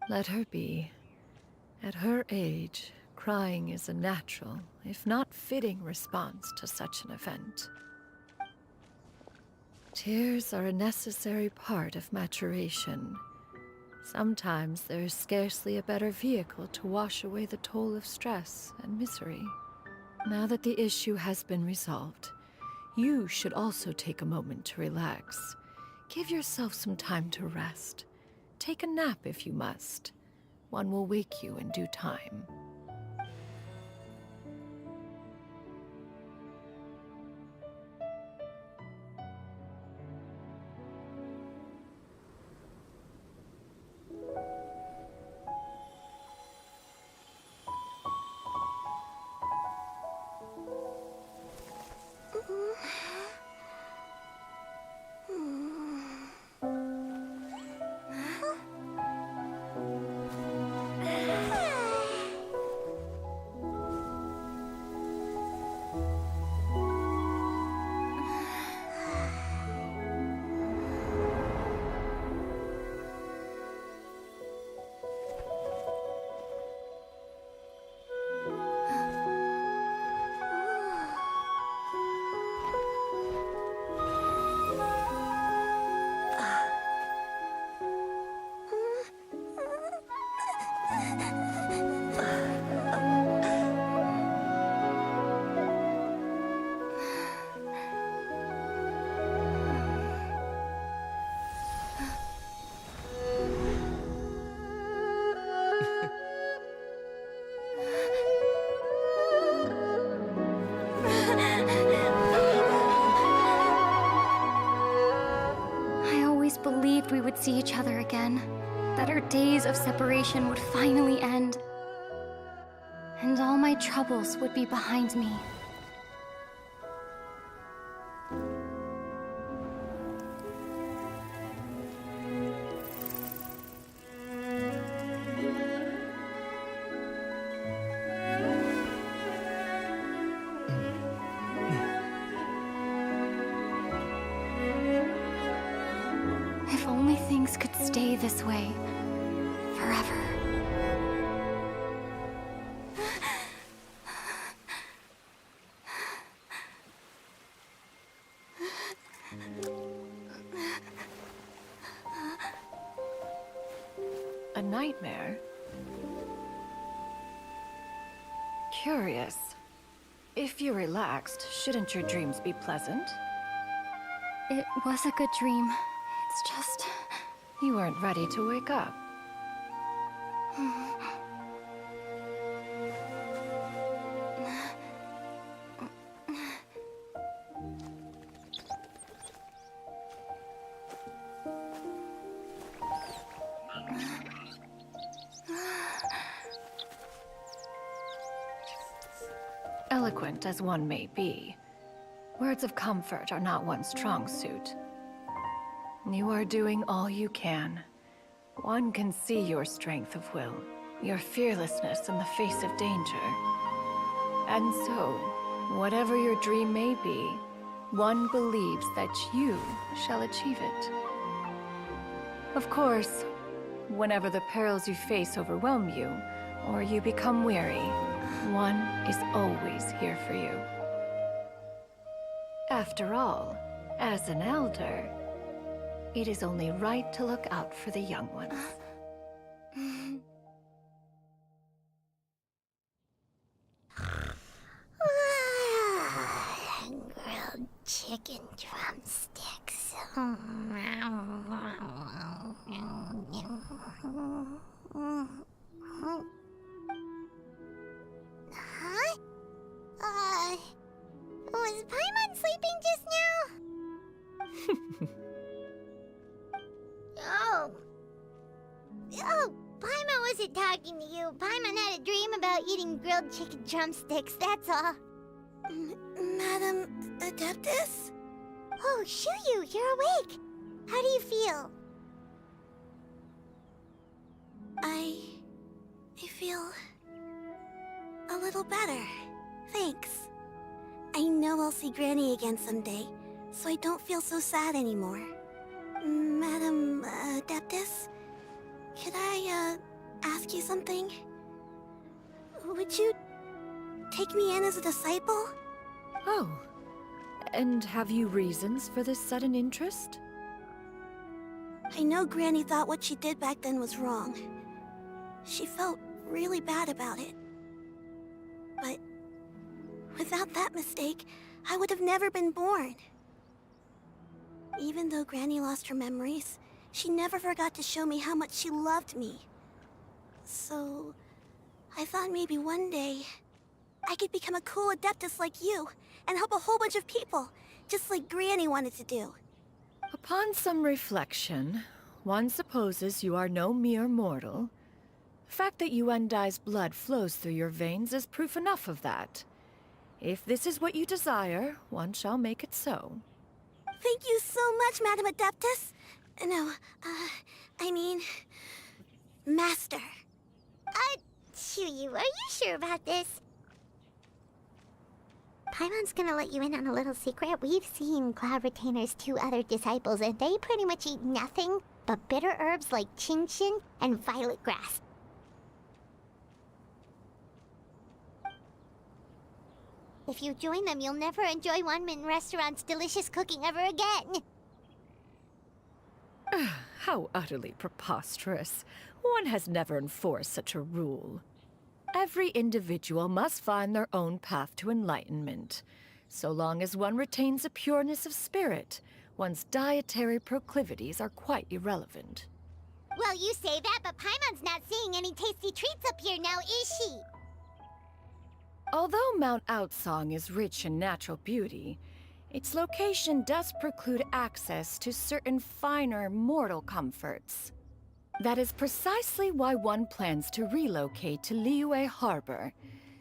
Let her be. At her age, crying is a natural, if not fitting, response to such an event. Tears are a necessary part of maturation. Sometimes there is scarcely a better vehicle to wash away the toll of stress and misery. Now that the issue has been resolved, you should also take a moment to relax. Give yourself some time to rest. Take a nap if you must. One will wake you in due time. we would see each other again, that our days of separation would finally end, and all my troubles would be behind me. If only things could stay this way forever. A nightmare? Curious. If you're relaxed, shouldn't your dreams be pleasant? It was a good dream. It's just... You weren't ready to wake up. Eloquent as one may be, words of comfort are not one's strong suit. You are doing all you can. One can see your strength of will, your fearlessness in the face of danger. And so, whatever your dream may be, one believes that you shall achieve it. Of course, whenever the perils you face overwhelm you, or you become weary, one is always here for you. After all, as an elder, it is only right to look out for the young ones. Grilled chicken drumsticks. Huh? Was Paimon sleeping just now? Oh, Paimon wasn't talking to you. Paimon had a dream about eating grilled chicken drumsticks, that's all. Madam Adeptus? Oh, Shuyu, you're awake. How do you feel? I feel a little better. Thanks. I know I'll see Granny again someday, so I don't feel so sad anymore. Madam Adeptus, could I ask you something? Would you take me in as a disciple? Oh, and have you reasons for this sudden interest? I know Granny thought what she did back then was wrong. She felt really bad about it. But without that mistake, I would have never been born. Even though Granny lost her memories, she never forgot to show me how much she loved me. So, I thought maybe one day, I could become a cool Adeptus like you, and help a whole bunch of people, just like Granny wanted to do. Upon some reflection, one supposes you are no mere mortal. The fact that Yuendai's blood flows through your veins is proof enough of that. If this is what you desire, one shall make it so. Thank you so much, Madam Adeptus. No, I mean... Master. Chuyu, are you sure about this? Paimon's gonna let you in on a little secret. We've seen Cloud Retainer's 2 other disciples, and they pretty much eat nothing but bitter herbs like chinchin and violet grass. If you join them, you'll never enjoy Wanmin Restaurant's delicious cooking ever again. How utterly preposterous. One has never enforced such a rule. Every individual must find their own path to enlightenment. So long as one retains a pureness of spirit, one's dietary proclivities are quite irrelevant. Well, you say that, but Paimon's not seeing any tasty treats up here now, is she? Although Mount Outsong is rich in natural beauty, Its location does preclude access to certain finer mortal comforts. That is precisely why one plans to relocate to Liyue Harbor.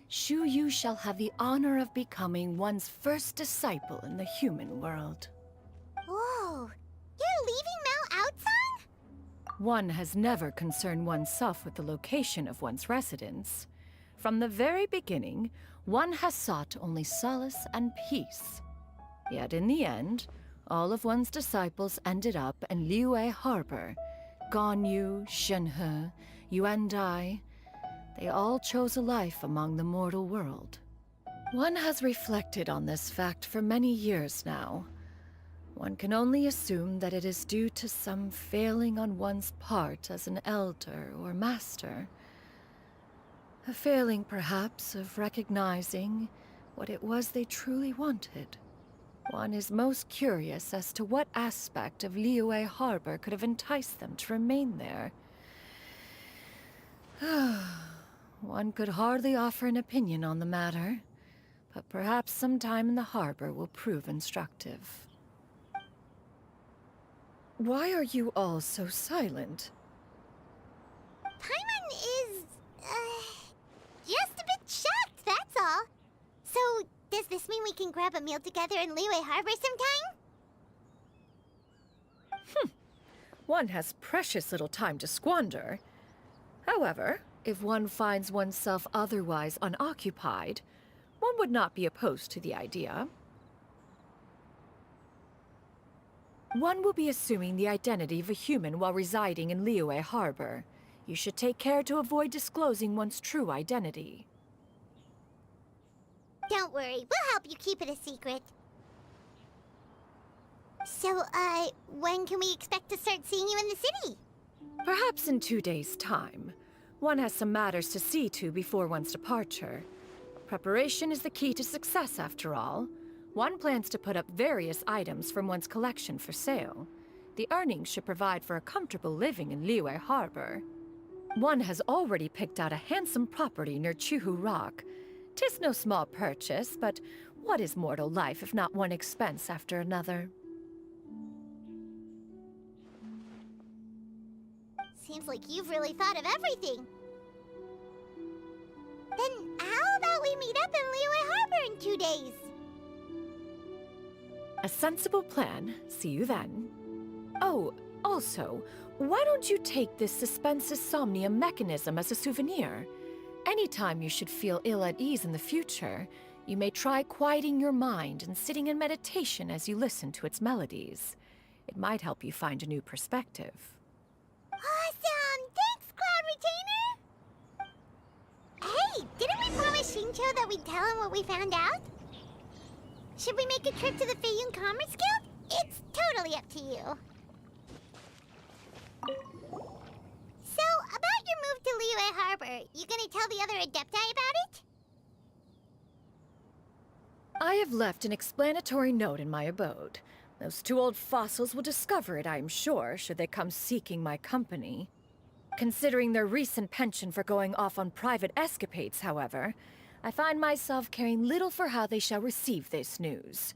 Shu Yu shall have the honor of becoming one's first disciple in the human world. Whoa! You're leaving Mount Outsong? One has never concerned oneself with the location of one's residence. From the very beginning, one has sought only solace and peace. Yet in the end, all of one's disciples ended up in Liyue Harbor. Ganyu, Shenhe, Yuandai, they all chose a life among the mortal world. One has reflected on this fact for many years now. One can only assume that it is due to some failing on one's part as an elder or master. A failing, perhaps, of recognizing what it was they truly wanted. One is most curious as to what aspect of Liyue Harbor could have enticed them to remain there. One could hardly offer an opinion on the matter, but perhaps some time in the harbor will prove instructive. Why are you all so silent? Paimon is, just a bit shocked, that's all. So, does this mean we can grab a meal together in Liyue Harbor sometime? One has precious little time to squander. However, if one finds oneself otherwise unoccupied, one would not be opposed to the idea. One will be assuming the identity of a human while residing in Liyue Harbor. You should take care to avoid disclosing one's true identity. Don't worry, we'll help you keep it a secret. So, when can we expect to start seeing you in the city? Perhaps in 2 days' time. One has some matters to see to before one's departure. Preparation is the key to success, after all. One plans to put up various items from one's collection for sale. The earnings should provide for a comfortable living in Liyue Harbor. One has already picked out a handsome property near Chuhu Rock. 'Tis no small purchase, but what is mortal life if not one expense after another? Seems like you've really thought of everything. Then how about we meet up in Liyue Harbor in 2 days? A sensible plan. See you then. Oh, also, why don't you take this suspense somnia mechanism as a souvenir? Anytime you should feel ill at ease in the future, you may try quieting your mind and sitting in meditation as you listen to its melodies. It might help you find a new perspective. Awesome! Thanks, Cloud Retainer! Hey, didn't we promise Shincho that we'd tell him what we found out? Should we make a trip to the Feiyun Commerce Guild? It's totally up to you. So, about your move to Liyue Harbor, you gonna tell the other Adepti about it? I have left an explanatory note in my abode. Those 2 old fossils will discover it, I am sure, should they come seeking my company. Considering their recent penchant for going off on private escapades, however, I find myself caring little for how they shall receive this news.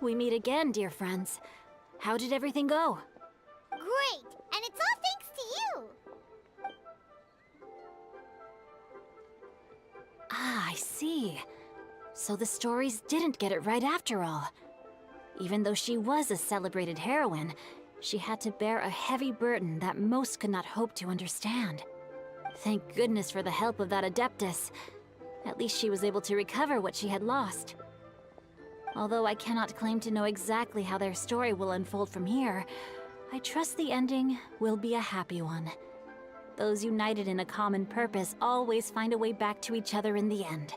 We meet again, dear friends. How did everything go? Great! And it's all thanks to you! Ah, I see. So the stories didn't get it right after all. Even though she was a celebrated heroine, she had to bear a heavy burden that most could not hope to understand. Thank goodness for the help of that Adeptus. At least she was able to recover what she had lost. Although I cannot claim to know exactly how their story will unfold from here, I trust the ending will be a happy one. Those united in a common purpose always find a way back to each other in the end.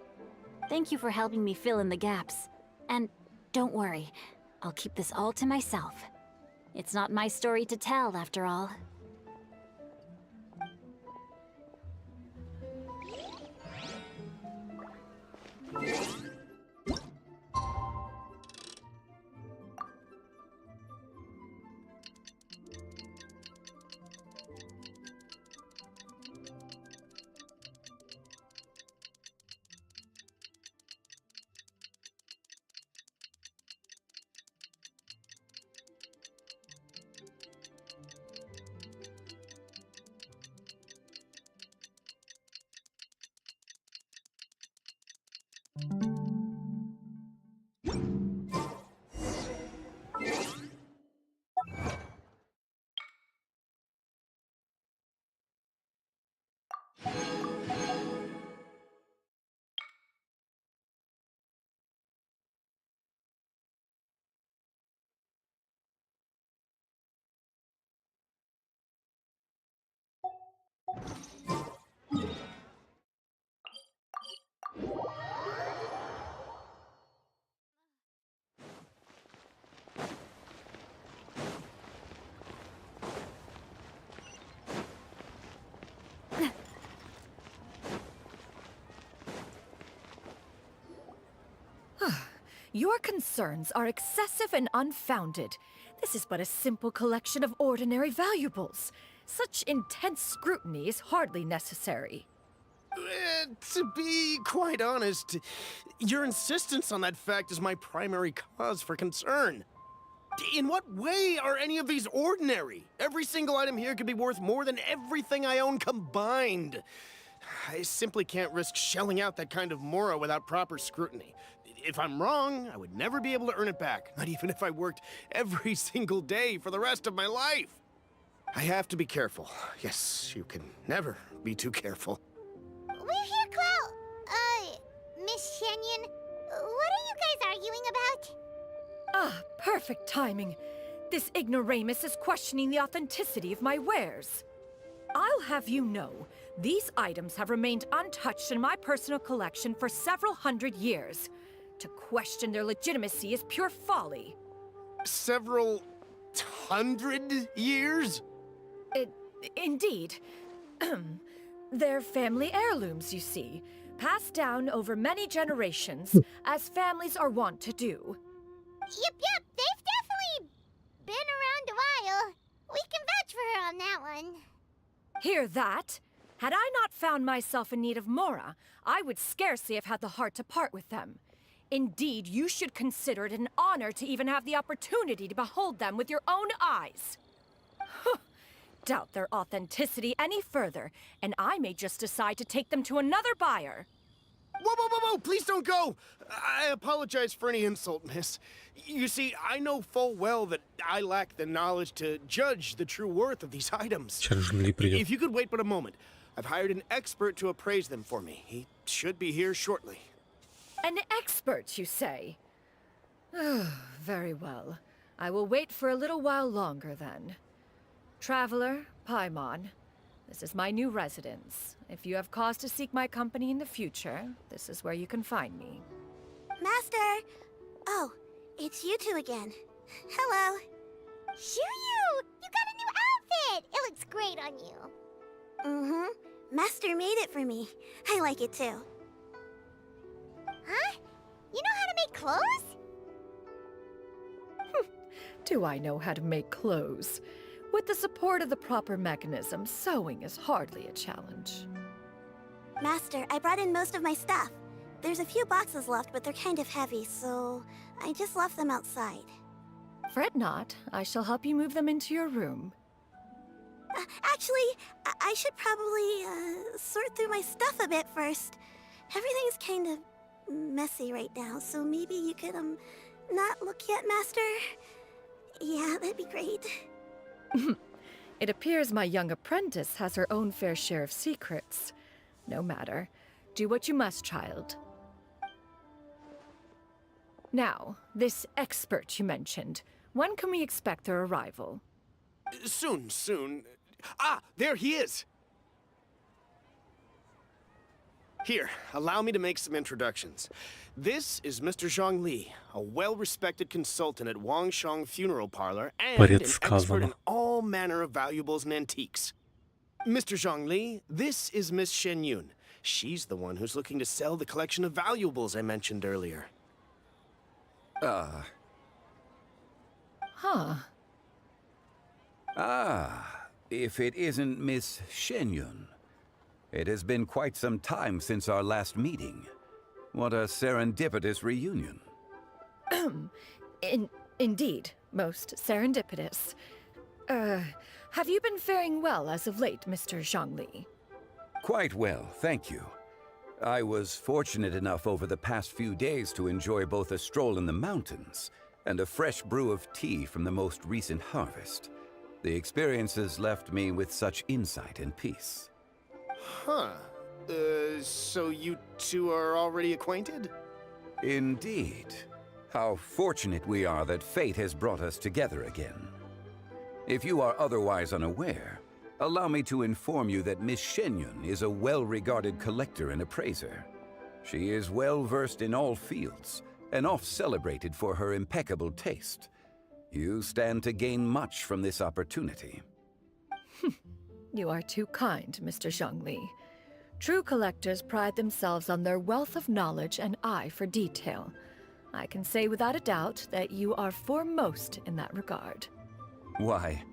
Thank you for helping me fill in the gaps. And don't worry, I'll keep this all to myself. It's not my story to tell, after all. Your concerns are excessive and unfounded. This is but a simple collection of ordinary valuables. Such intense scrutiny is hardly necessary. To be quite honest, your insistence on that fact is my primary cause for concern. In what way are any of these ordinary? Every single item here could be worth more than everything I own combined. I simply can't risk shelling out that kind of mora without proper scrutiny. If I'm wrong, I would never be able to earn it back, not even if I worked every single day for the rest of my life. I have to be careful. Yes, you can never be too careful. We're here, Clow. Miss Shenyan, what are you guys arguing about? Ah, perfect timing. This ignoramus is questioning the authenticity of my wares. I'll have you know, these items have remained untouched in my personal collection for several hundred years. To question their legitimacy is pure folly. Several hundred years? Indeed. They're family heirlooms, you see, passed down over many generations, as families are wont to do. Yep, they've definitely been around a while. We can vouch for her on that one. Hear that? Had I not found myself in need of mora, I would scarcely have had the heart to part with them. Indeed, you should consider it an honor to even have the opportunity to behold them with your own eyes. Doubt their authenticity any further, and I may just decide to take them to another buyer. Whoa, please don't go! I apologize for any insult, miss. You see, I know full well that I lack the knowledge to judge the true worth of these items. If you could wait but a moment, I've hired an expert to appraise them for me. He should be here shortly. An expert, you say? Very well. I will wait for a little while longer, then. Traveler, Paimon, this is my new residence. If you have cause to seek my company in the future, this is where you can find me. Master! Oh, it's you two again. Hello. Shiryu! You got a new outfit! It looks great on you. Mm-hmm. Master made it for me. I like it too. Huh? You know how to make clothes? Do I know how to make clothes? With the support of the proper mechanism, sewing is hardly a challenge. Master, I brought in most of my stuff. There's a few boxes left, but they're kind of heavy, so I just left them outside. Fret not. I shall help you move them into your room. Actually, I should probably sort through my stuff a bit first. Everything's kind of messy right now, so maybe you could, not look yet, Master? Yeah, that'd be great. It appears my young apprentice has her own fair share of secrets. No matter. Do what you must, child. Now, this expert you mentioned, when can we expect their arrival? Soon. Ah, there he is! Here, allow me to make some introductions. This is Mr. Zhongli, a well-respected consultant at Wangshang Funeral Parlor and an expert in all manner of valuables and antiques. Mr. Zhongli, this is Miss Shenyun. She's the one who's looking to sell the collection of valuables I mentioned earlier. Huh. If it isn't Miss Shenyun. It has been quite some time since our last meeting. What a serendipitous reunion. Indeed, most serendipitous. Have you been faring well as of late, Mr. Zhongli? Quite well, thank you. I was fortunate enough over the past few days to enjoy both a stroll in the mountains and a fresh brew of tea from the most recent harvest. The experiences left me with such insight and peace. Huh. So you two are already acquainted? Indeed. How fortunate we are that fate has brought us together again. If you are otherwise unaware, allow me to inform you that Miss Shenyun is a well-regarded collector and appraiser. She is well-versed in all fields, and oft-celebrated for her impeccable taste. You stand to gain much from this opportunity. You are too kind, Mr. Zhongli. True collectors pride themselves on their wealth of knowledge and eye for detail. I can say without a doubt that you are foremost in that regard. Why,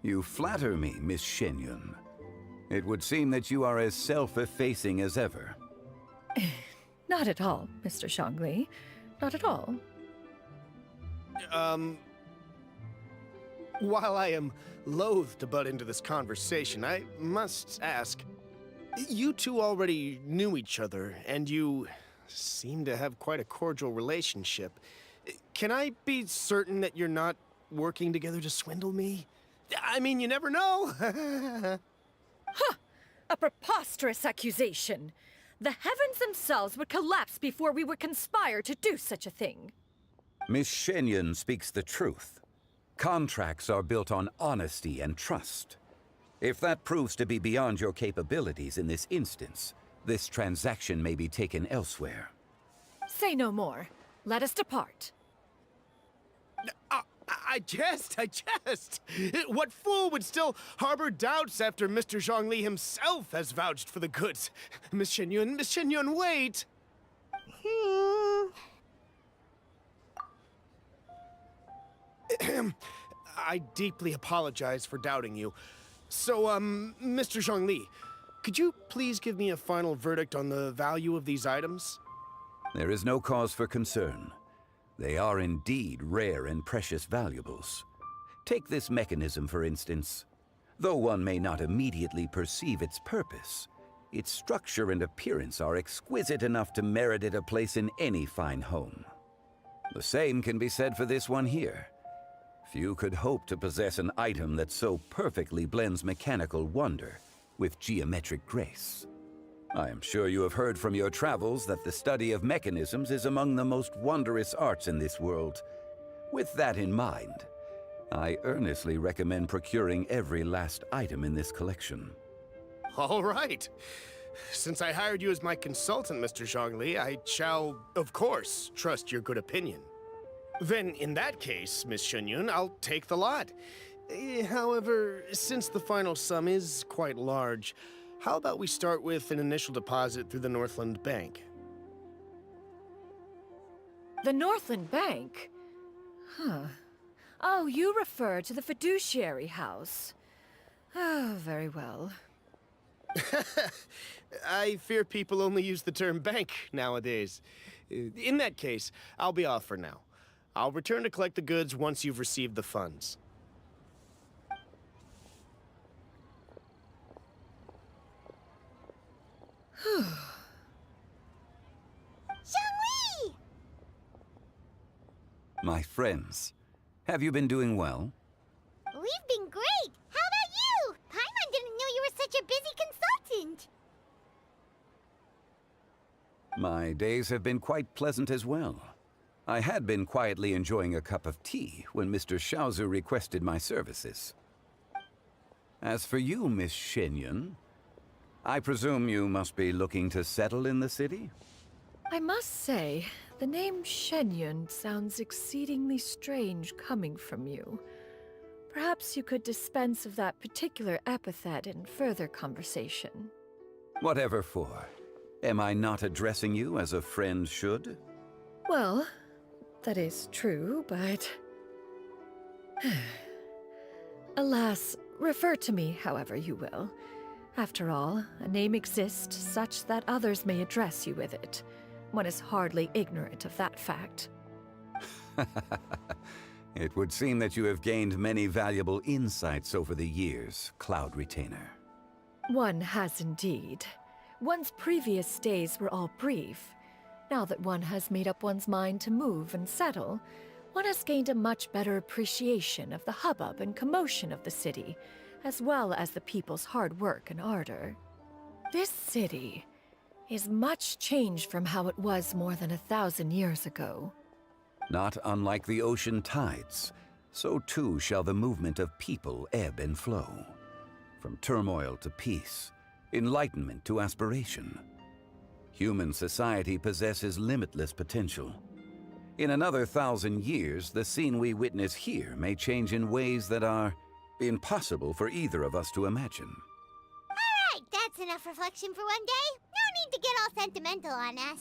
you flatter me, Miss Shenyun. It would seem that you are as self-effacing as ever. Not at all, Mr. Zhongli. Not at all. While I am loath to butt into this conversation, I must ask, you two already knew each other, and you seem to have quite a cordial relationship. Can I be certain that you're not working together to swindle me? I mean, you never know. Huh! A preposterous accusation. The heavens themselves would collapse before we would conspire to do such a thing. Miss Shenyun speaks the truth. Contracts are built on honesty and trust. If that proves to be beyond your capabilities in this instance, this transaction may be taken elsewhere. Say no more. Let us depart. I jest. What fool would still harbor doubts after Mr. Zhongli himself has vouched for the goods? Miss Shenyun, wait! I deeply apologize for doubting you. So, Mr. Zhongli, could you please give me a final verdict on the value of these items? There is no cause for concern. They are indeed rare and precious valuables. Take this mechanism, for instance. Though one may not immediately perceive its purpose, its structure and appearance are exquisite enough to merit it a place in any fine home. The same can be said for this one here. Few could hope to possess an item that so perfectly blends mechanical wonder with geometric grace. I am sure you have heard from your travels that the study of mechanisms is among the most wondrous arts in this world. With that in mind, I earnestly recommend procuring every last item in this collection. All right. Since I hired you as my consultant, Mr. Zhongli, I shall, of course, trust your good opinion. Then, in that case, Miss Shenyun, I'll take the lot. However, since the final sum is quite large, how about we start with an initial deposit through the Northland Bank? The Northland Bank? Huh. Oh, you refer to the fiduciary house. Oh, very well. I fear people only use the term bank nowadays. In that case, I'll be off for now. I'll return to collect the goods once you've received the funds. Zhongli! My friends, have you been doing well? We've been great! How about you? Paimon didn't know you were such a busy consultant! My days have been quite pleasant as well. I had been quietly enjoying a cup of tea when Mr. Xiaozu requested my services. As for you, Miss Shenyun, I presume you must be looking to settle in the city? I must say, the name Shenyun sounds exceedingly strange coming from you. Perhaps you could dispense of that particular epithet in further conversation. Whatever for. Am I not addressing you as a friend should? Well, that is true, but... Alas, refer to me however you will. After all, a name exists such that others may address you with it. One is hardly ignorant of that fact. It would seem that you have gained many valuable insights over the years, Cloud Retainer. One has indeed. One's previous days were all brief. Now that one has made up one's mind to move and settle, one has gained a much better appreciation of the hubbub and commotion of the city, as well as the people's hard work and ardor. This city is much changed from how it was more than 1,000 years ago. Not unlike the ocean tides, so too shall the movement of people ebb and flow. From turmoil to peace, enlightenment to aspiration. Human society possesses limitless potential. In another 1,000 years, the scene we witness here may change in ways that are impossible for either of us to imagine. Alright, that's enough reflection for one day. No need to get all sentimental on us.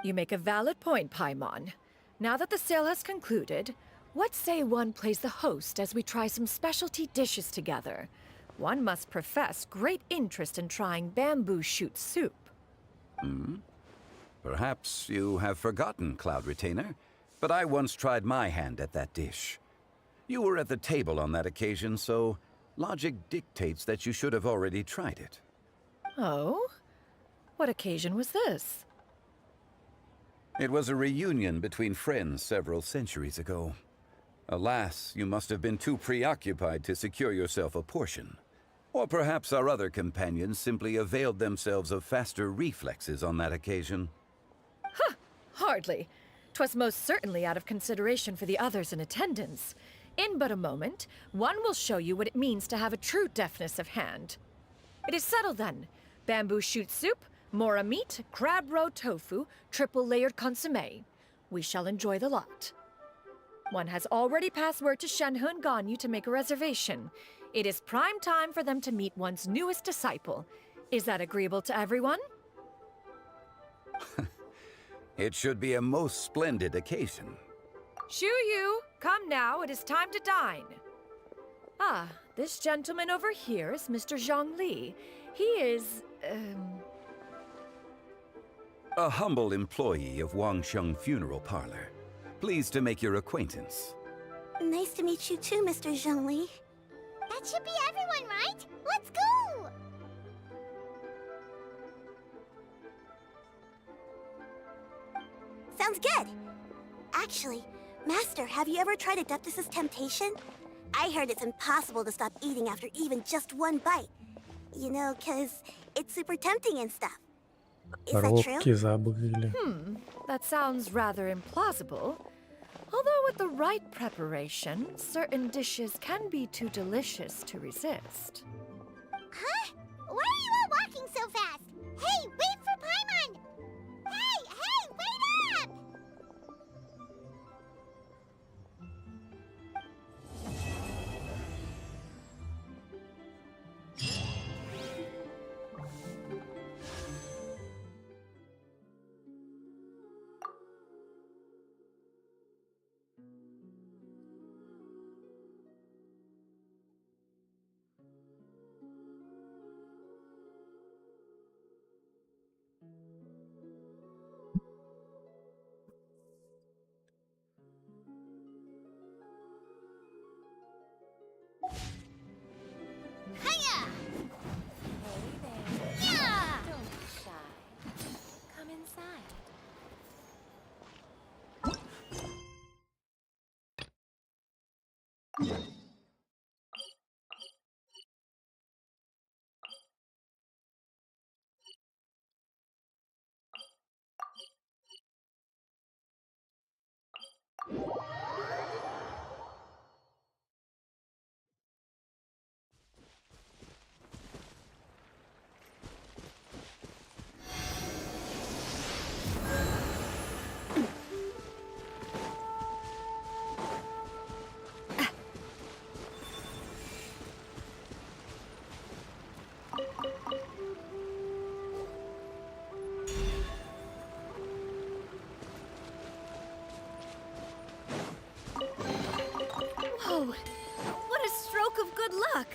You make a valid point, Paimon. Now that the sale has concluded, what say one plays the host as we try some specialty dishes together? One must profess great interest in trying bamboo shoot soup. Perhaps you have forgotten, Cloud Retainer, but I once tried my hand at that dish. You were at the table on that occasion, so logic dictates that you should have already tried it. Oh? What occasion was this? It was a reunion between friends several centuries ago. Alas, you must have been too preoccupied to secure yourself a portion. Or perhaps our other companions simply availed themselves of faster reflexes on that occasion. Huh! Hardly. 'Twas most certainly out of consideration for the others in attendance. In but a moment, one will show you what it means to have a true deftness of hand. It is settled then. Bamboo shoot soup, mora meat, crab roe tofu, triple-layered consommé. We shall enjoy the lot. One has already passed word to Shenhe and Ganyu to make a reservation. It is prime time for them to meet one's newest disciple. Is that agreeable to everyone? It should be a most splendid occasion. Shu Yu, come now, it is time to dine. Ah, this gentleman over here is Mr. Zhang Li. He is, A humble employee of Wangsheng Funeral Parlor. Pleased to make your acquaintance. Nice to meet you too, Mr. Zhongli. That should be everyone, right? Let's go! Sounds good. Actually, Master, have you ever tried Adeptus' temptation? I heard it's impossible to stop eating after even just one bite. You know, 'cause it's super tempting and stuff. Is that Коробки true? забыли. That sounds rather implausible. Although with the right preparation, certain dishes can be too delicious to resist. Huh? Why are you all walking so fast? Hey, wait for Paimon! Hey, wait up! Hiya! Yeah! Don't be shy. Come inside. What a stroke of good luck!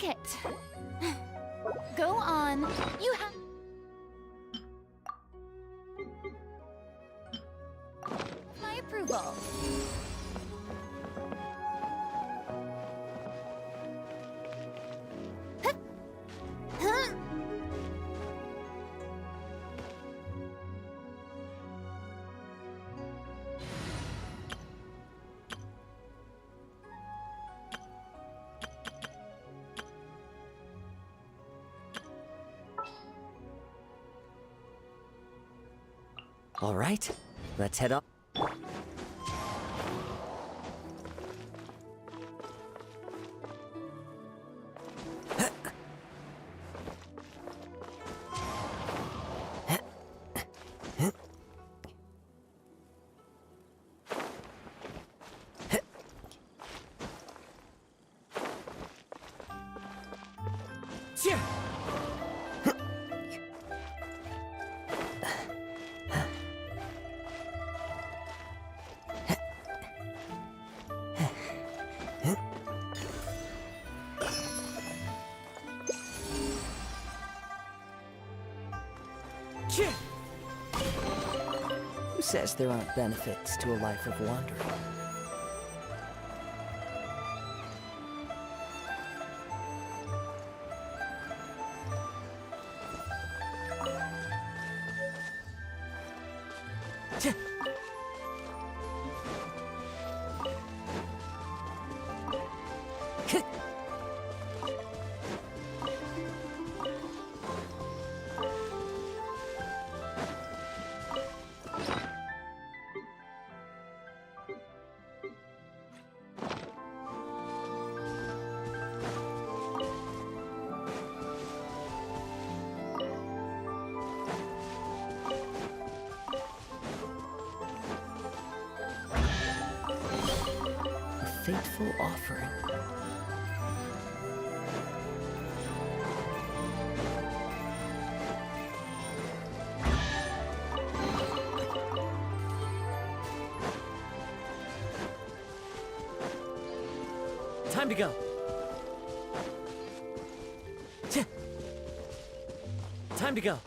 it. Go on. You have my approval. All right, let's head up. Who says there aren't benefits to a life of wandering? Fateful offering. Time to go. Time to go.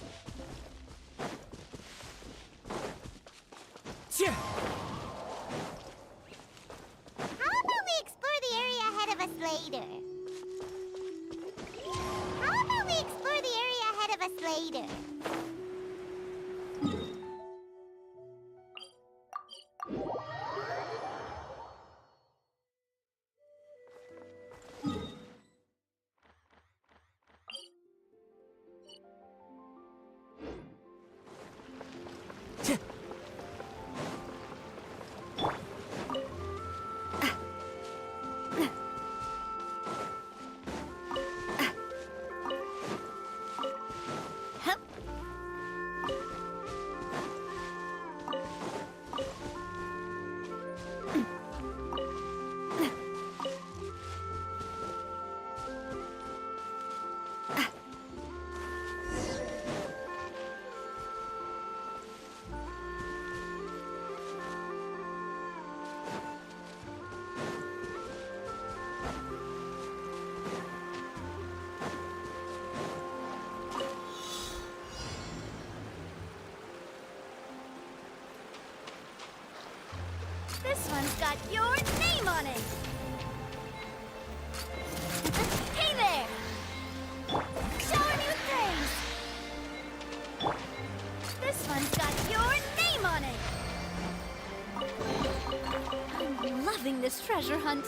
This one's got your name on it! Hey there! Shower me with praise! This one's got your name on it! I'm loving this treasure hunt.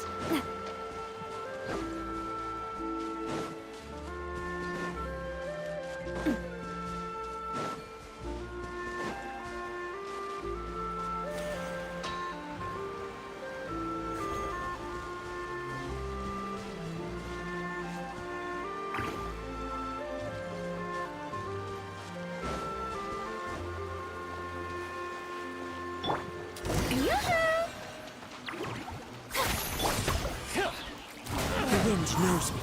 The wind knows me.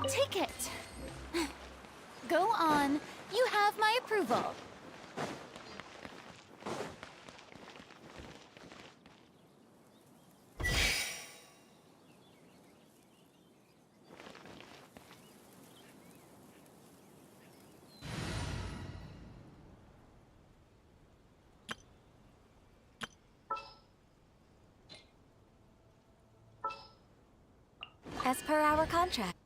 Take it. Go on. You have my approval. As per our contract.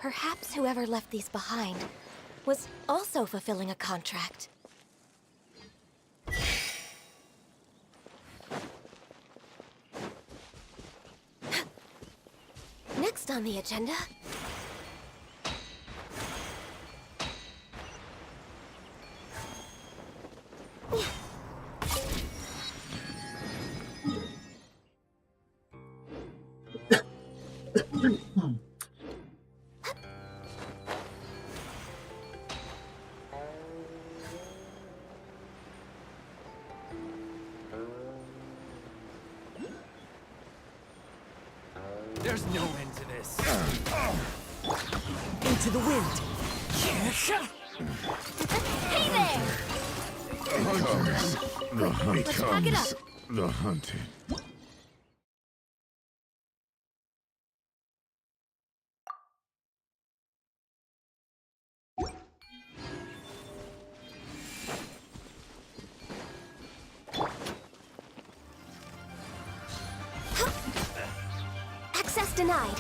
Perhaps whoever left these behind was also fulfilling a contract. Next on the agenda... There's no end to this. Into the wind. Hey there! The hunt Let's pack it up. comes. The hunted. Access denied.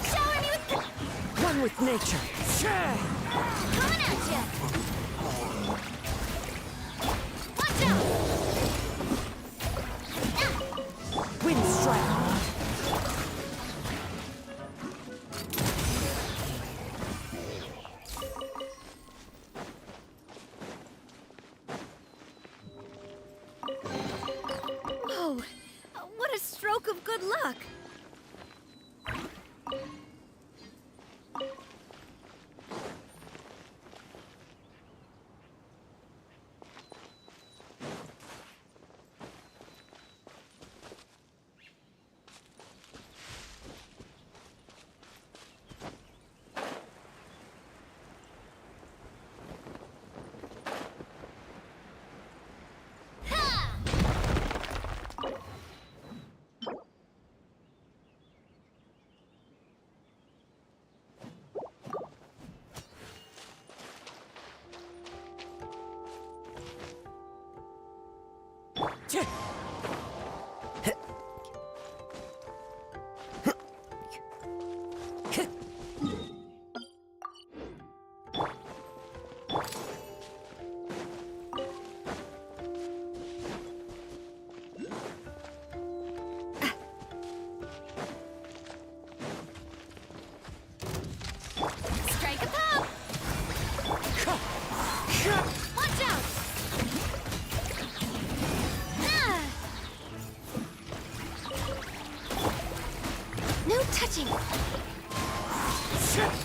Shower me with the... One with nature. Coming at ya! Watch out! Wind strike. Whoa! What a stroke of good luck! No touching!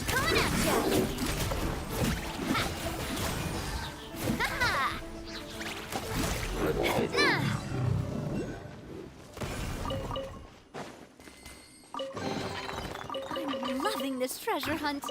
Coming at ya! Ha! I'm loving this treasure hunt.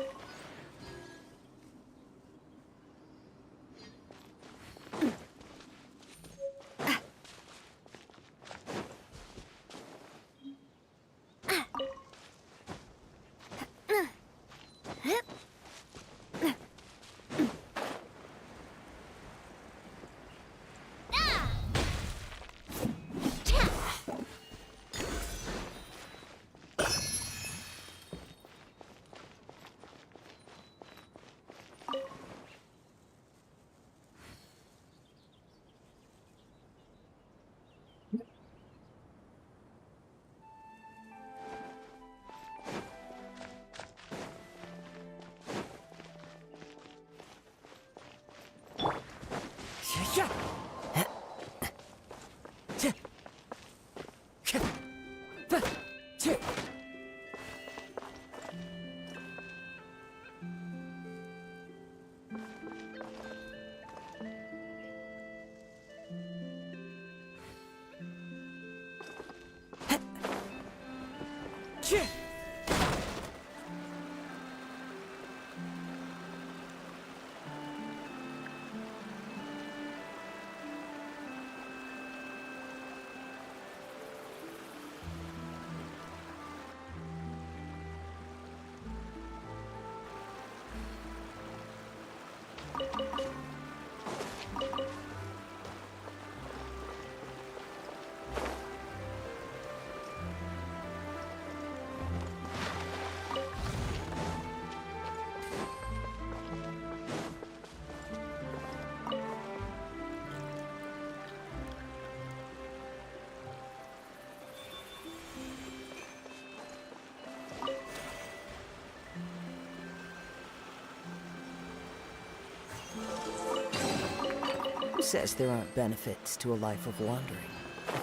Who says there aren't benefits to a life of wandering?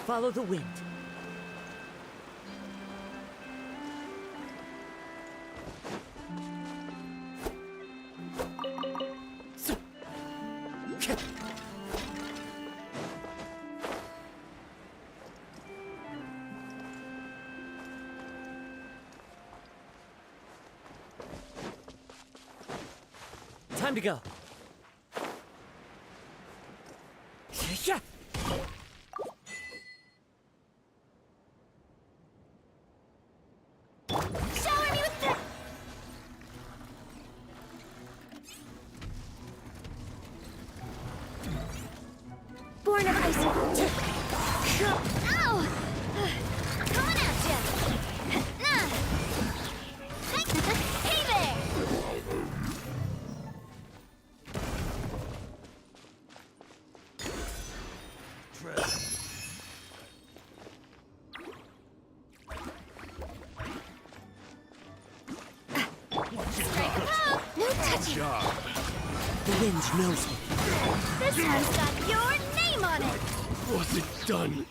Follow the wind. Time to go. Shower me with the... Born of ice. Ow! Coming at ya! Hey there! Strike a pop! No touching! The wind knows me. This one's got your name on it! Was it done?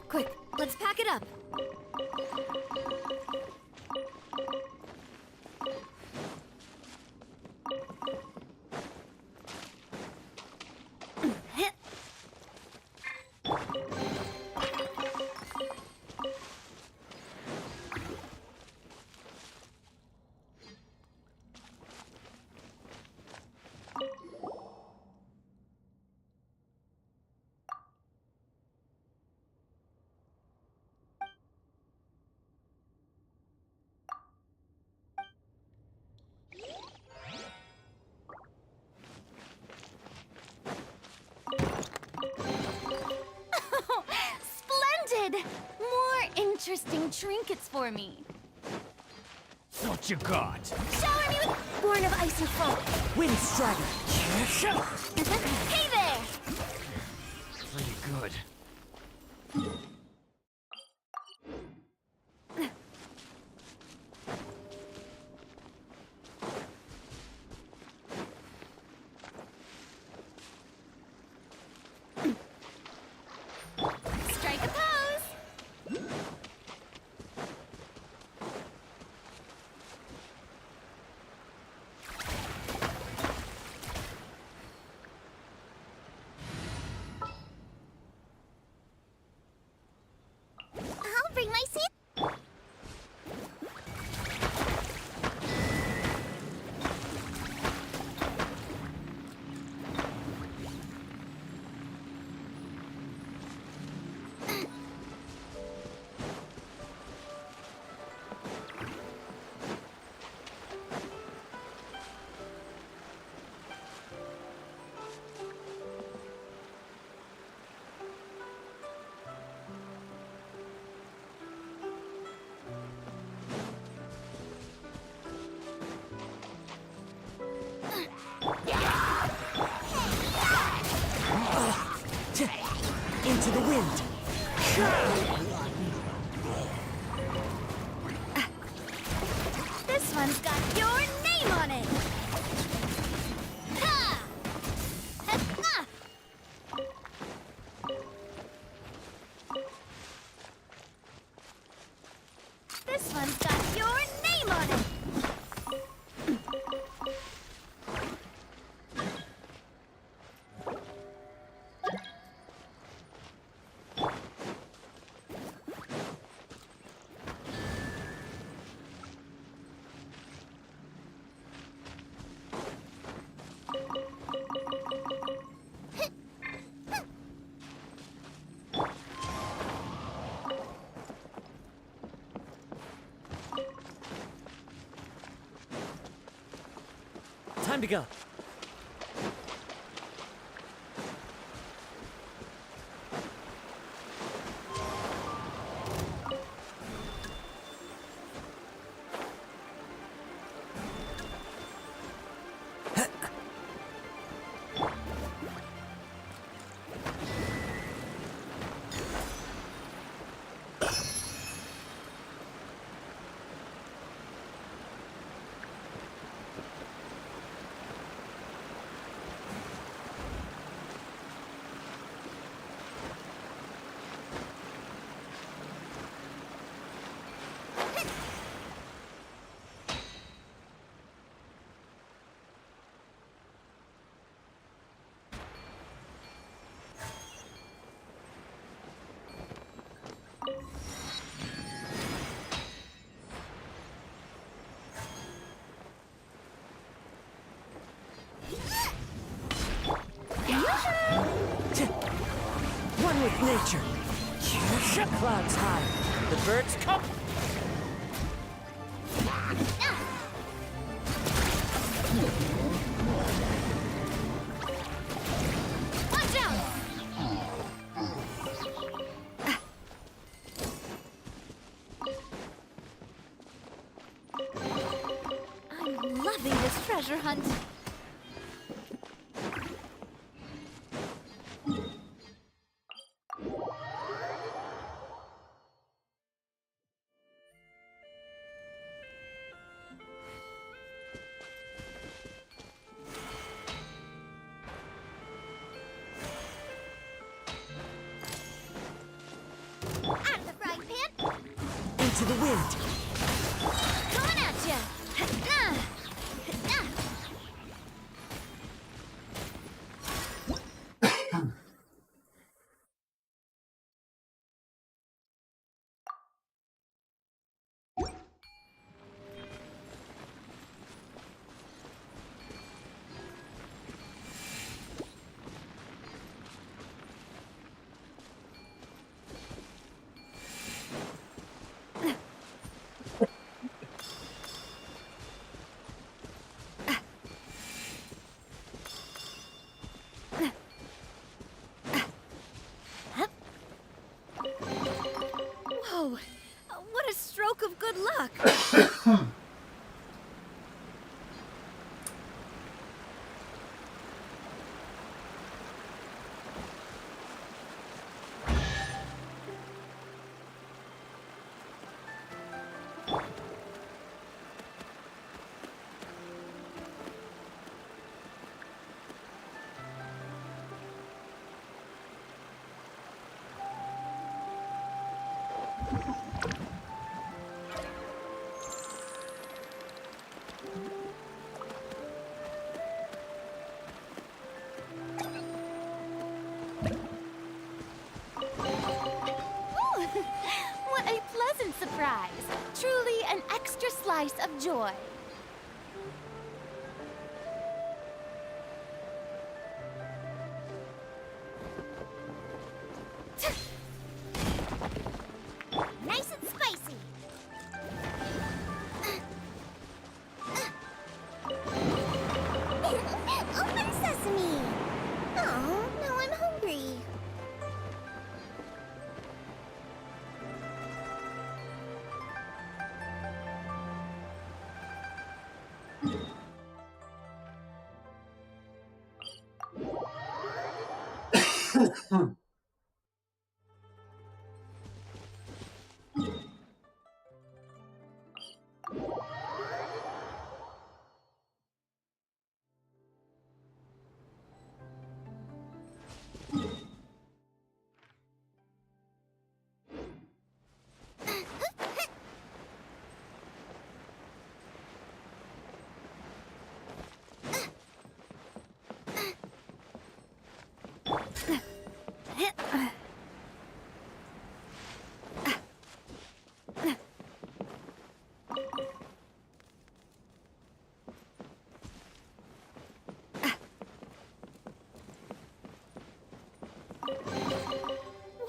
Quick, let's pack it up. Splendid! More interesting trinkets for me. What you got? Shower me with... Born of ice and fog. Wind strider. Hey there! Pretty good. Strike a pose! bring my seat. Into the wind. This one's got your name on it. Ha! Ha! This one's got your name on it. Time to go. One with nature. Clouds high. The birds come. Watch out! I'm loving this treasure hunt. Out of the frying pan! Into the wind. Coming at ya! Whoa! What a stroke of good luck! a pleasant surprise. Truly an extra slice of joy. Nice and spicy. Open sesame. Oh, now I'm hungry.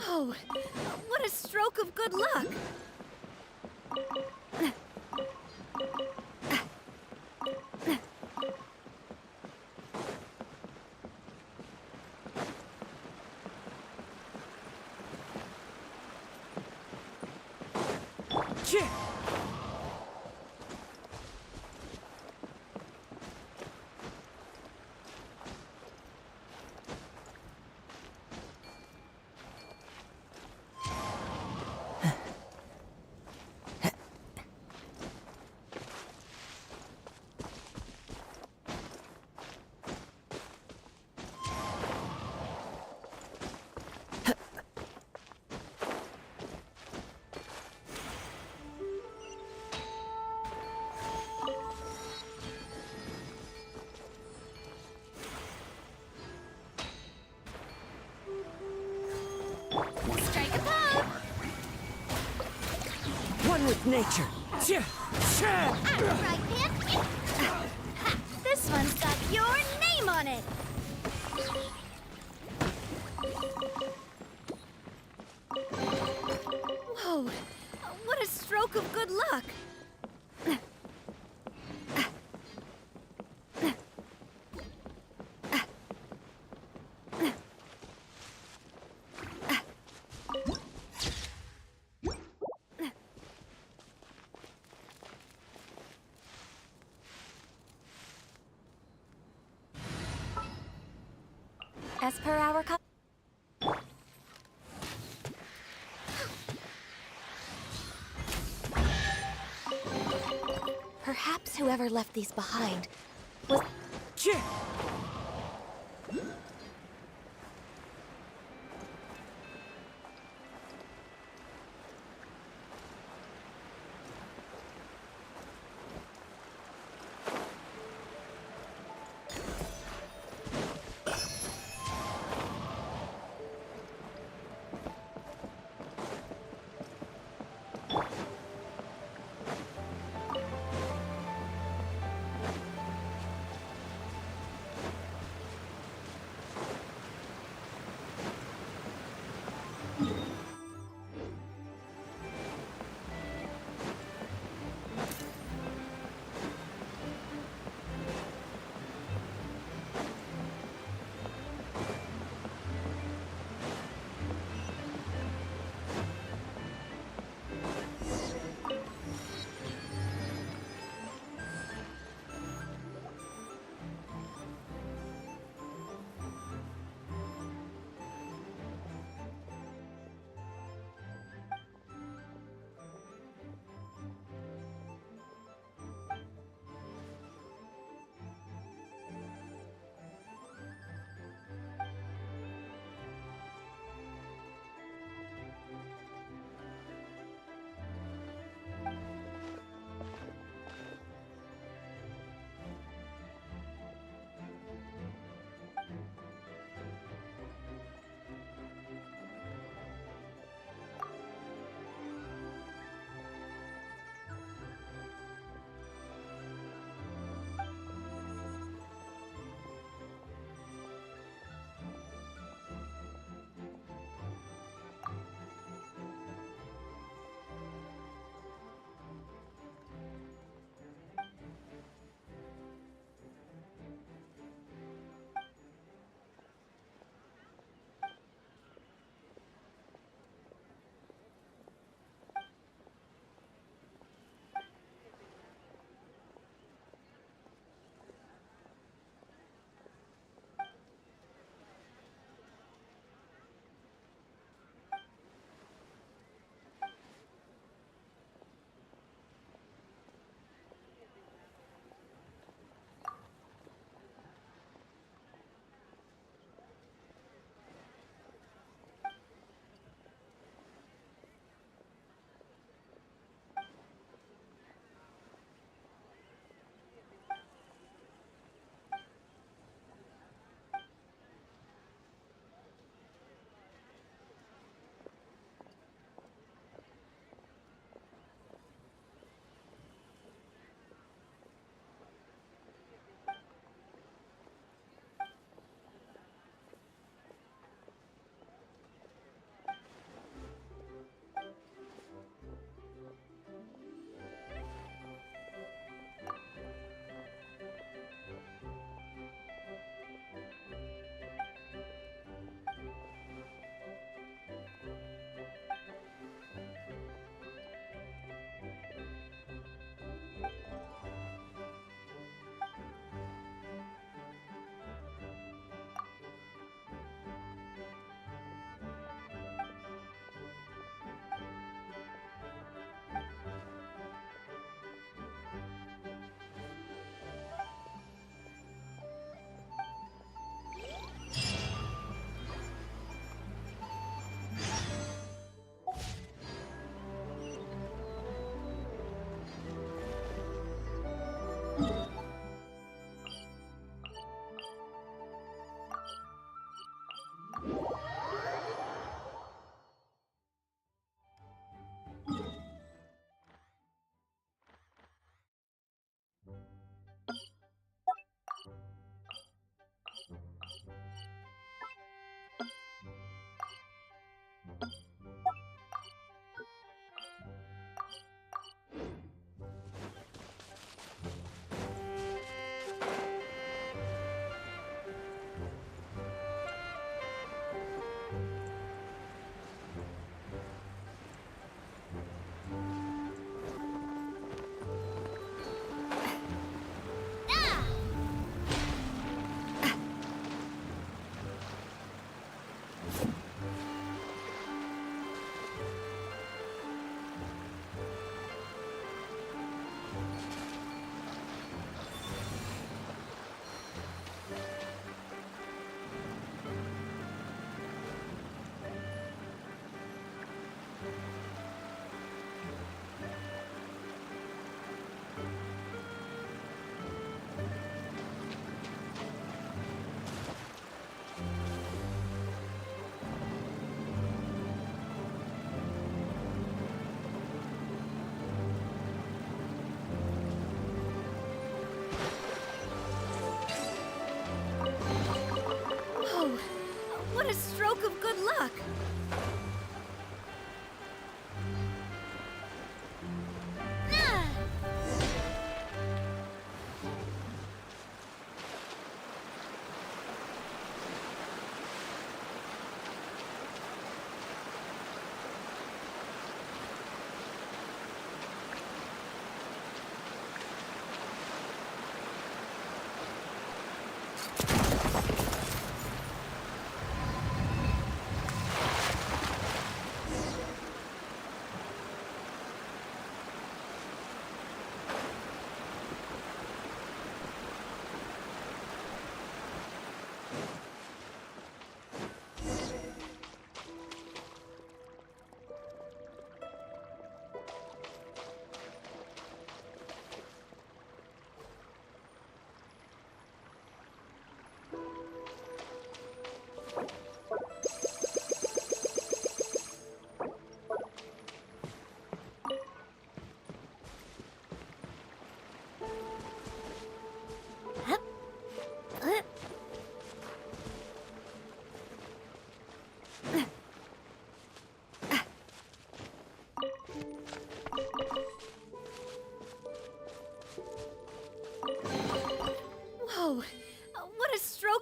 Whoa! What a stroke of good luck! Strike a pose! One with nature. Right, Pip. This one's got your name on it. Whoa! What a stroke of good luck! As per our Perhaps whoever left these behind was...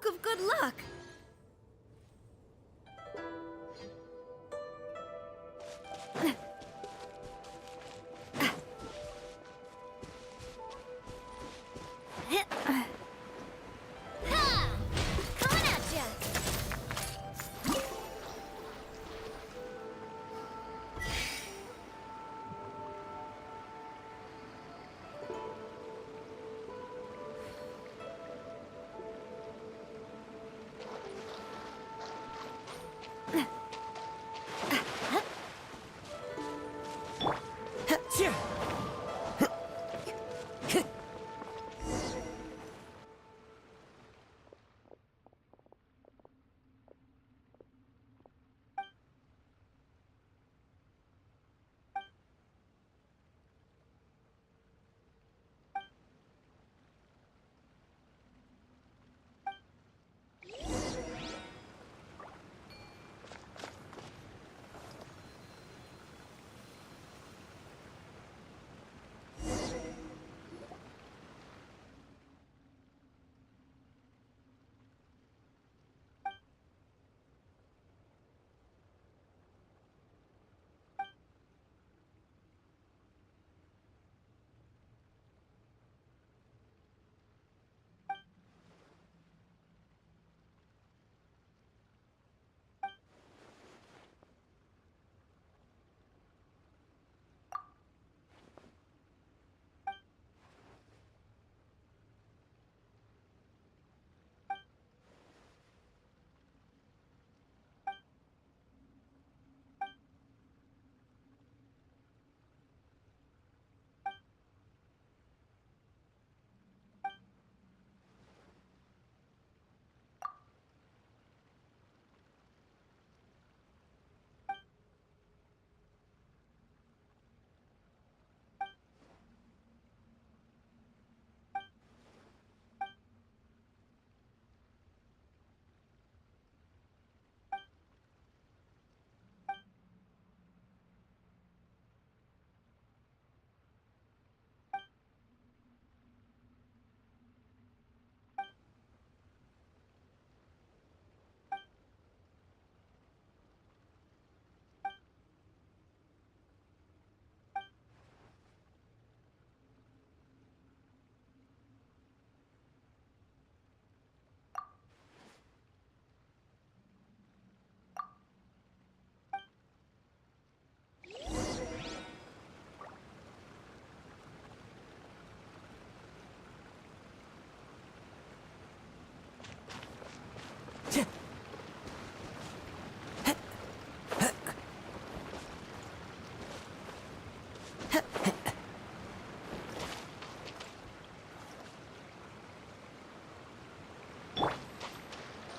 Book of Good Luck. Coming at ya!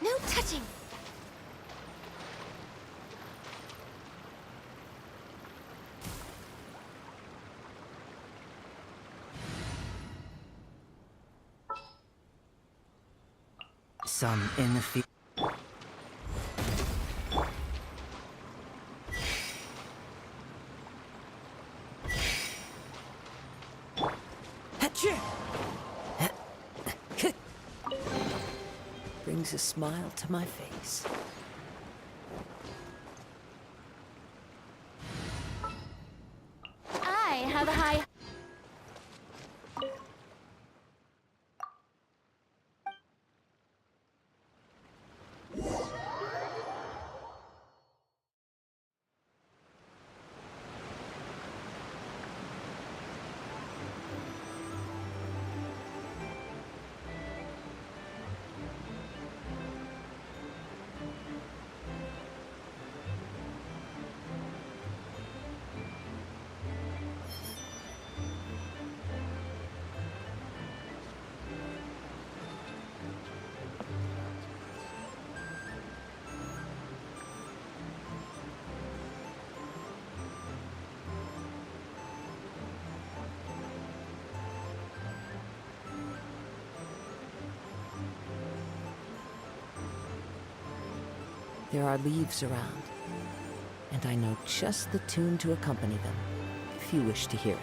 No touching! Some in the field. Brings a smile to my face. I have a high... There are leaves around, and I know just the tune to accompany them, if you wish to hear it.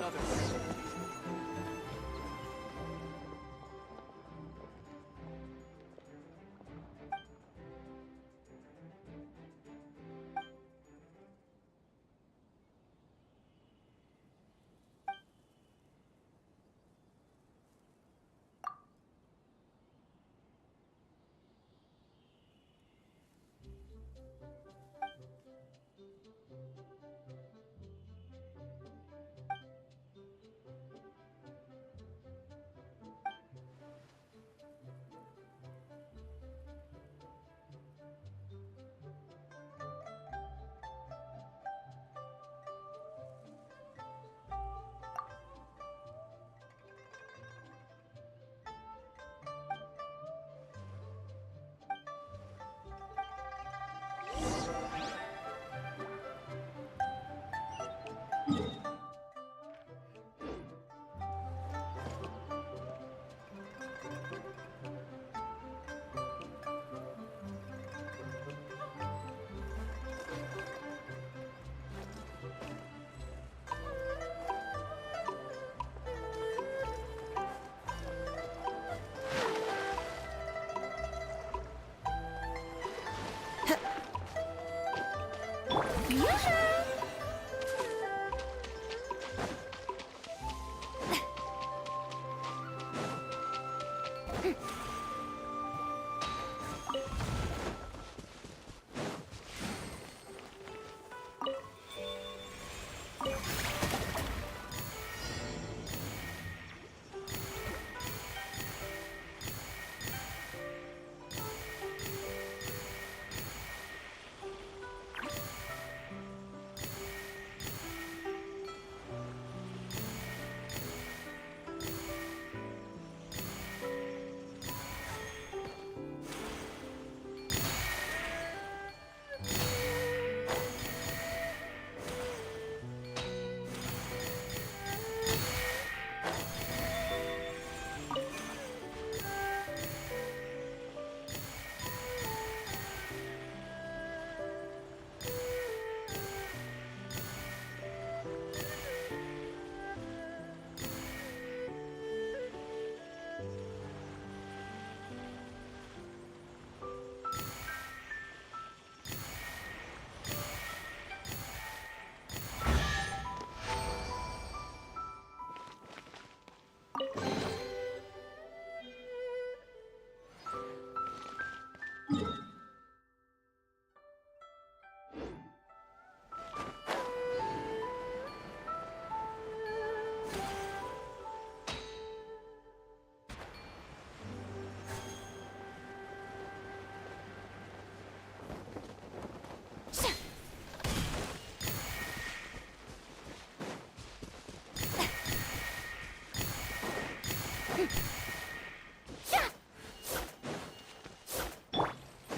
another.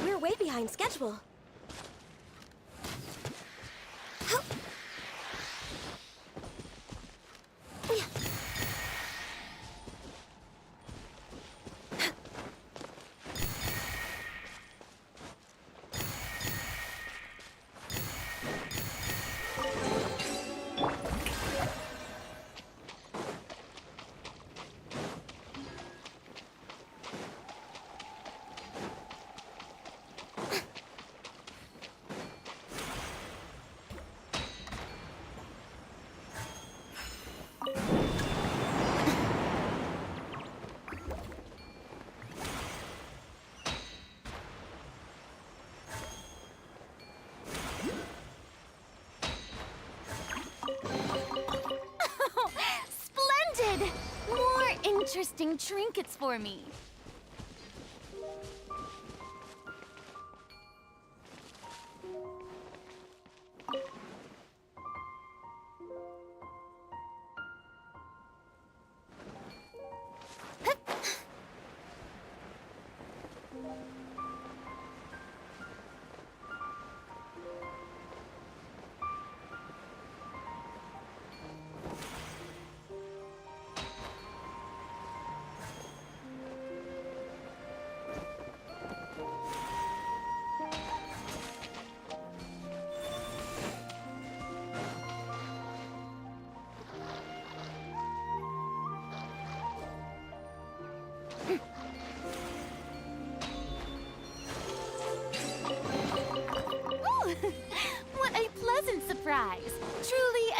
We're way behind schedule. Splendid! More interesting trinkets for me.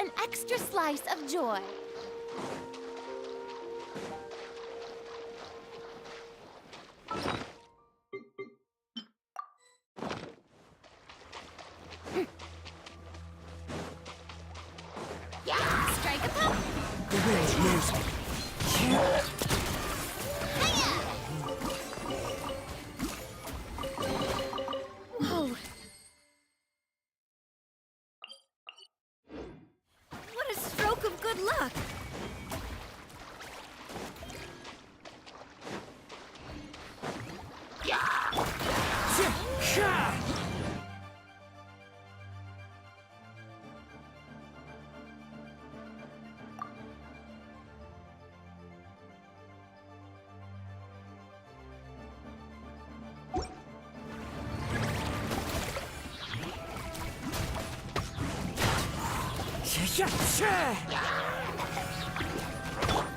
an extra slice of joy. Strike a pop. The wind knows me. Oh. What a stroke of good luck!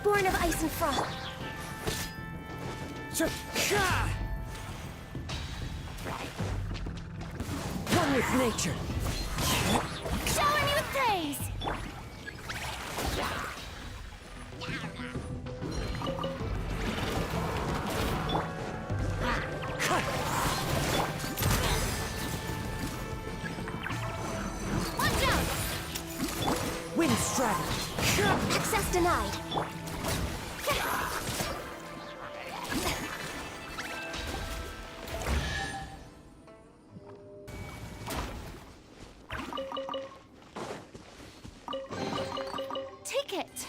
Born of ice and froth. One with nature. Shower me with praise. Watch out! Wind straddle. Access denied. Take it.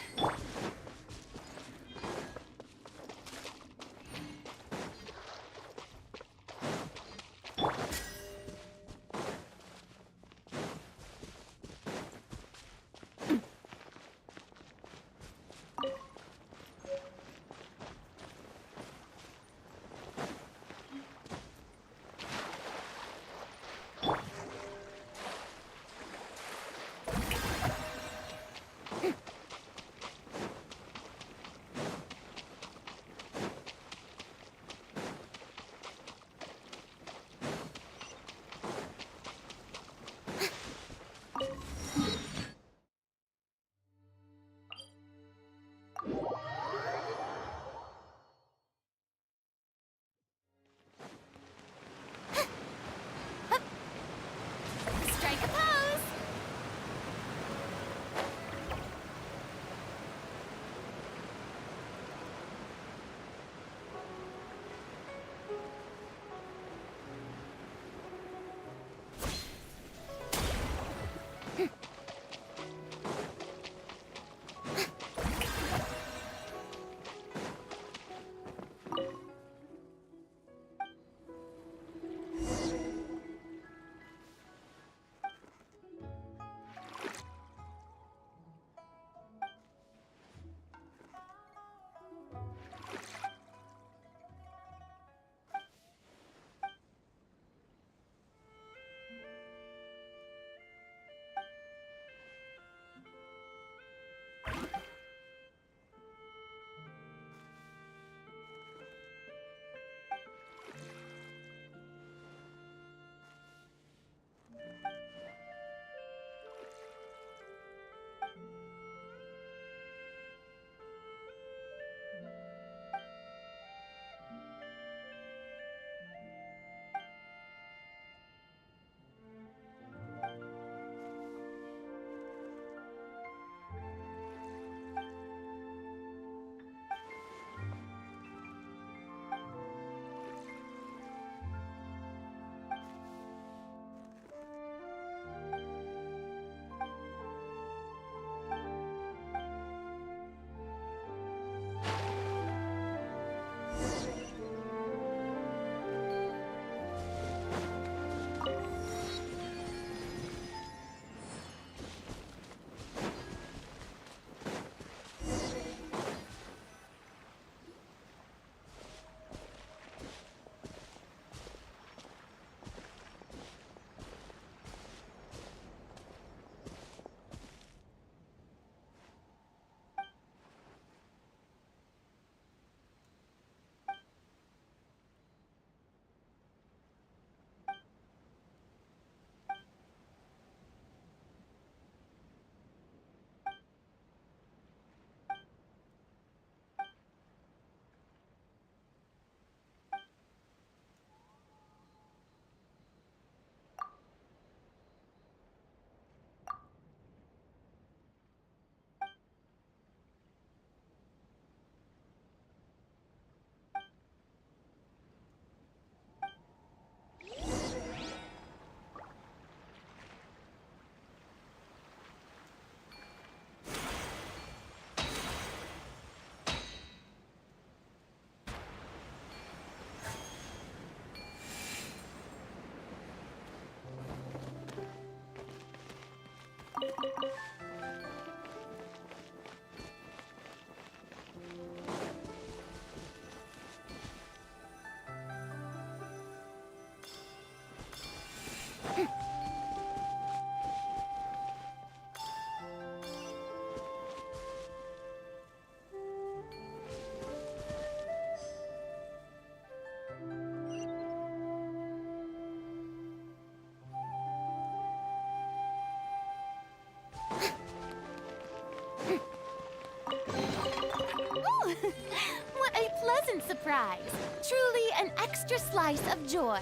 pleasant surprise. Truly an extra slice of joy.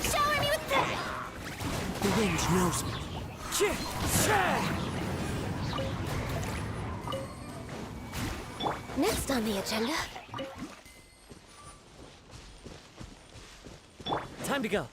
Shower me with that! The wind knows me. Next on the agenda. Time to go.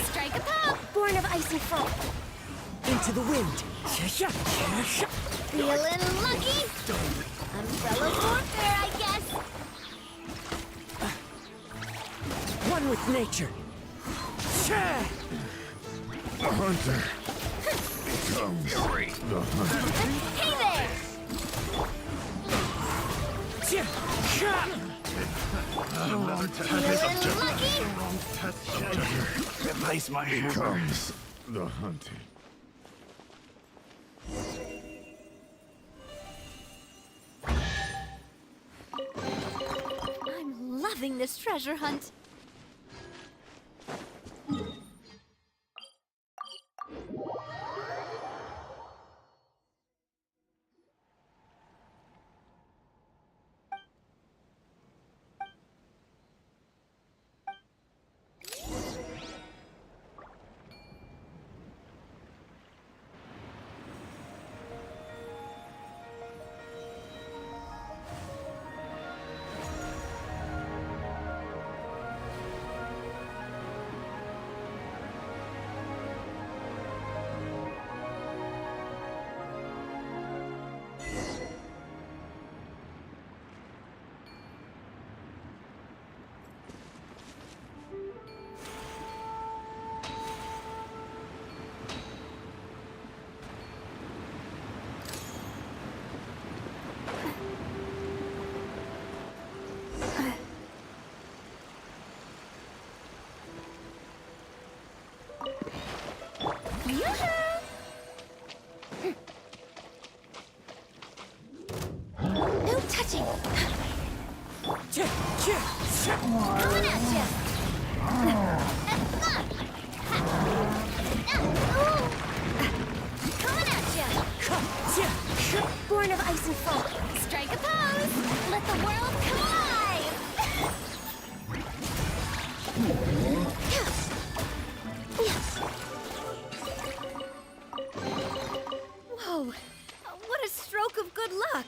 Strike a pop! Born of ice and frost. Into the wind. Feeling lucky? Umbrella warfare, I guess. One with nature. The hunter becomes the hunted. Hey there! Another Feeling lucky? Replace my hammer. Becomes the hunted. I'm loving this treasure hunt. No touching. Coming at ya. Coming at ya. Born of ice and fog. Strike a pose. Let the world come alive. Whoa. What a stroke of good luck.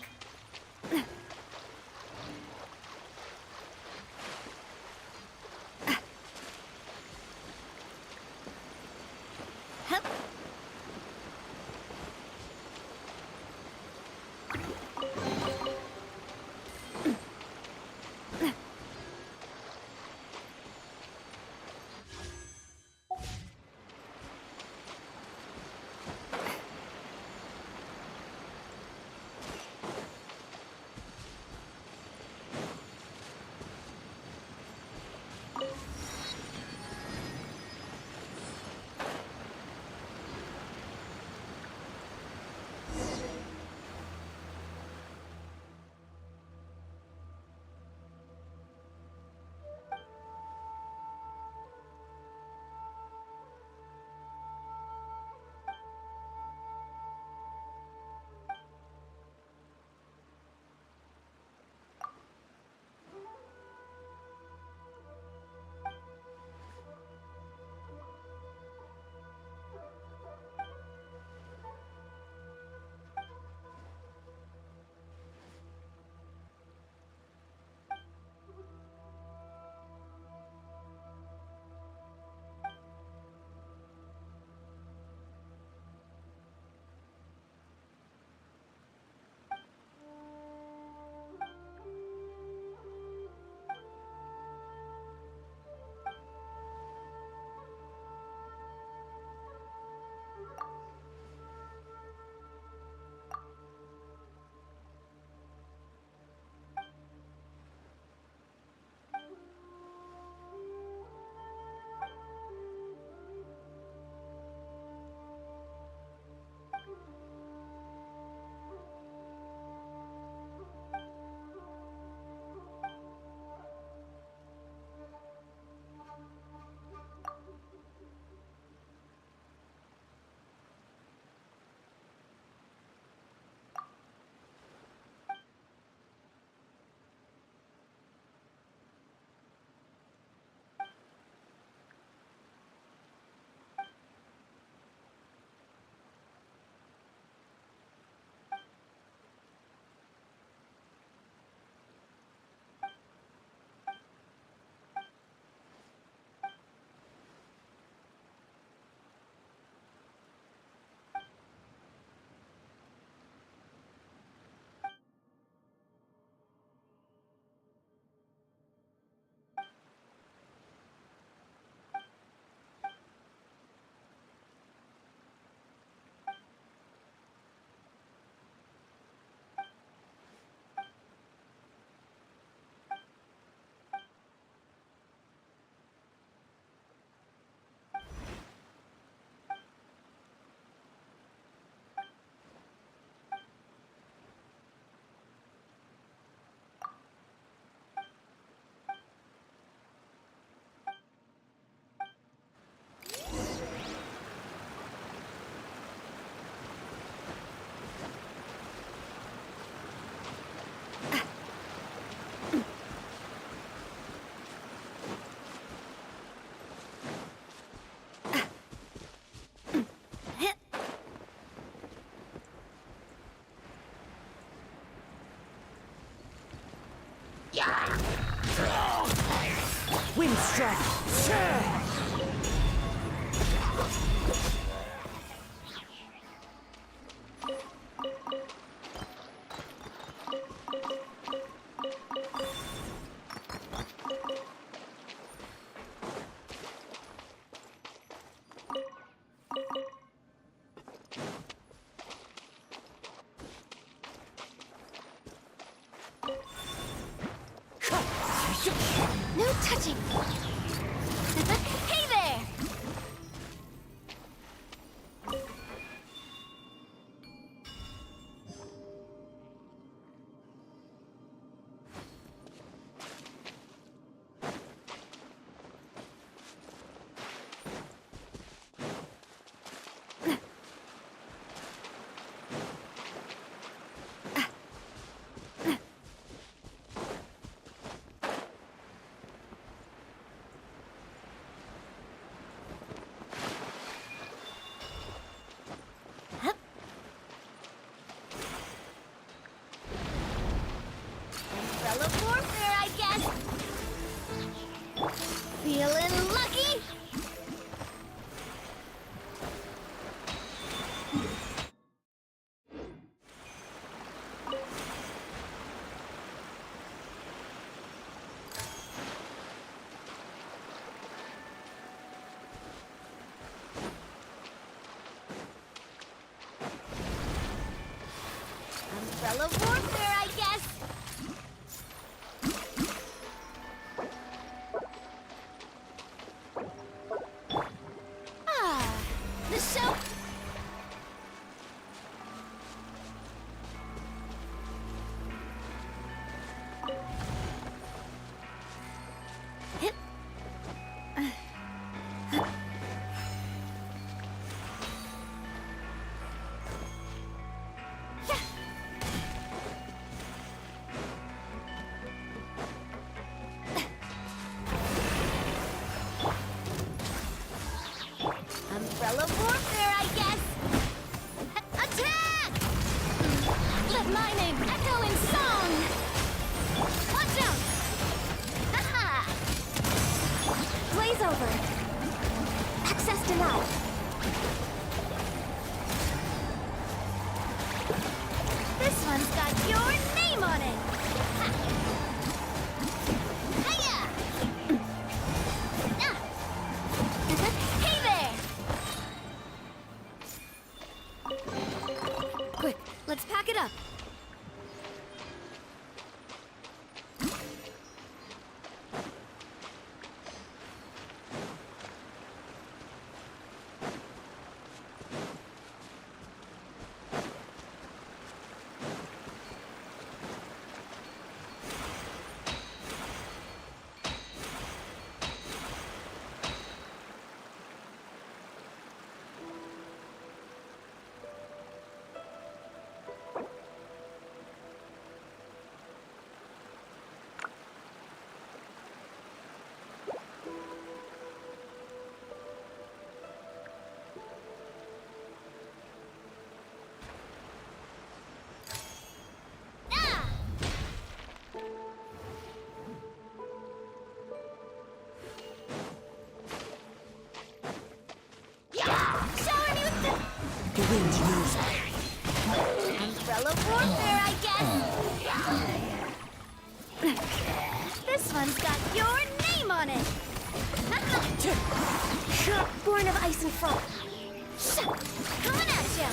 struggle. No touching! Hey there! Umbrella warfare, I guess! Feeling lucky? Umbrella warfare, I guess! Ah, the show. Umbrella warfare, I guess! Attack! Let my name echo in song! Watch out! Haha! Blaze over! Access denied! This one's got your name on it! Ha! Hiya! Ah! Hey there! Quick, let's pack it up. The wind knows me. Umbrella warfare, I guess. This one's got your name on it. Born of ice and frost. Coming at you.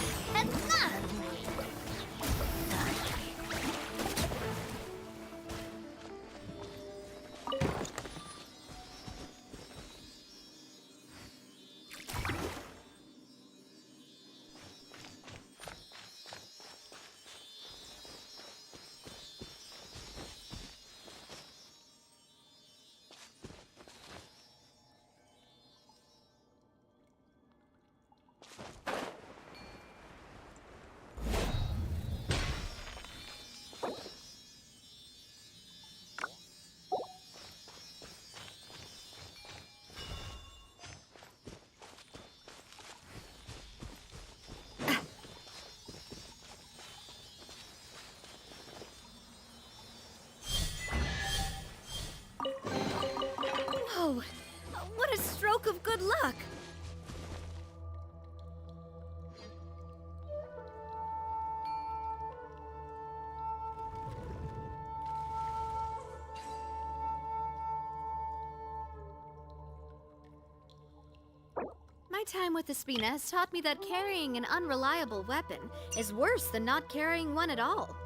time with Espina has taught me that carrying an unreliable weapon is worse than not carrying one at all.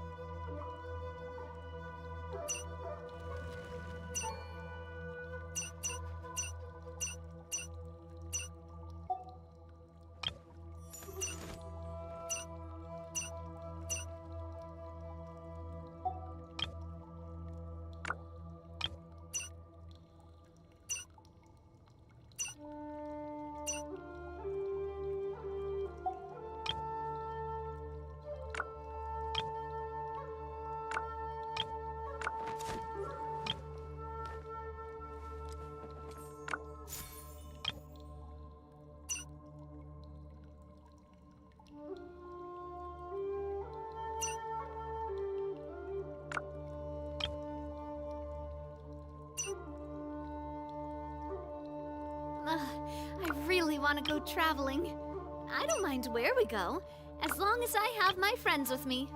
I really want to go traveling. I don't mind where we go, as long as I have my friends with me.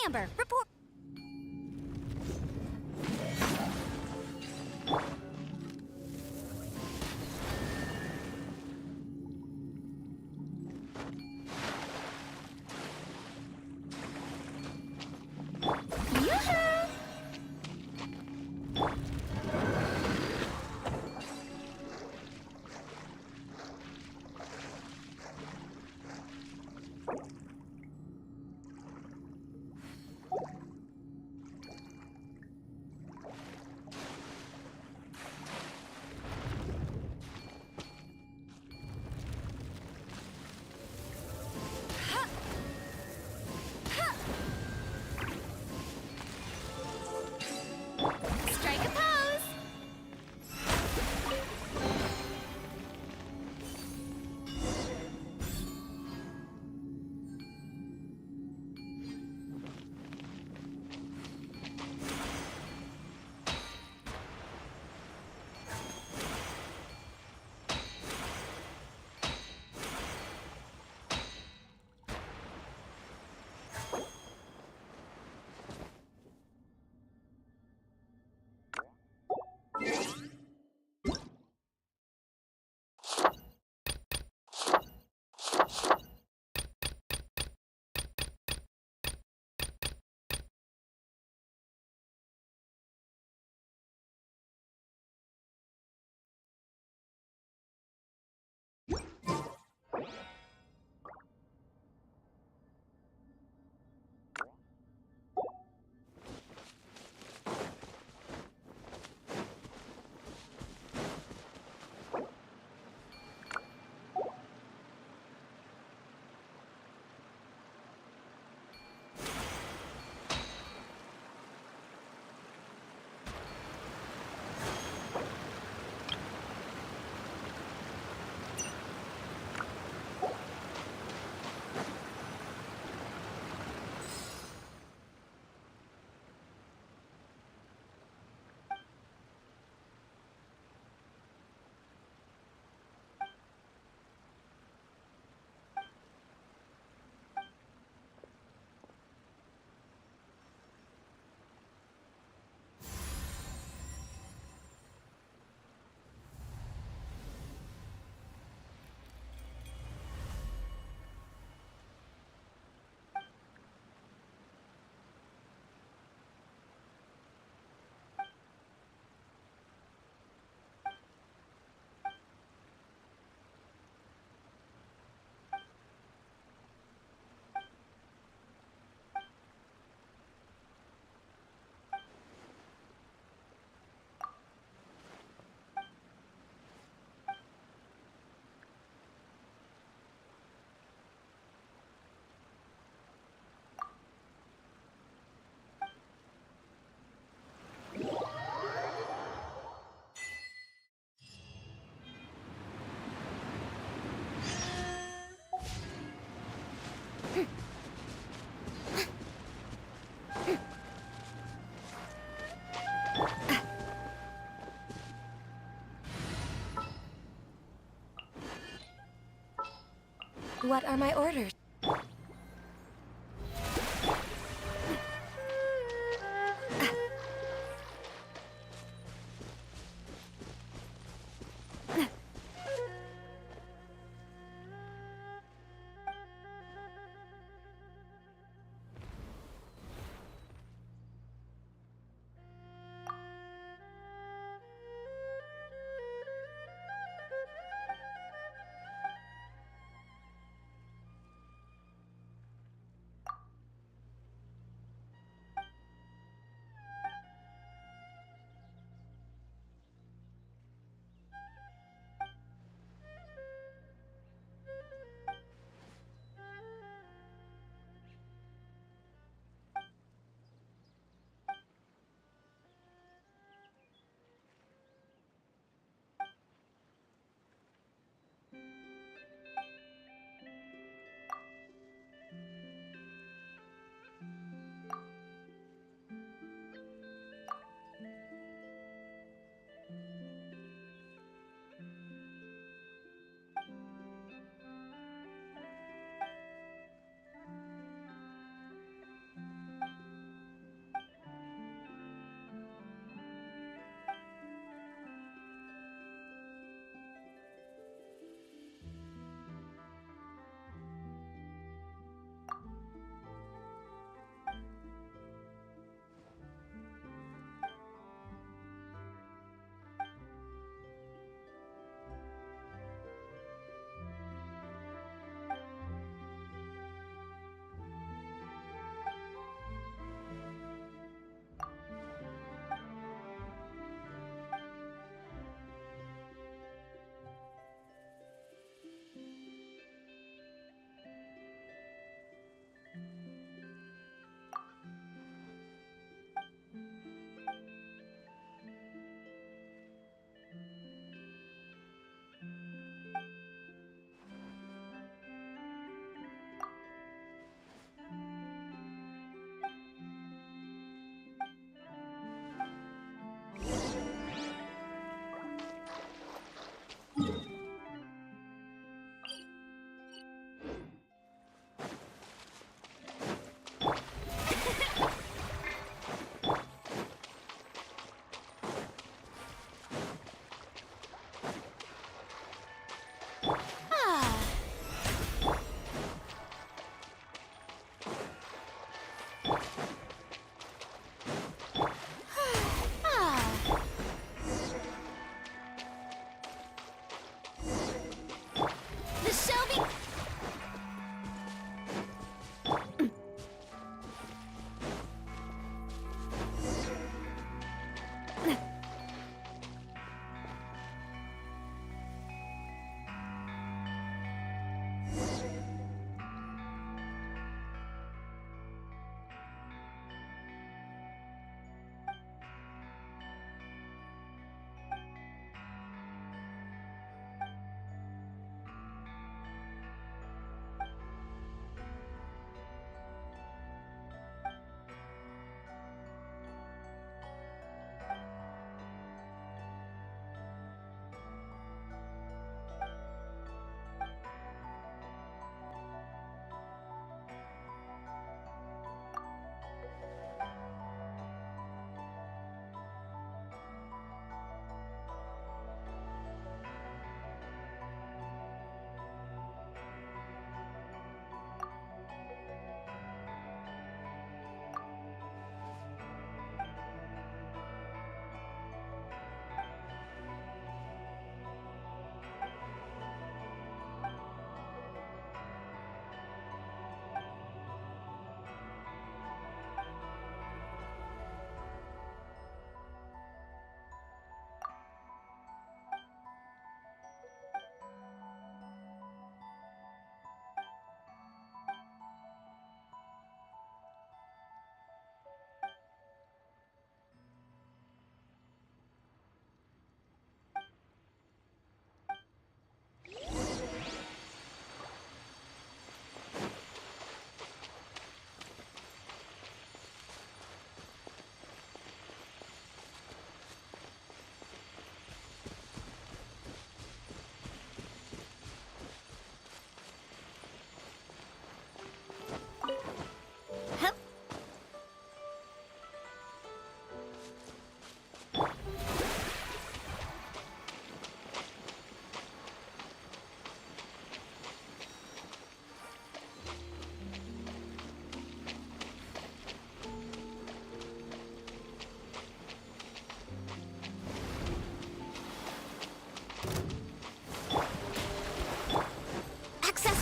Amber, report. What are my orders?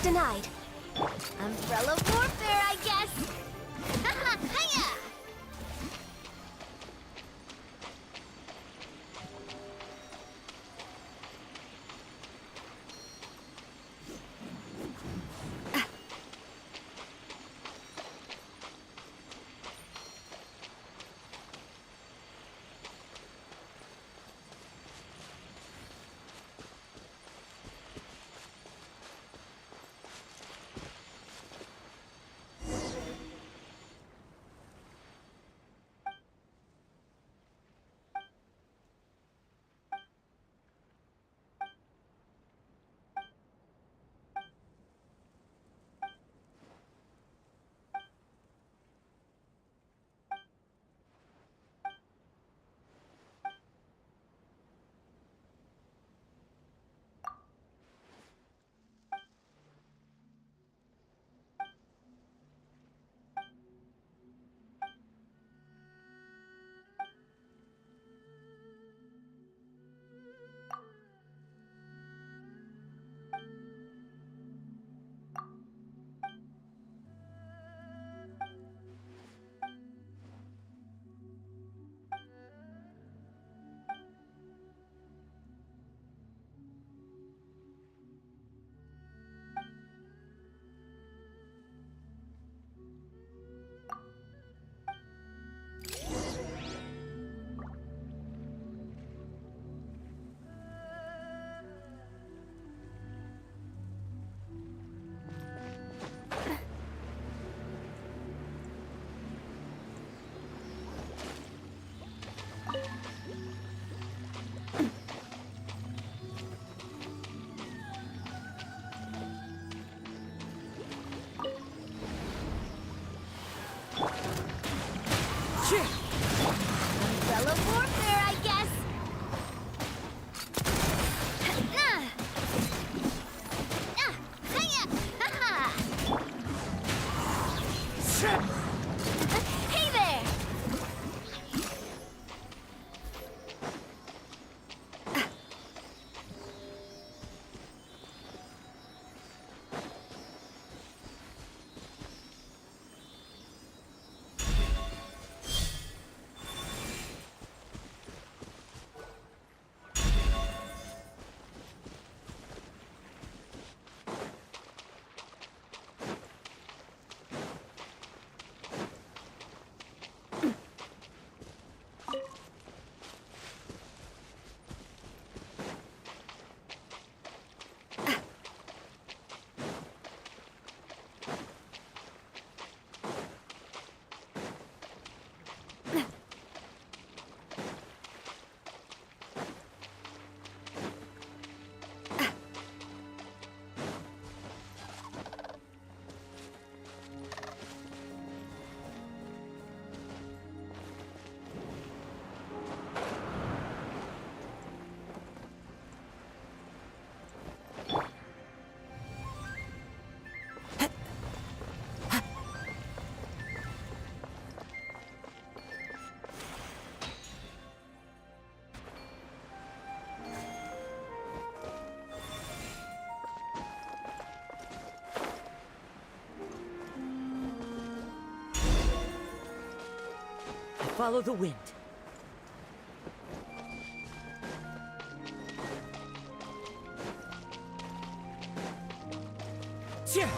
denied. Umbrella warfare, I guess. Haha, hiya! Umbrella warfare, I guess. Hiya! Haha! Hey there! Follow the wind. Yeah.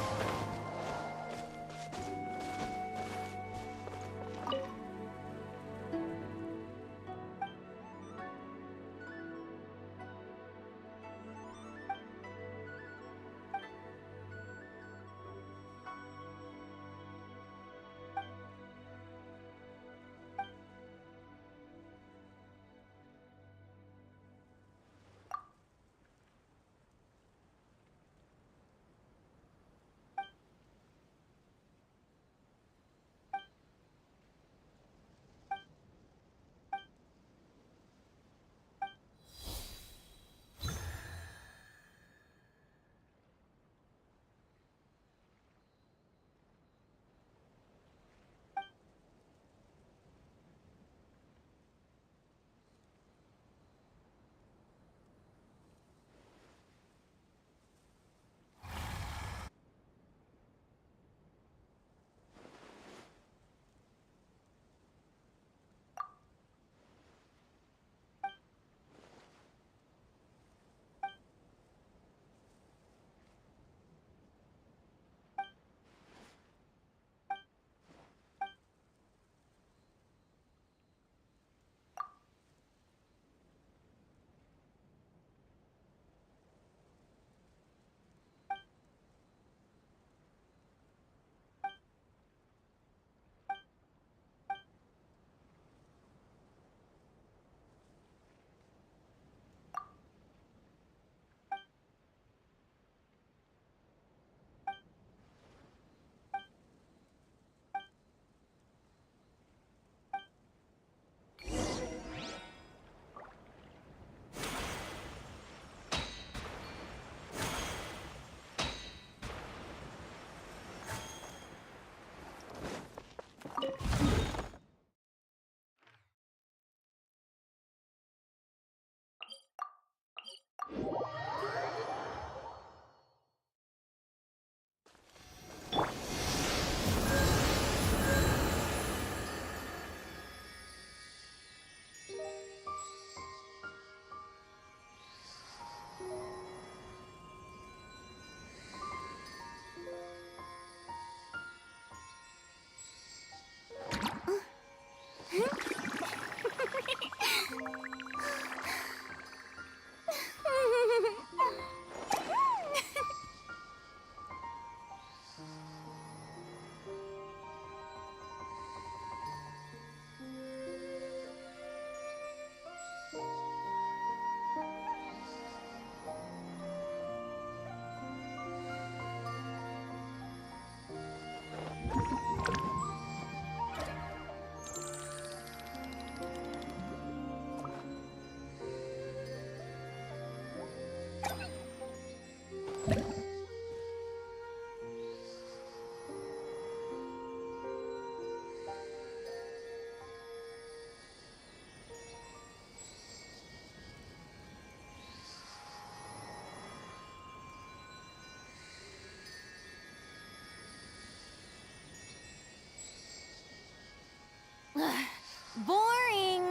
Boring!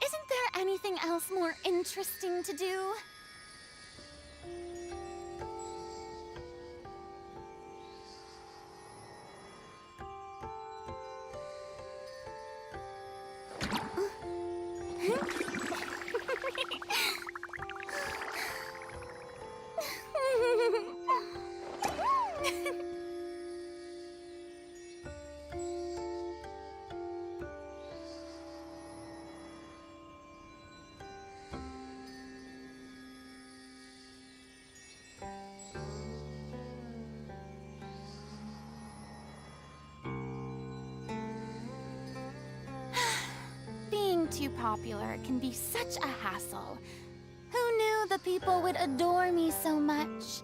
Isn't there anything else more interesting to do? Being too popular can be such a hassle. Who knew the people would adore me so much?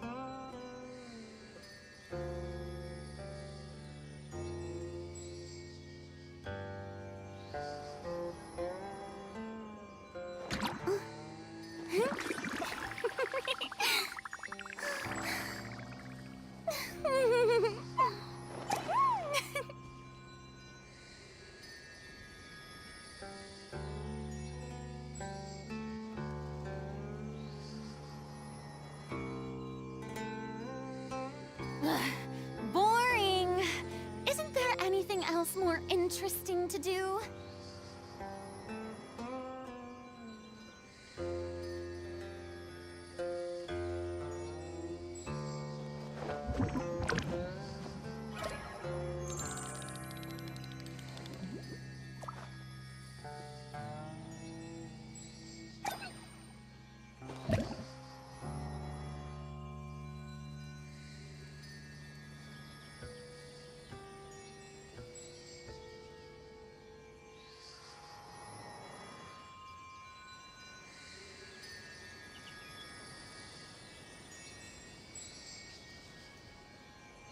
Boring! Isn't there anything else more interesting to do?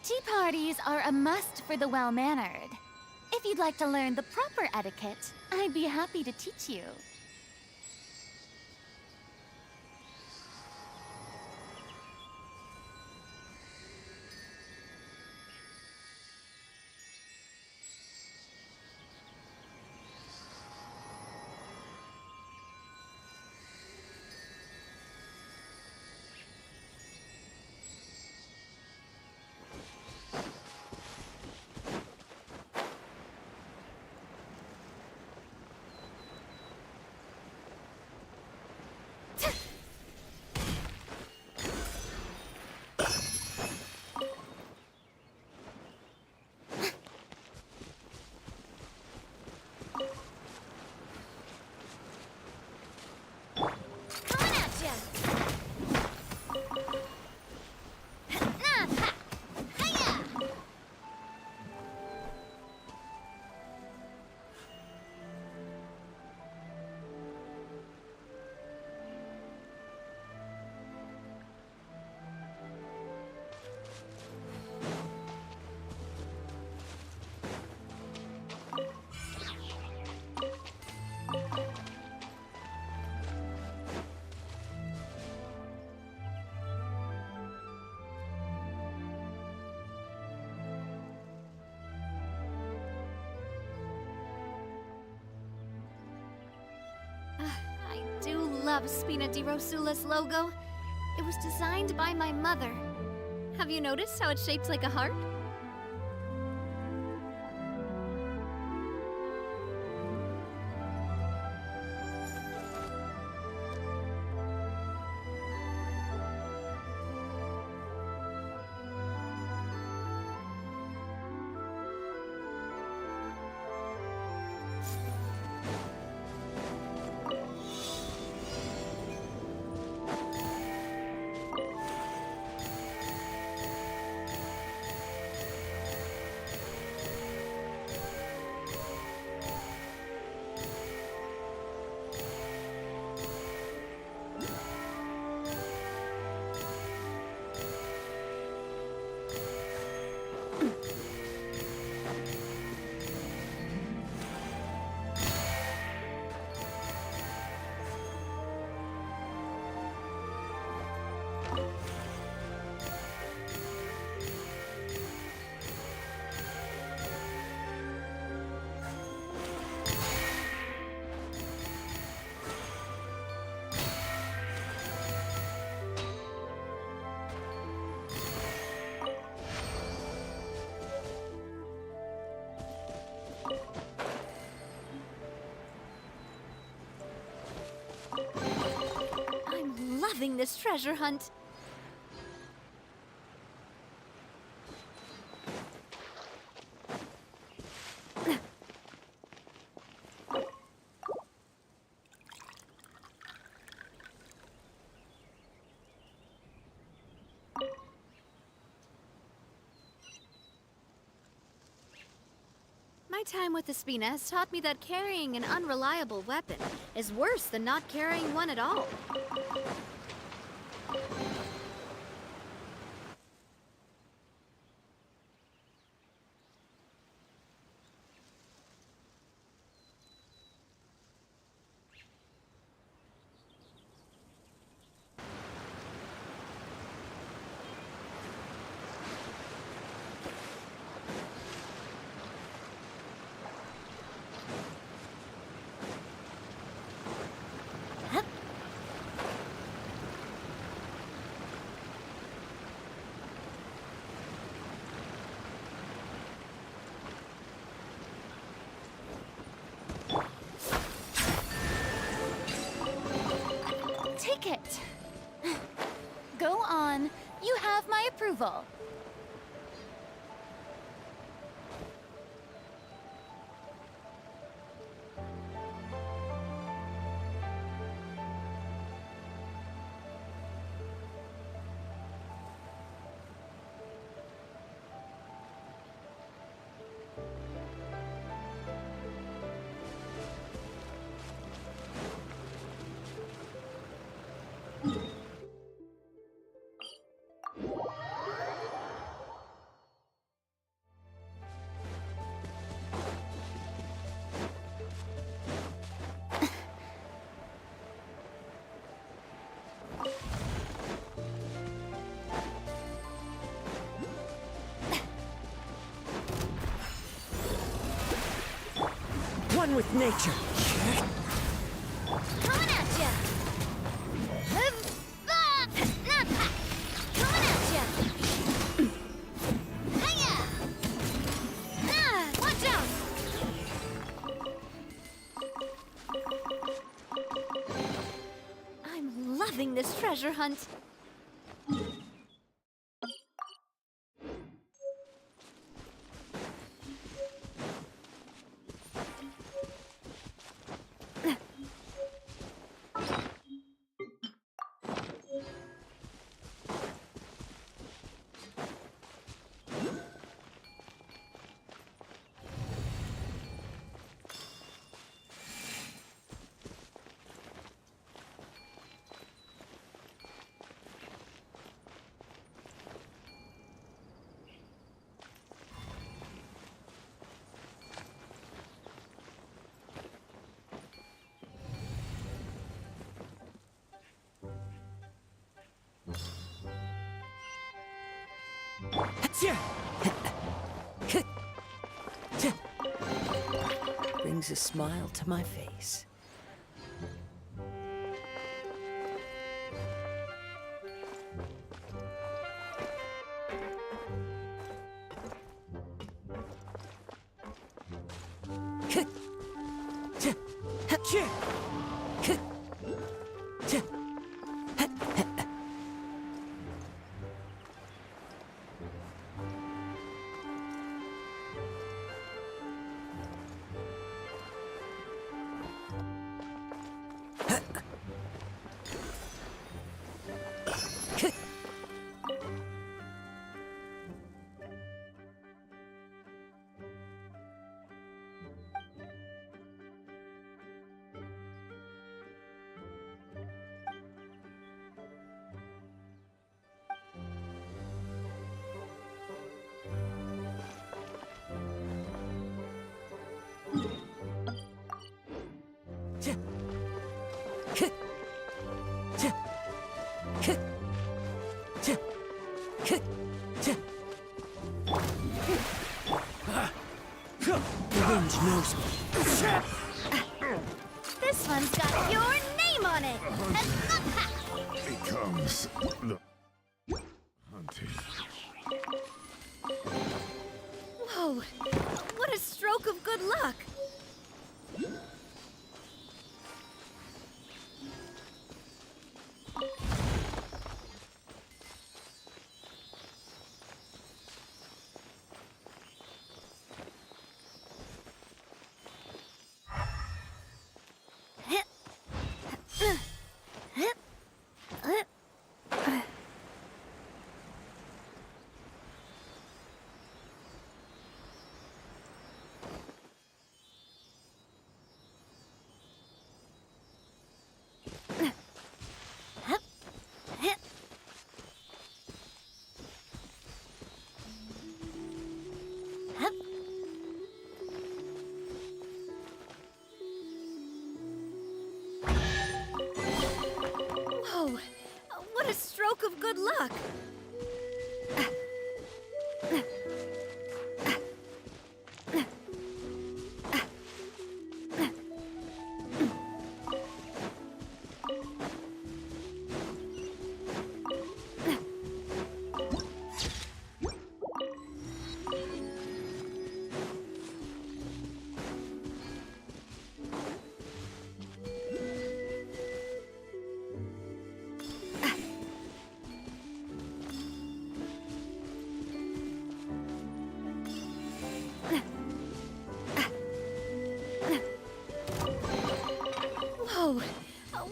Tea parties are a must for the well-mannered. If you'd like to learn the proper etiquette, I'd be happy to teach you. love Spina di Rosula's logo. It was designed by my mother. Have you noticed how it's shaped like a heart? I'm loving this treasure hunt. My time with the Spina has taught me that carrying an unreliable weapon is worse than not carrying one at all. Ticket. Go on. You have my approval. One with nature. Coming at ya! Coming at ya! Hiya! Watch out! I'm loving this treasure hunt. Brings a smile to my face. The wind knows me. This one's got your name on it. Becomes the hunted. Whoa, what a stroke of good luck. Whoa, what a stroke of good luck. Whoa,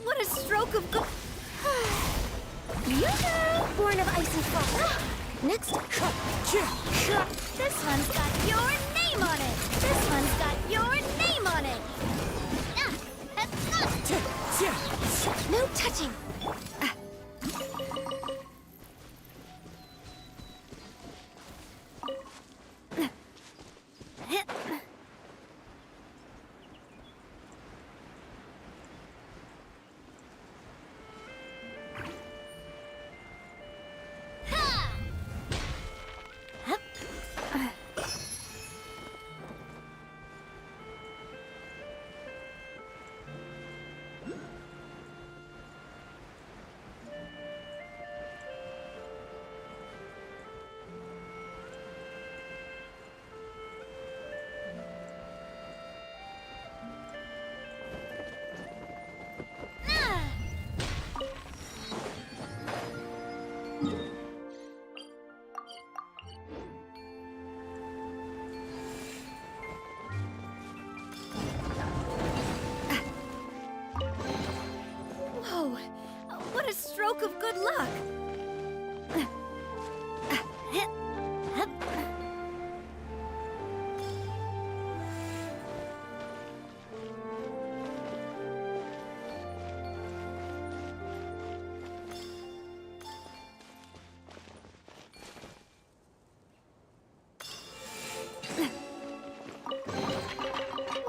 what a stroke of good... Yoo-hoo! Born of icy frost. Next. This one's got your name on it. This one's got your name on it. No touching. Whoa, what a stroke of good luck.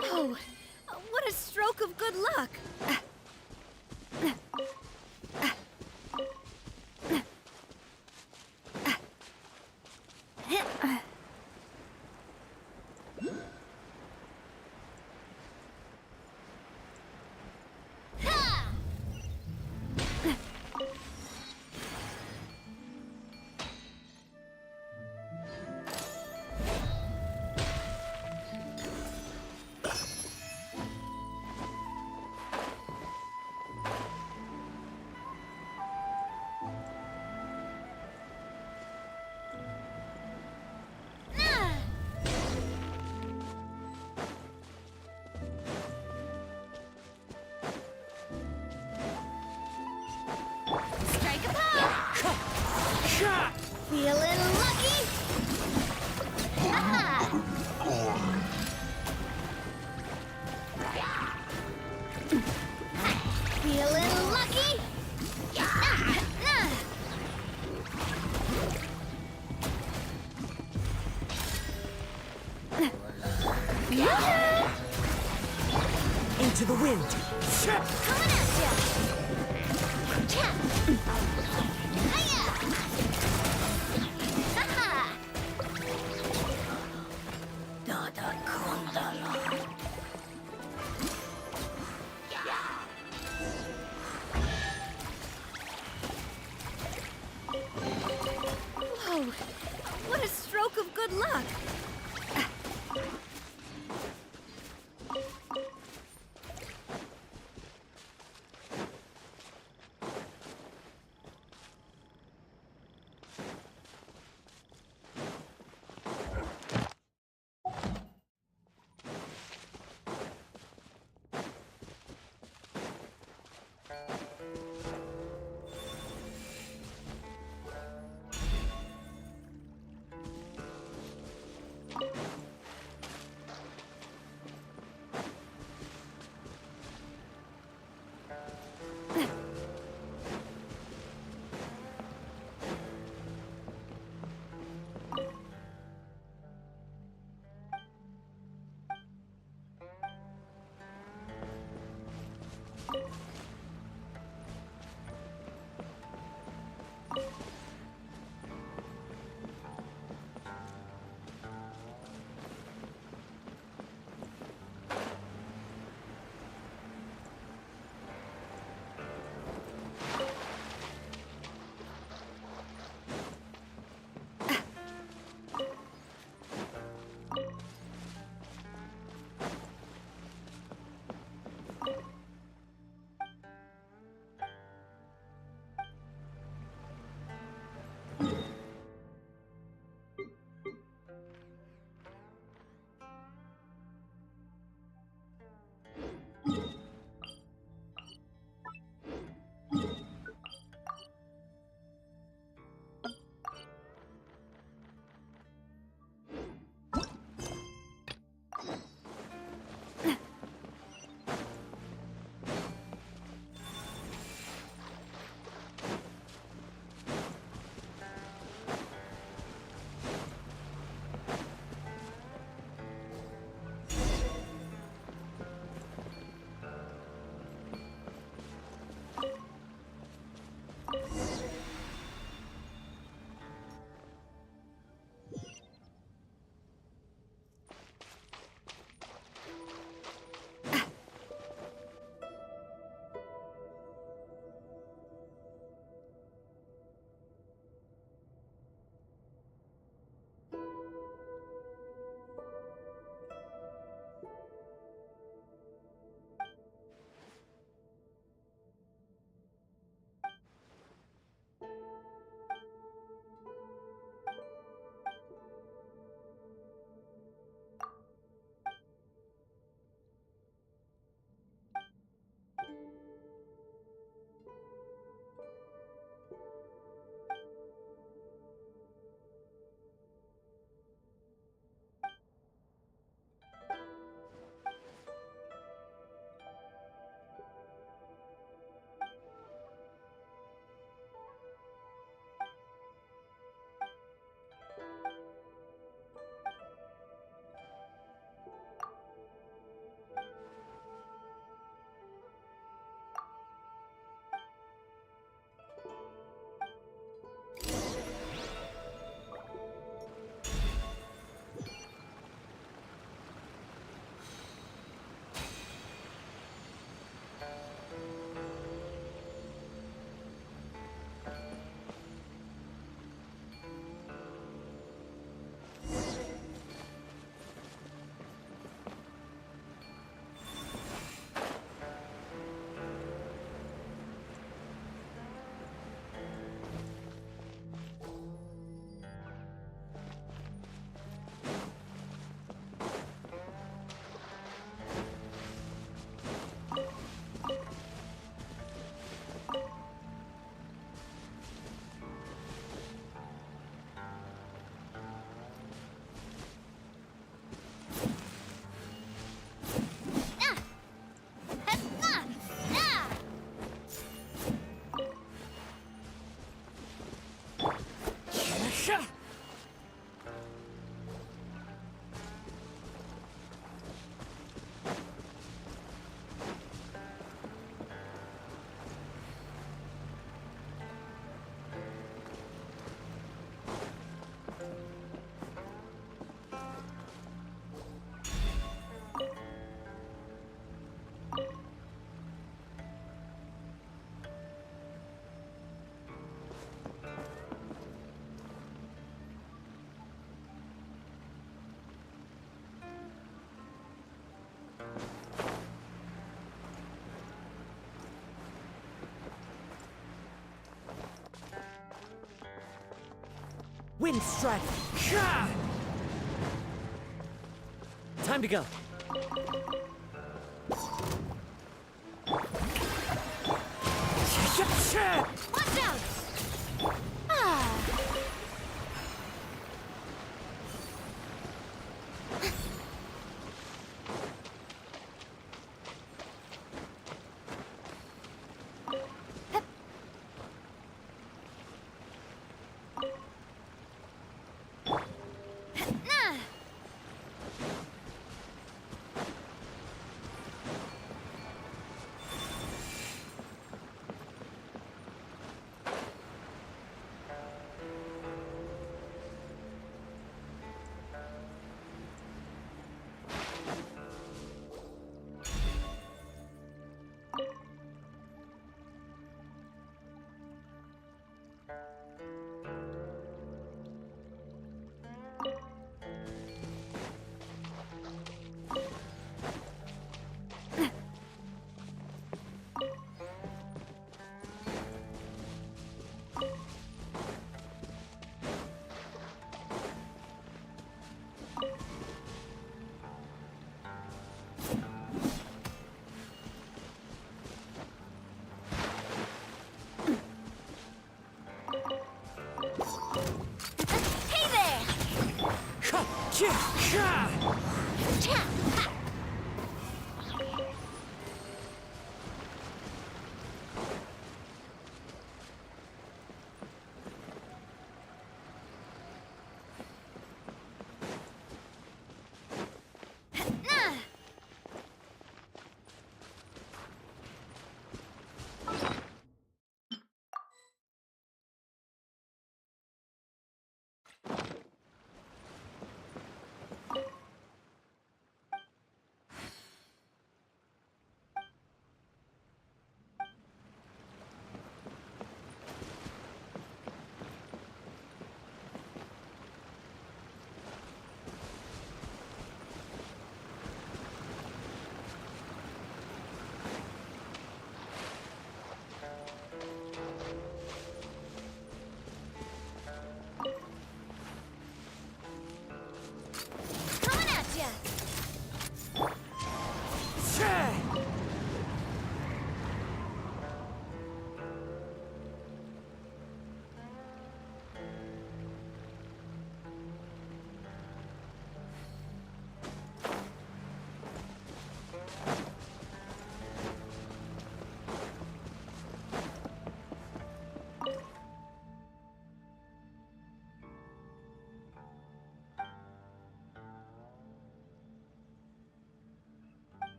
Whoa, what a stroke of good luck. Strike a pop! Feeling lucky? Aha! Feeling lucky? Into the wind. Coming at ya! What a stroke of good luck! Wind Strider! Time to go. Watch out! Ah.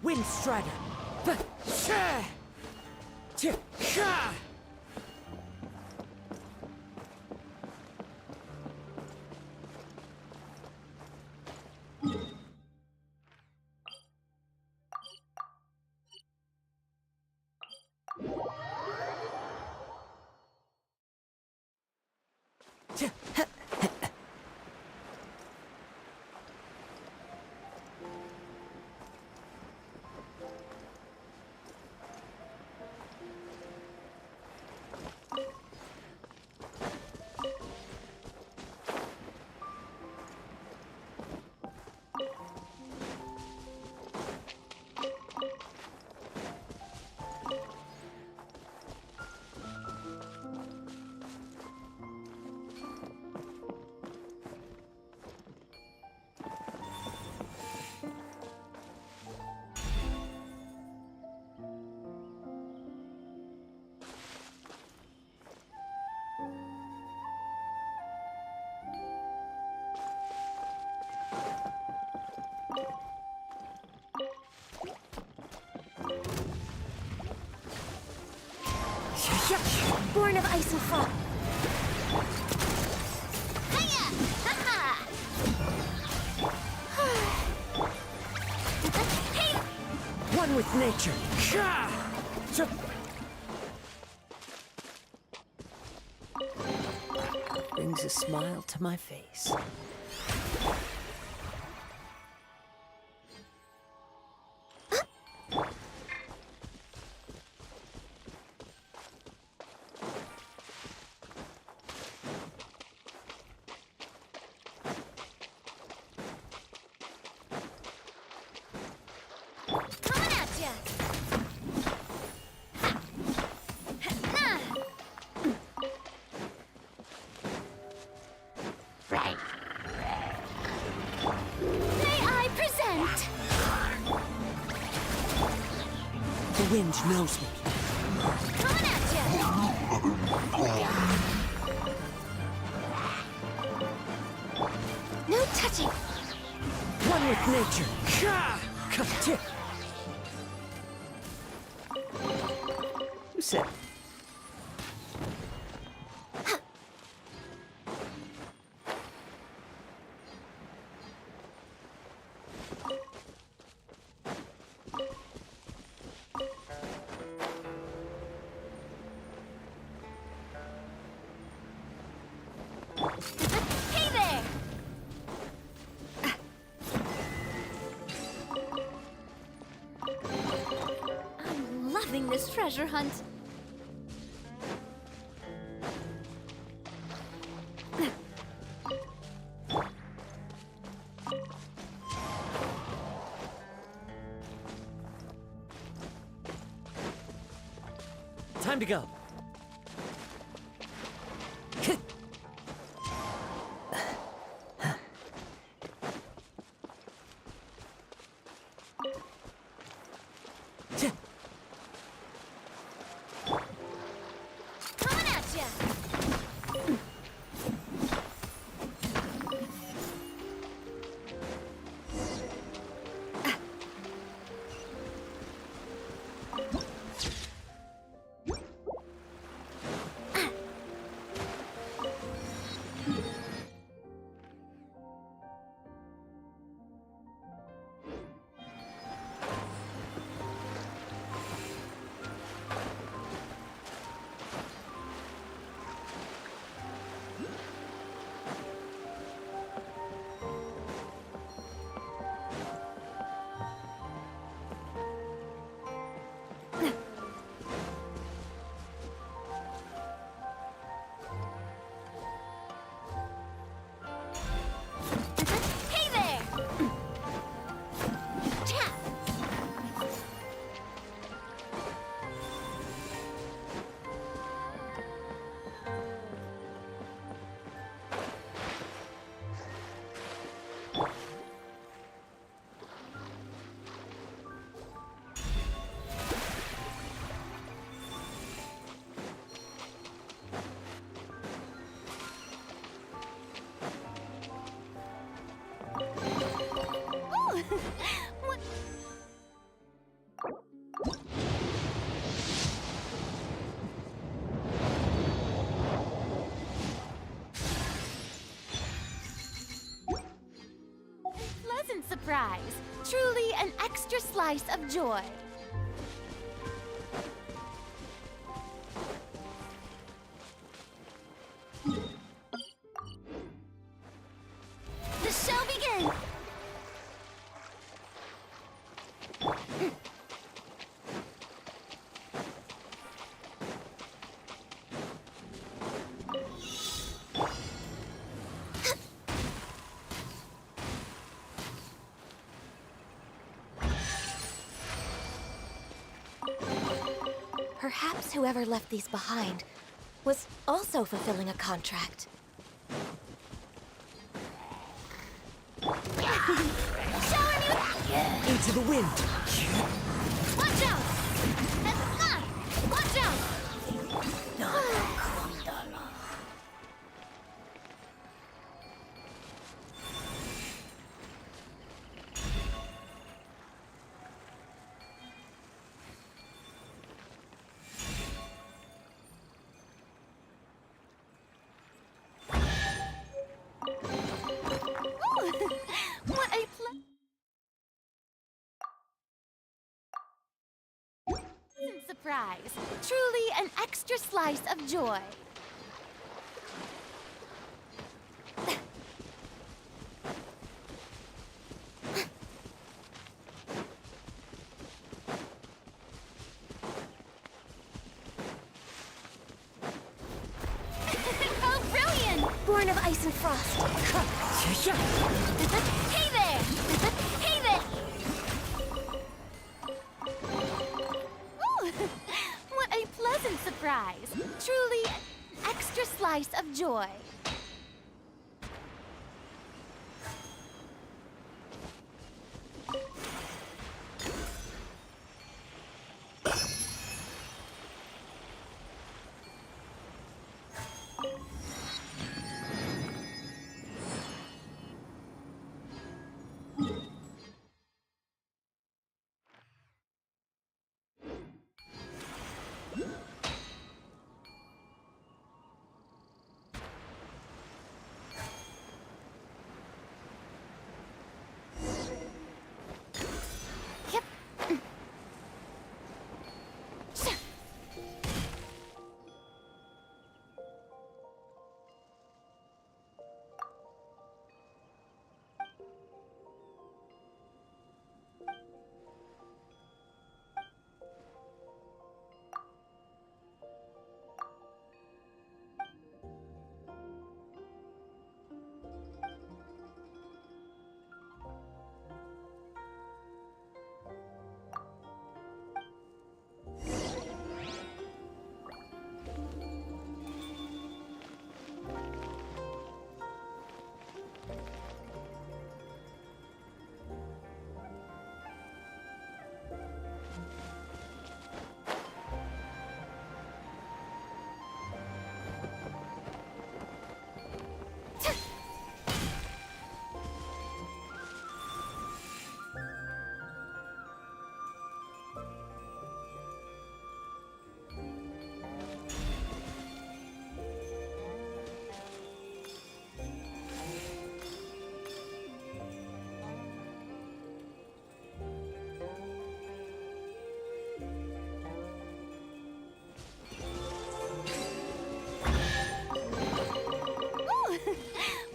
Wind Strider! Born of ice and frost. Hiya! Ha-ha! Hey! One with nature. Brings a smile to my face. Coming at ya! Right. May I present? The wind knows me. Coming at ya! No touching. One with nature. You said. Hey there! I'm loving this treasure hunt. Time to go. Coming at ya! Hey there! Tap! Ooh! What? Pleasant surprise. Truly an extra slice of joy. The show begins! Perhaps whoever left these behind was also fulfilling a contract. Into the wind. Watch out! Watch out! surprise. Truly an extra slice of joy. Oh, brilliant! Born of ice and frost. Hey there! Hey there! Ooh, what a pleasant surprise. Truly an extra slice of joy.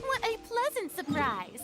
What a pleasant surprise.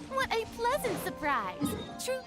What a pleasant surprise. True.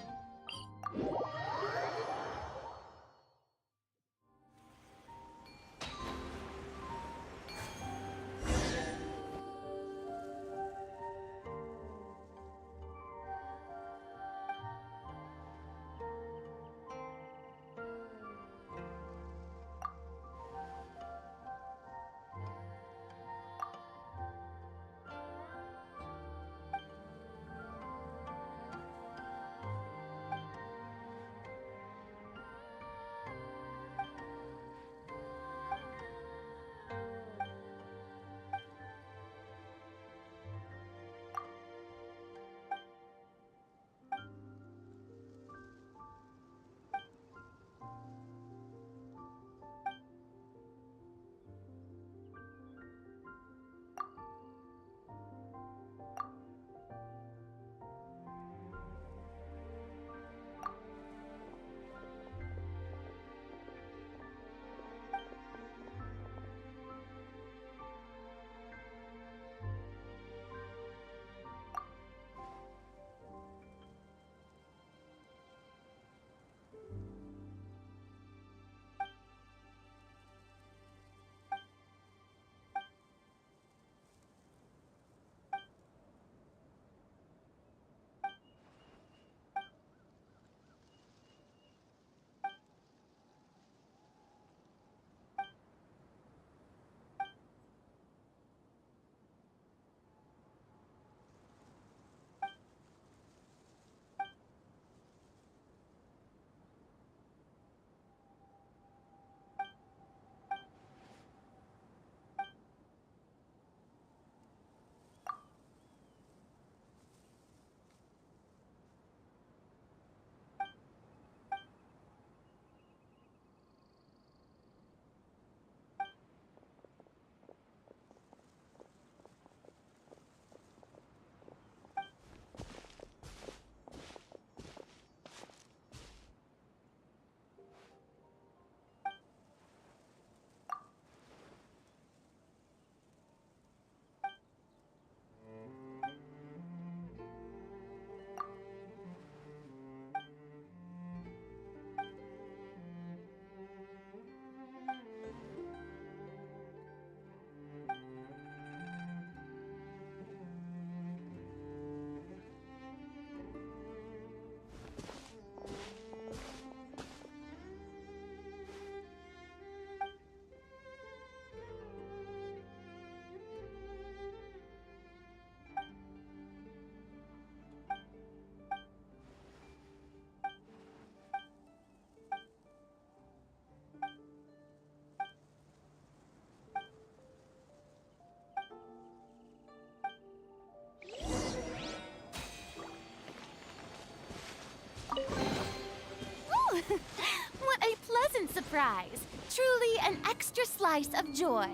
surprise. Truly an extra slice of joy.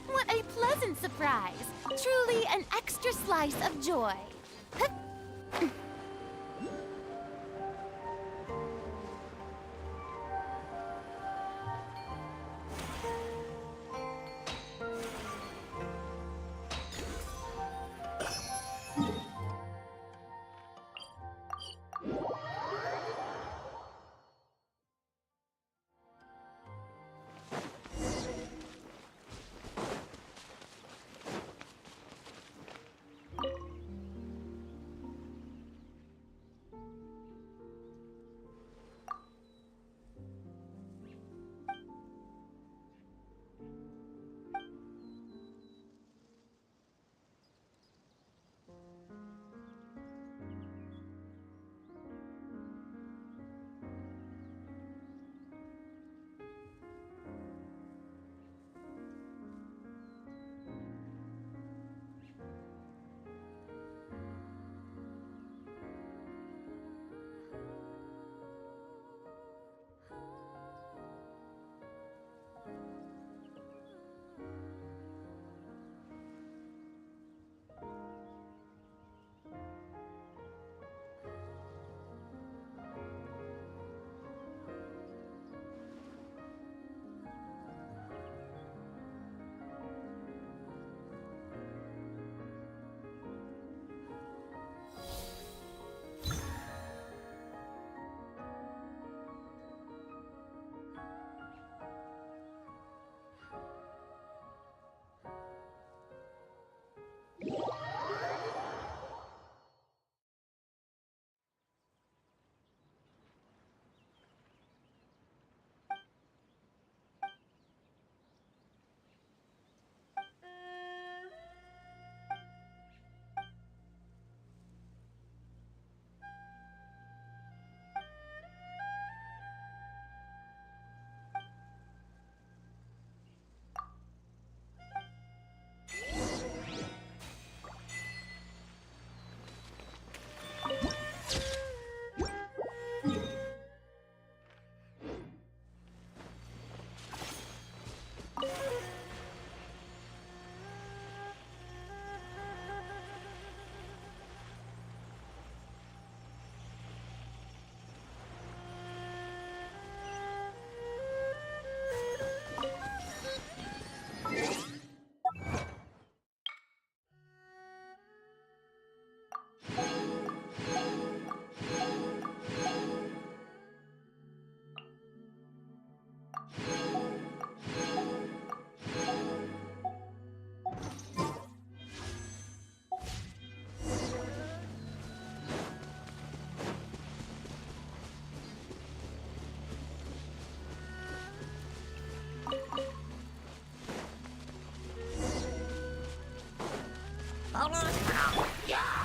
What a pleasant surprise. Truly an extra slice of joy.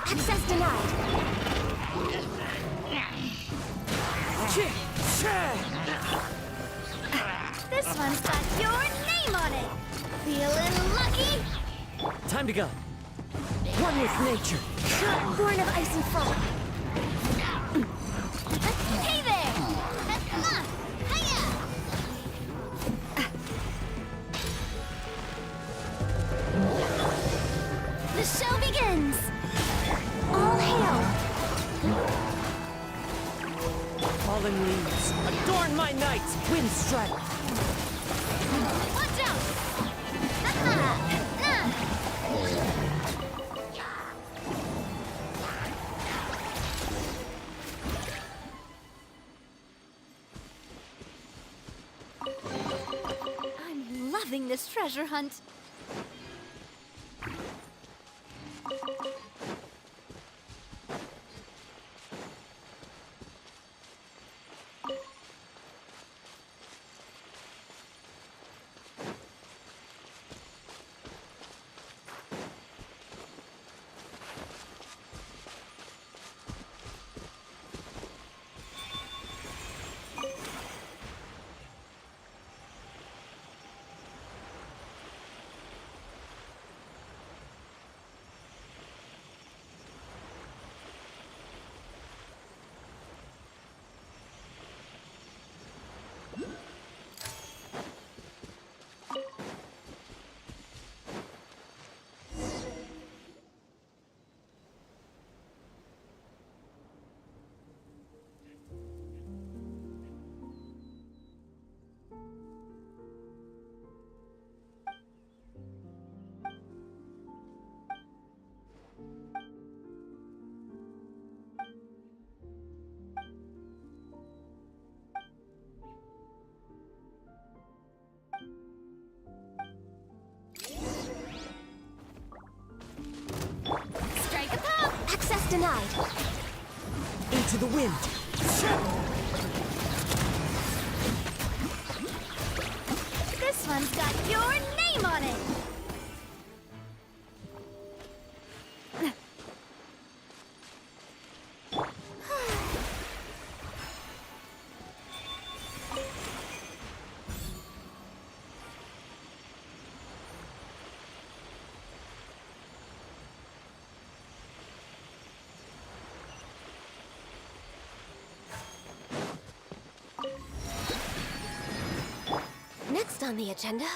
Access denied. This one's got your name on it. Feeling lucky? Time to go. One with nature. Born of ice and foam. Hey there! Come on! Hiya! The show begins! All hail! Falling leaves, adorn my night, wind strike. Watch out! I'm loving this treasure hunt. Access denied. Into the wind. This one's got your name on it. Next on the agenda.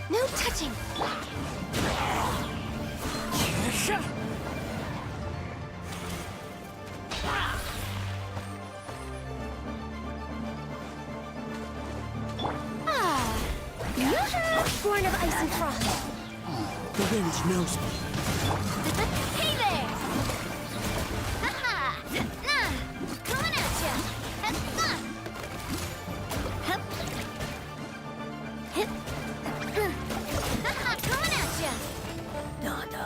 No touching. Born of ice and frost. The wind knows me. Hey there! Ha-ha! Coming at ya! Ha-ha! Coming at ya! Nada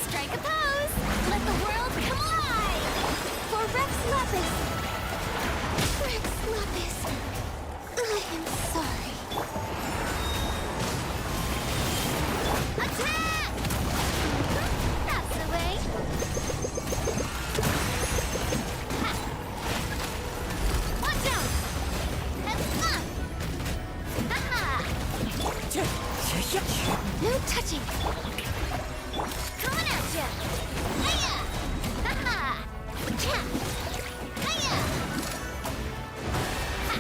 Strike a pose! Let the world come alive! For Rex Lapis! Rex Lapis! I am sorry. Attack! That's the way. Ha. Watch out! Ha-ha! No touching! Coming at ya! Hiya! Ha-ha! Cha! Hiya! Ha!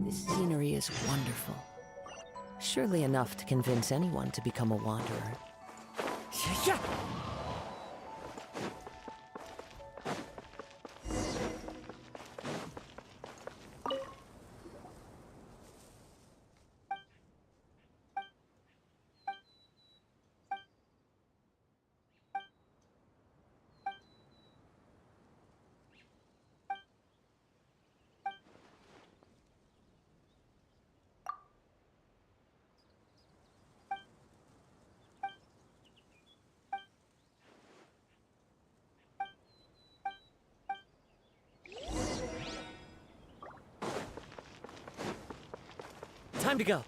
This scenery is wonderful. Surely enough to convince anyone to become a wanderer. Time to go.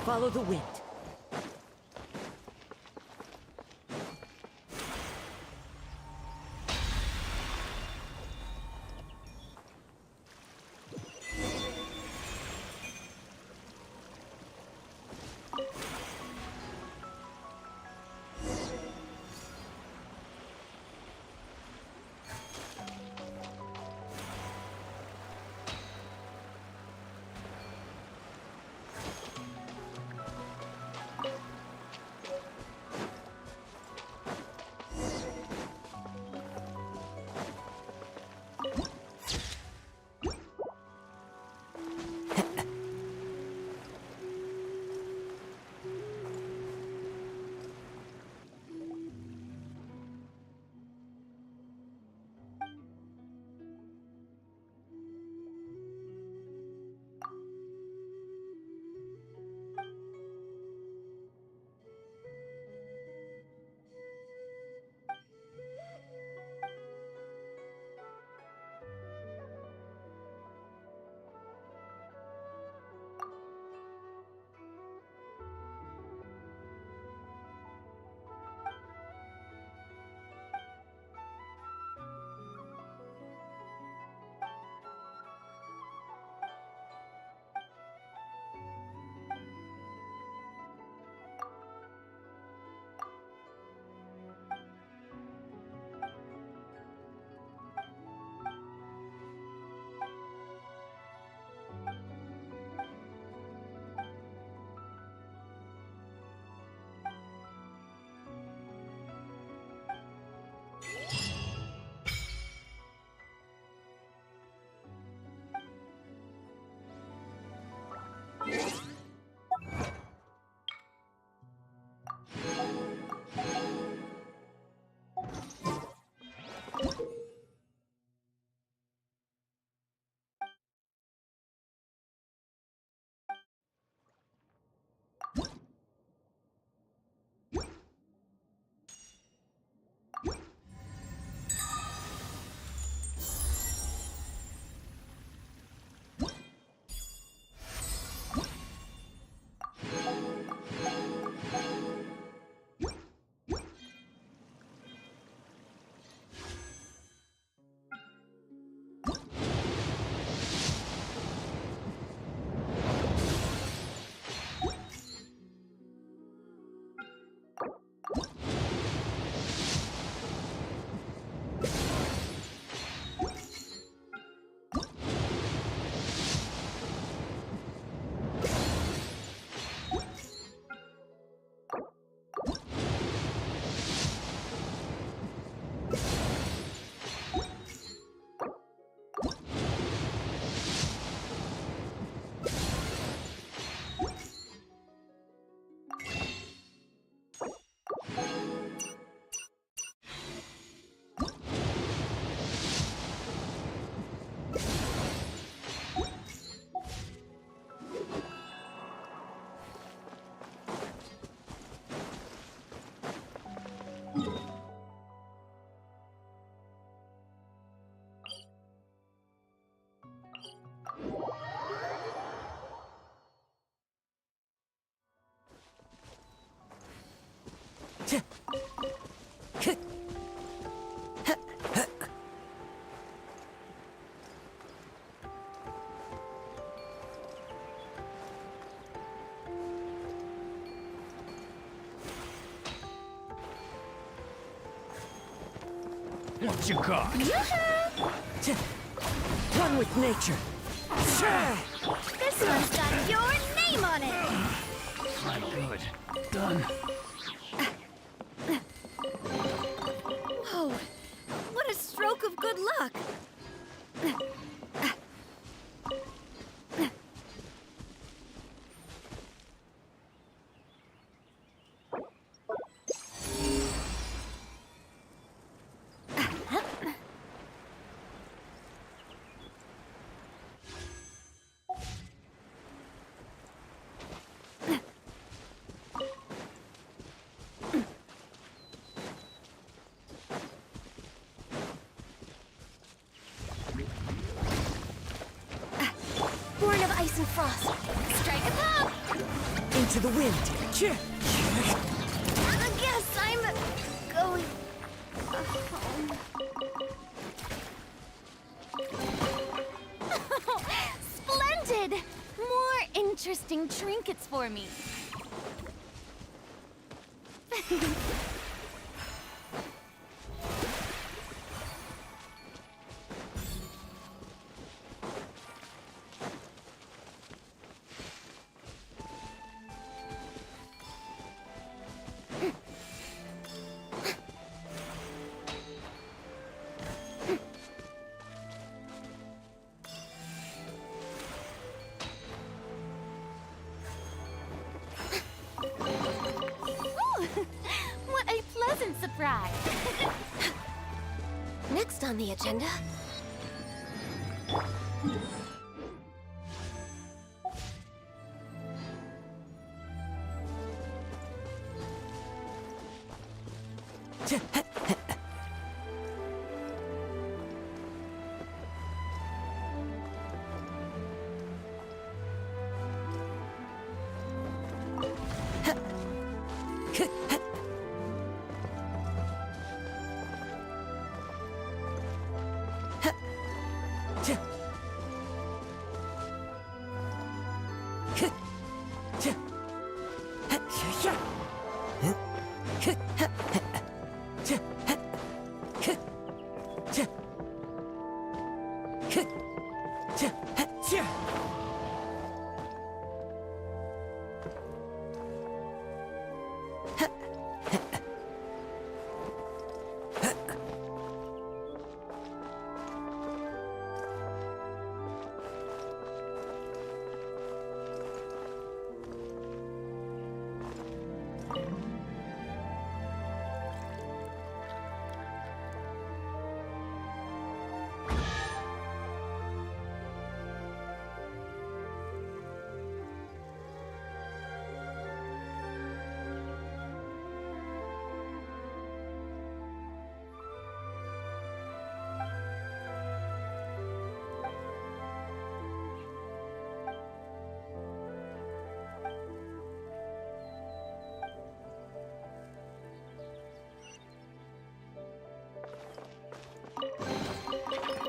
Follow the wind. What you got? One with nature. This one's got your name on it! I'm good. Done. Whoa! What a stroke of good luck! Born of ice and frost. Strike a pop! Into the wind. I guess I'm going home. Splendid! More interesting trinkets for me. What a pleasant surprise! Next on the agenda.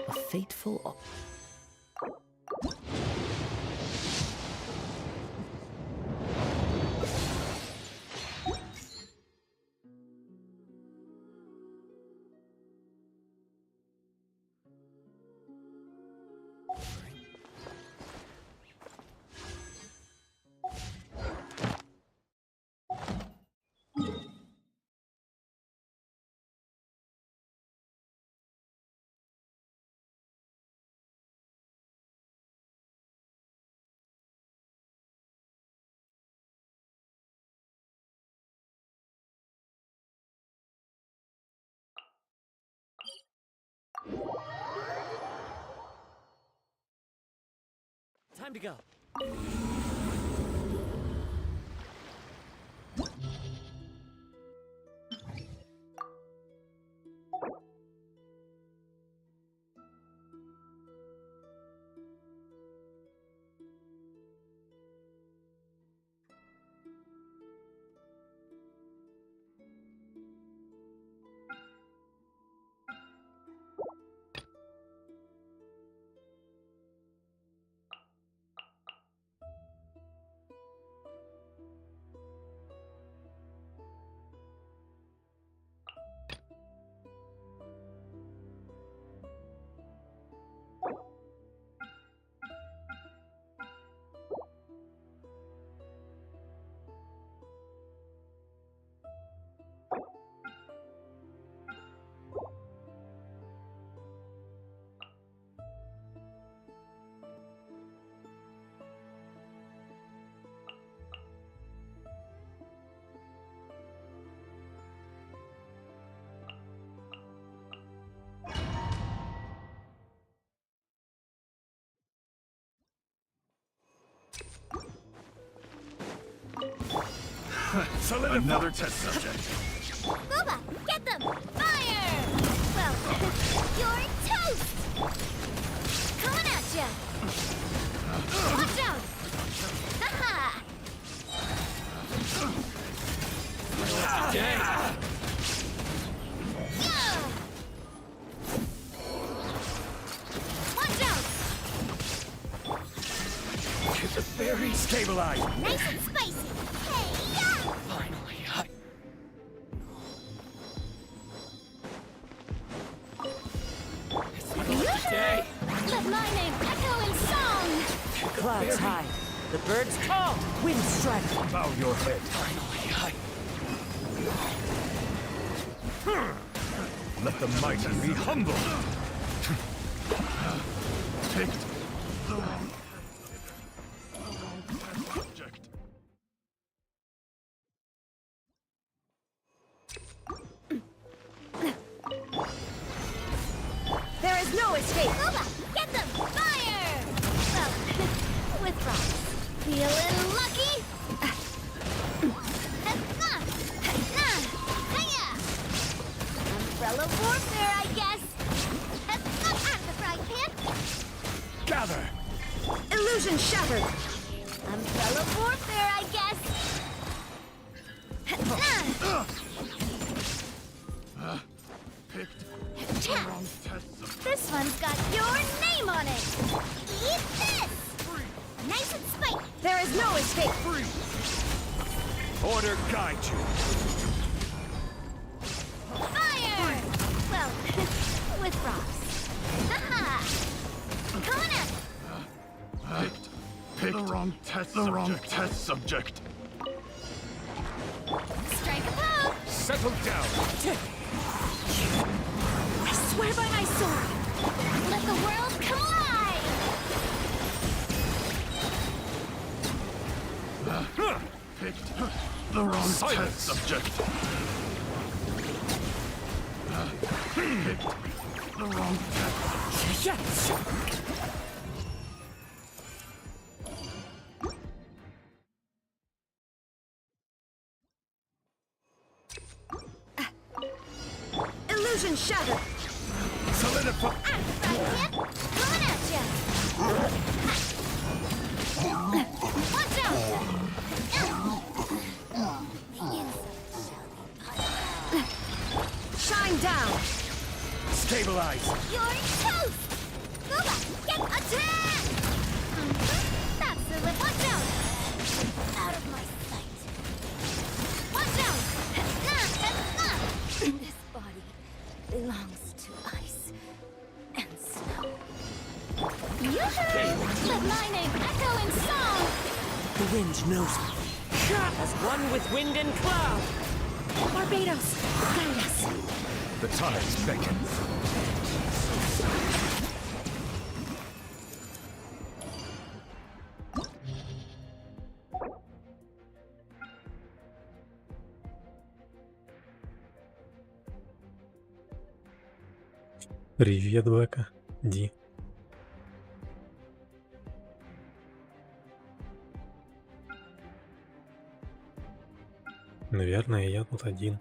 A fateful... Time to go. Another test subject. Booba, get them! Fire! Well, you're toast! Coming at ya! Watch out! Haha! Dang! Watch out! Get the fairy stabilized. Nice and spicy! Hey, yeah! Finally, Today. Let my name echo in song! Clouds high. The birds call. Wind strike. Bow your head. Let the mighty be humble. Picked the wrong subject. There is no escape! Booba, get them! Fire! Well, with rocks. Feeling lucky? Umbrella warfare, I guess! Out of the frying pan! Gather! Illusion shattered! Umbrella warfare, I guess! Picked the wrong test subject. This one's got your name on it! Eat this! Nice and spiky! There is no escape! Order guide you. Fire! Well, with rocks. Haha! Coming at Picked the wrong test subject. Strike a pose! Settle down. I swear by my sword! Let the world collide! Picked the wrong test subject. Picked the wrong test. Yes! Illusion shattered! Solidify. Coming at ya! Watch out! Shine down! Stabilize. You're toast! Booba, get attack! That's the lip. Watch out! Out of my sight. Watch out! This body belongs to ice and snow. Yoo-hoo! Let my name echo in song! The wind knows me. As one with wind and cloud. Barbados, guide us! The tides beckon. Привет, Бека. Ди. Наверное, я тут один.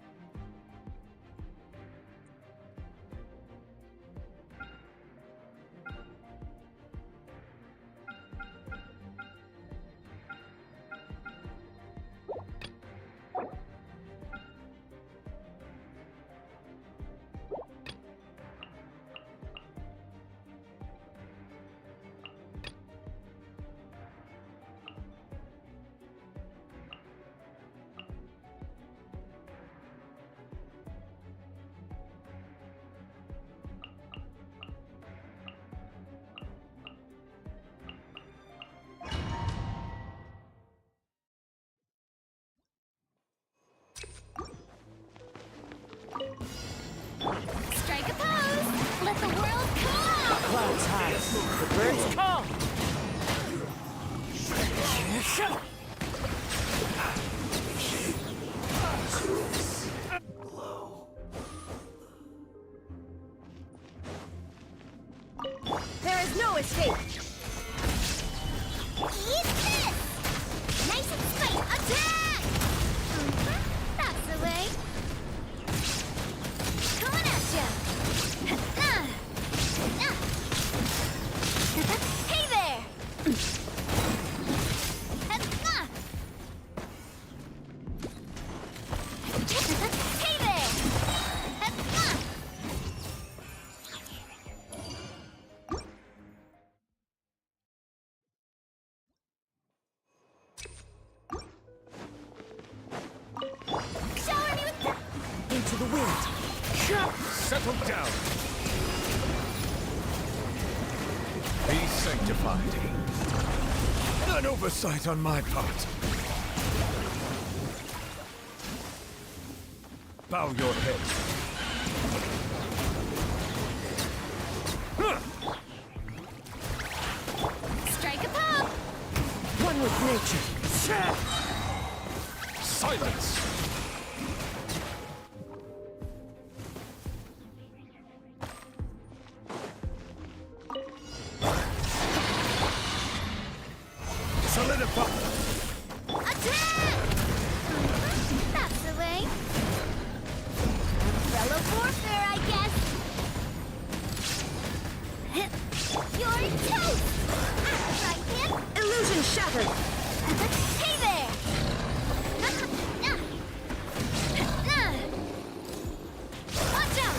Strike a pose! Let the world come out! Clouds high. The birds call. There is no escape! Eat this! Nice and spicy! Attack! Settle down. Be sanctified. An oversight on my part. Bow your head. Strike a pop! One with nature. Silence! Solidify! Attack! That's the way. Umbrella warfare, I guess. You're toast! Right hit! Illusion shattered! Hey there! Watch out!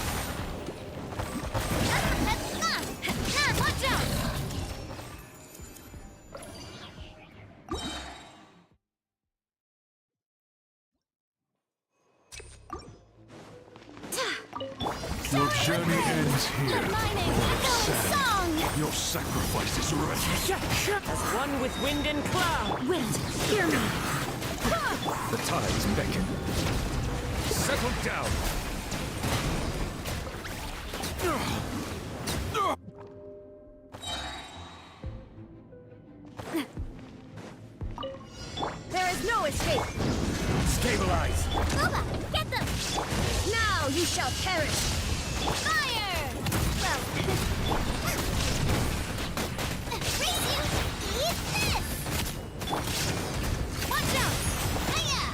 Watch out! Your journey ends here. Song! Your sacrifice is ready. As one with wind and cloud. Wind, hear me! The tides beckon. Settle down. There is no escape! Stabilize. Uba, get them! Now you shall perish! Fire! Well... Freeze you! Eat this! Watch out! Hiya!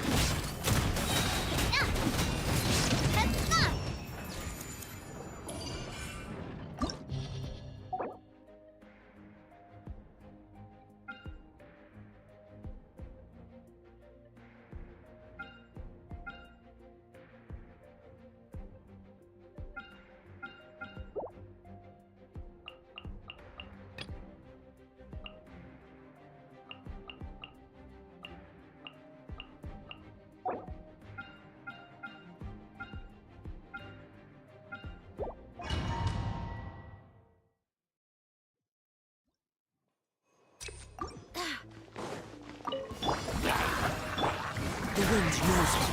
The wind knows me.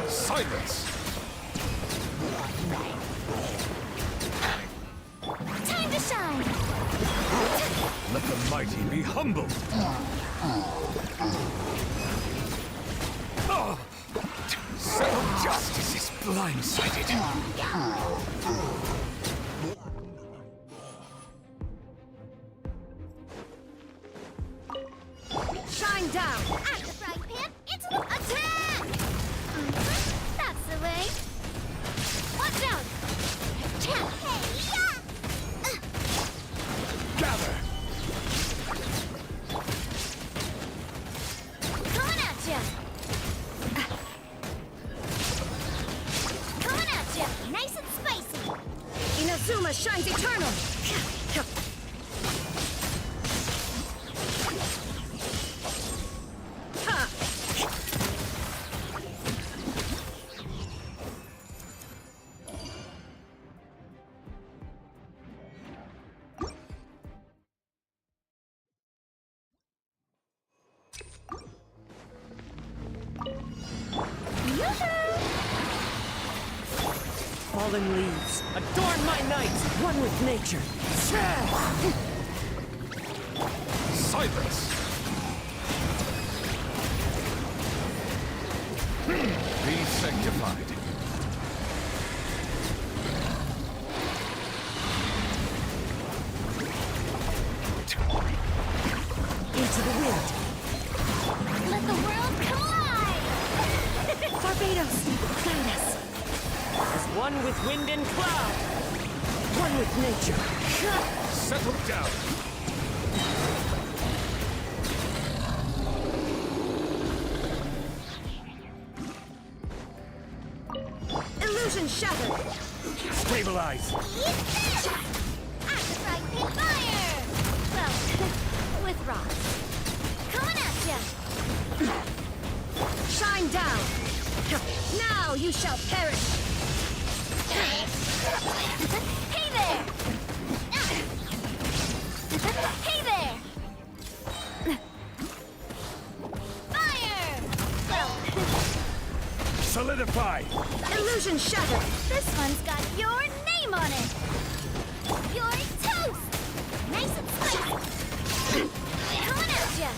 Silence! Time to shine! Let the mighty be humbled. Oh. Settle justice is blindsided. Shine down! At the frying pan, into the attack! That's the way. Watch out! Gather! Coming at ya! Coming at ya! Nice and spicy! Inazuma shines eternal! Fallen leaves, adorn my night, one with nature. Silence! Be sanctified. Into the wind. Let the world collide! Barbados, guide us. As one with wind and cloud, one with nature. Settle down. Illusion shattered! Stabilize. At the frying pan fire! Well, with rocks. Coming at ya! Shine down! Now you shall perish! shattered. This one's got your name on it. You're toast. Nice and spicy. Coming at ya.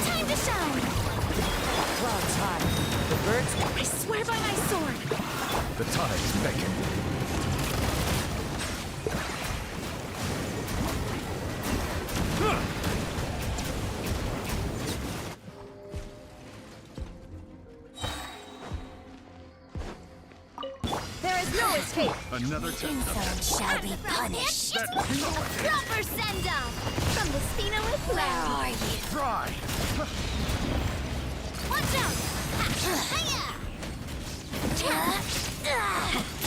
Time to shine. Clouds high. The birds... I swear by my sword. The tides beckon. There is no escape. Another test. Insult shall be punished. Proper send off from the Spina with Where are you? Try. Watch out! Hiya!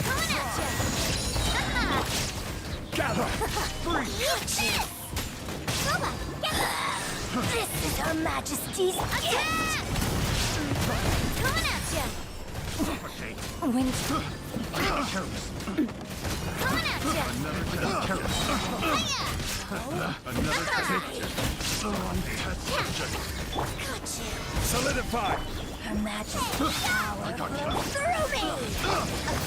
Coming at ya! Gather. Boba, get them! This is Her Majesty's attack! Coming at ya! Winter. Coming at ya! Hiya! Another test. Gotcha! Solidify. Her Majesty's power flows through me! A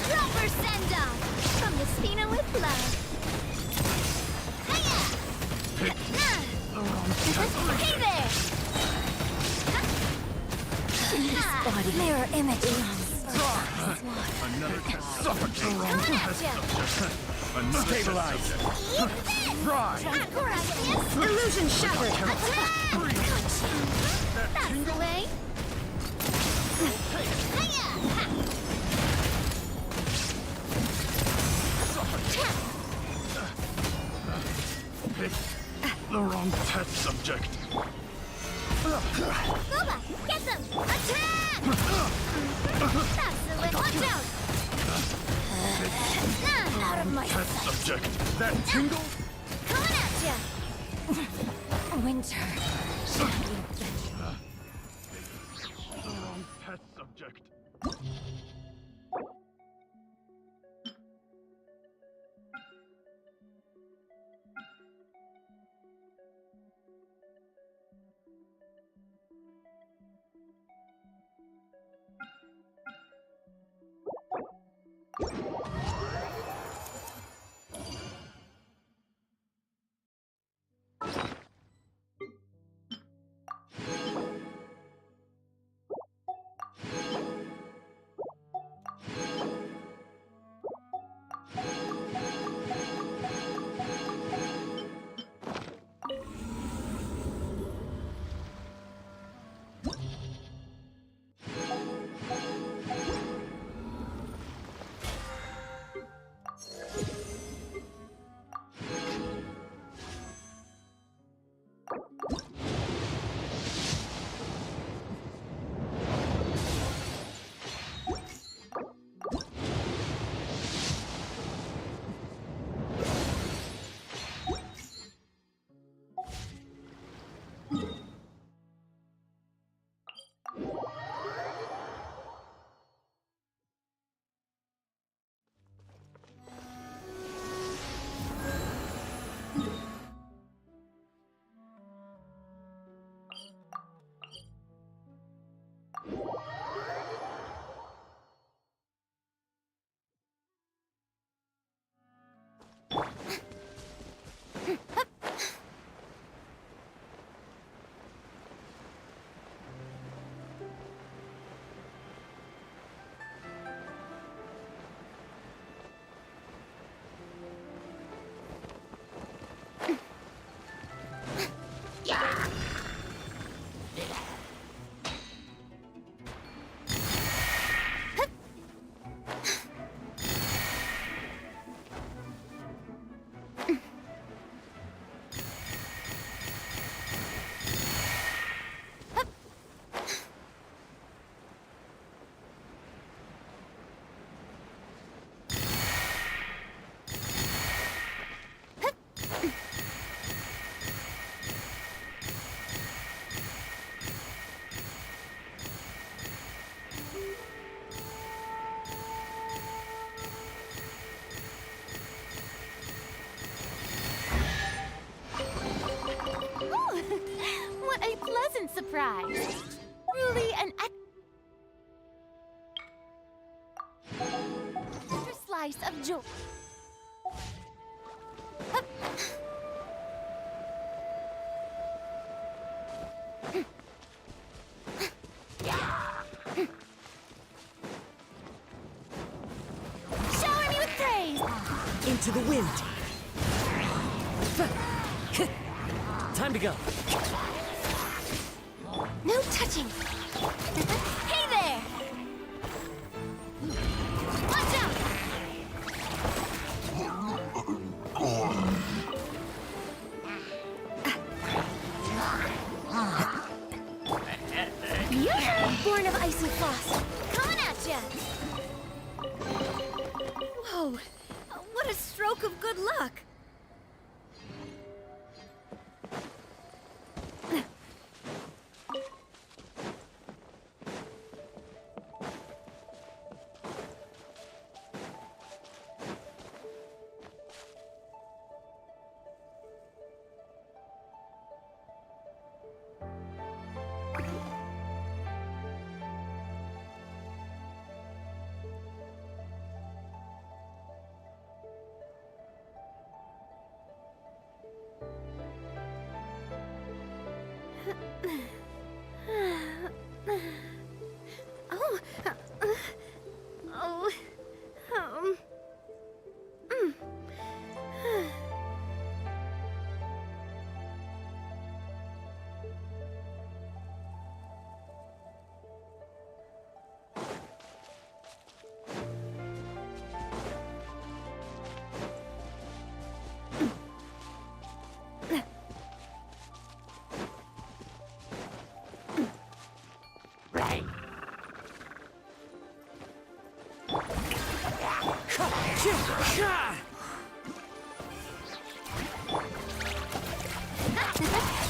proper send-off from the Spina with love. Hiya! Hey there! Body mirror image. Another test. Suffocate. Coming at ya! Stabilize. Try. Illusion shattered! Attack! That's the way! Hiya! Pick the wrong test subject. Boba, get them! Attack! That's the way! Watch out! Out of my Test sight! subject. That tingle? Coming at ya! Winter. The wrong test subject. surprise. Truly an extra slice of joy. Shower me with praise. Into the wind. Time to go. No touching. Hey there. Watch out. Born of icy frost. Coming at ya. Whoa, what a stroke of good luck.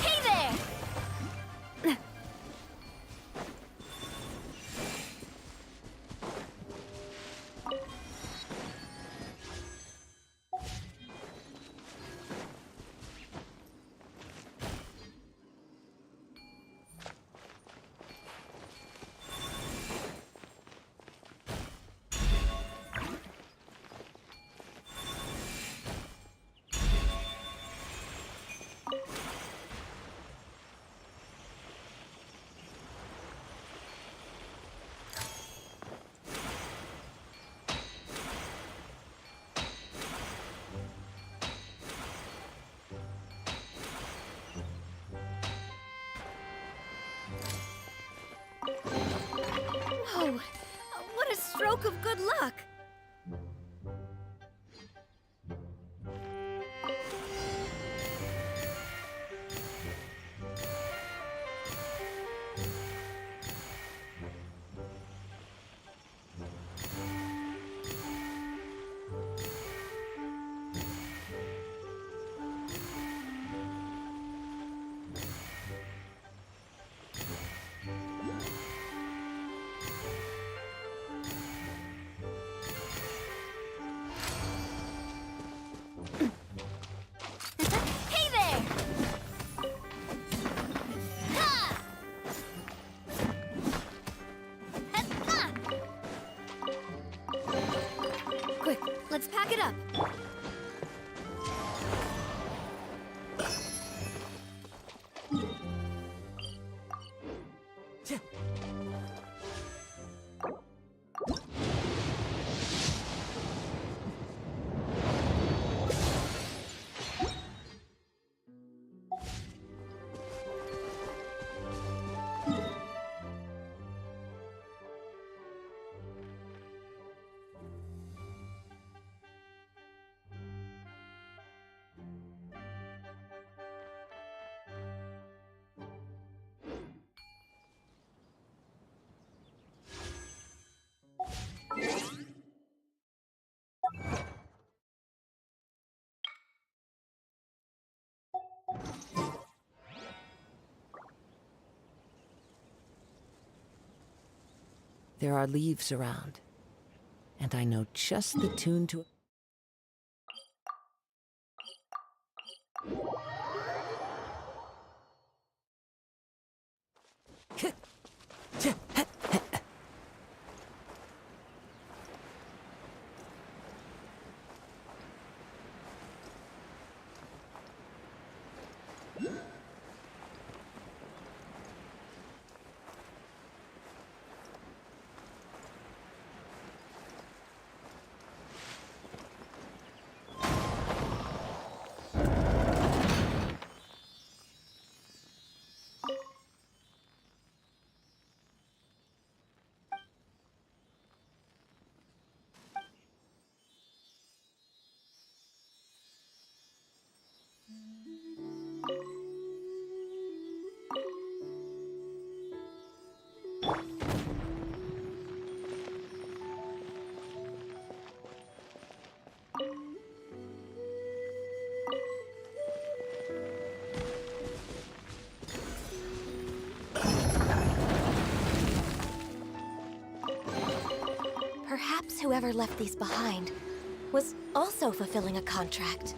Hey there. Whoa, what a stroke of good luck. Let's pack it up. There are leaves around, and I know just the tune to... whoever left these behind was also fulfilling a contract.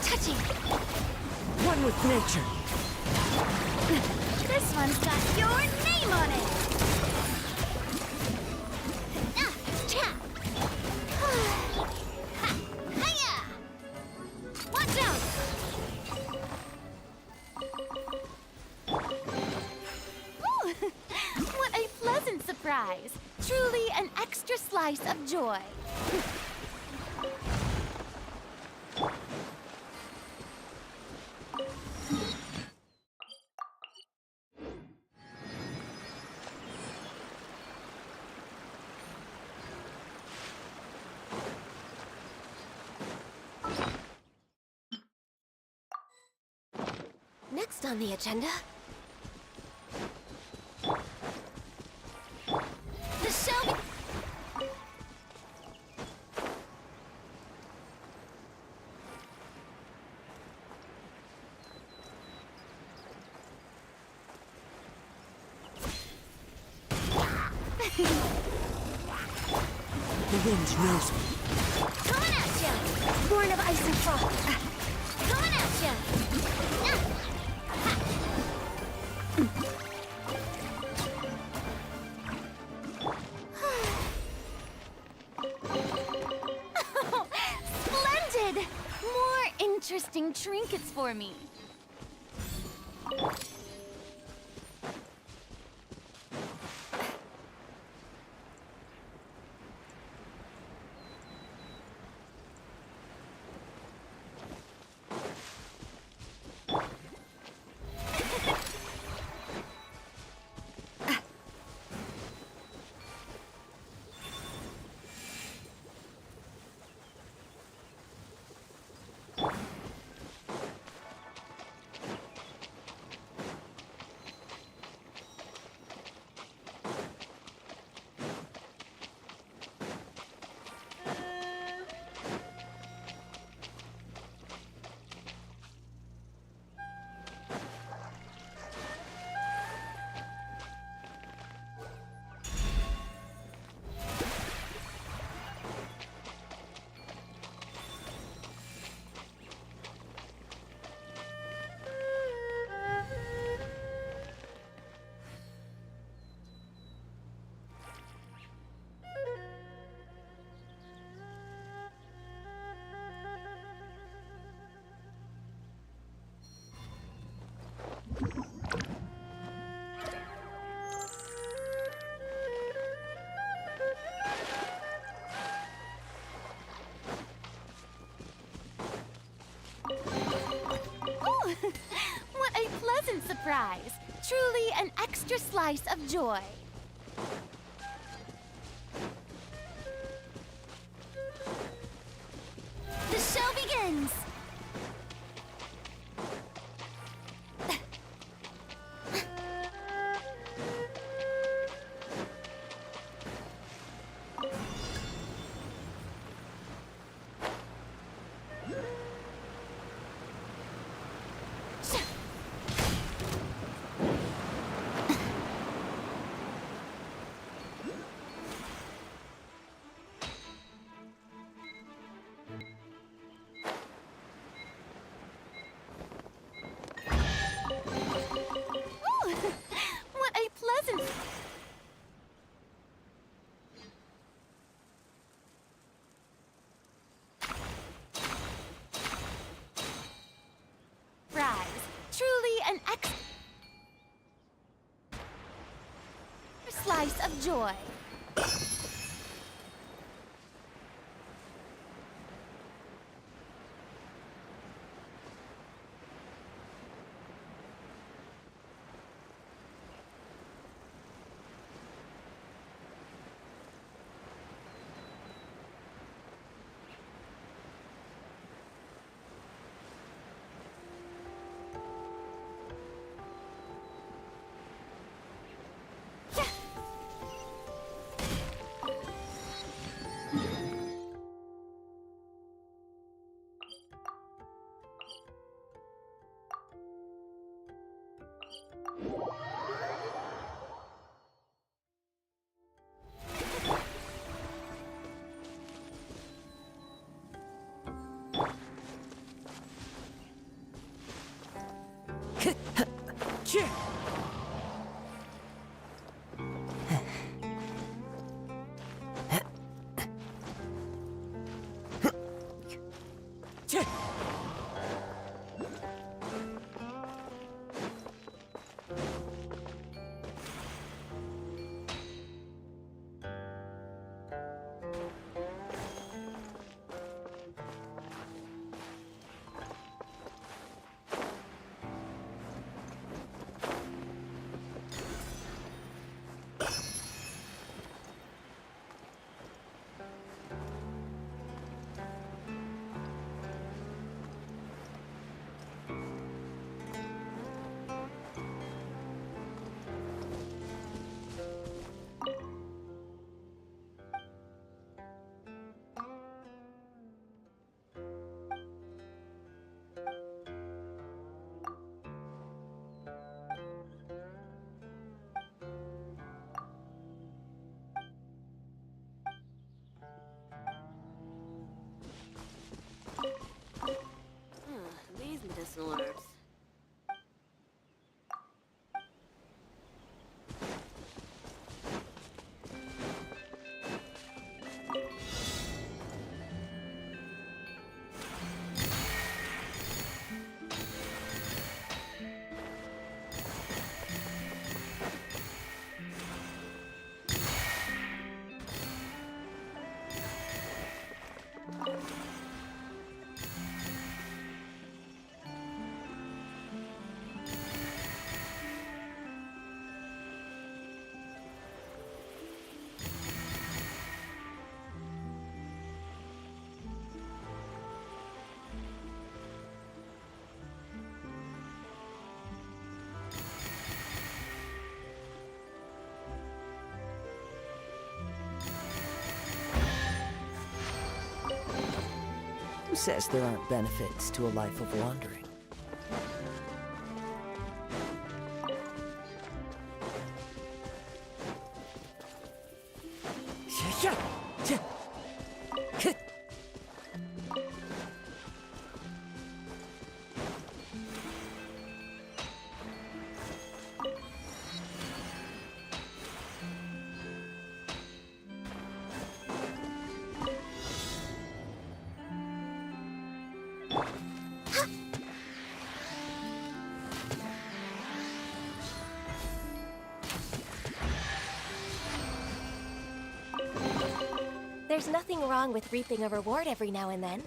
Touching. One with nature. This one's got your name on it. Watch out! Ooh, what a pleasant surprise. Truly an extra slice of joy. Next on the agenda... The show... The wind knows me. Coming at ya! Born of ice and frost. Coming at ya! Oh, splendid! More interesting trinkets for me. What a pleasant surprise! Truly an extra slice of joy. The show begins! of joy. These medicinal herbs. Who says there aren't benefits to a life of wandering? There's nothing wrong with reaping a reward every now and then.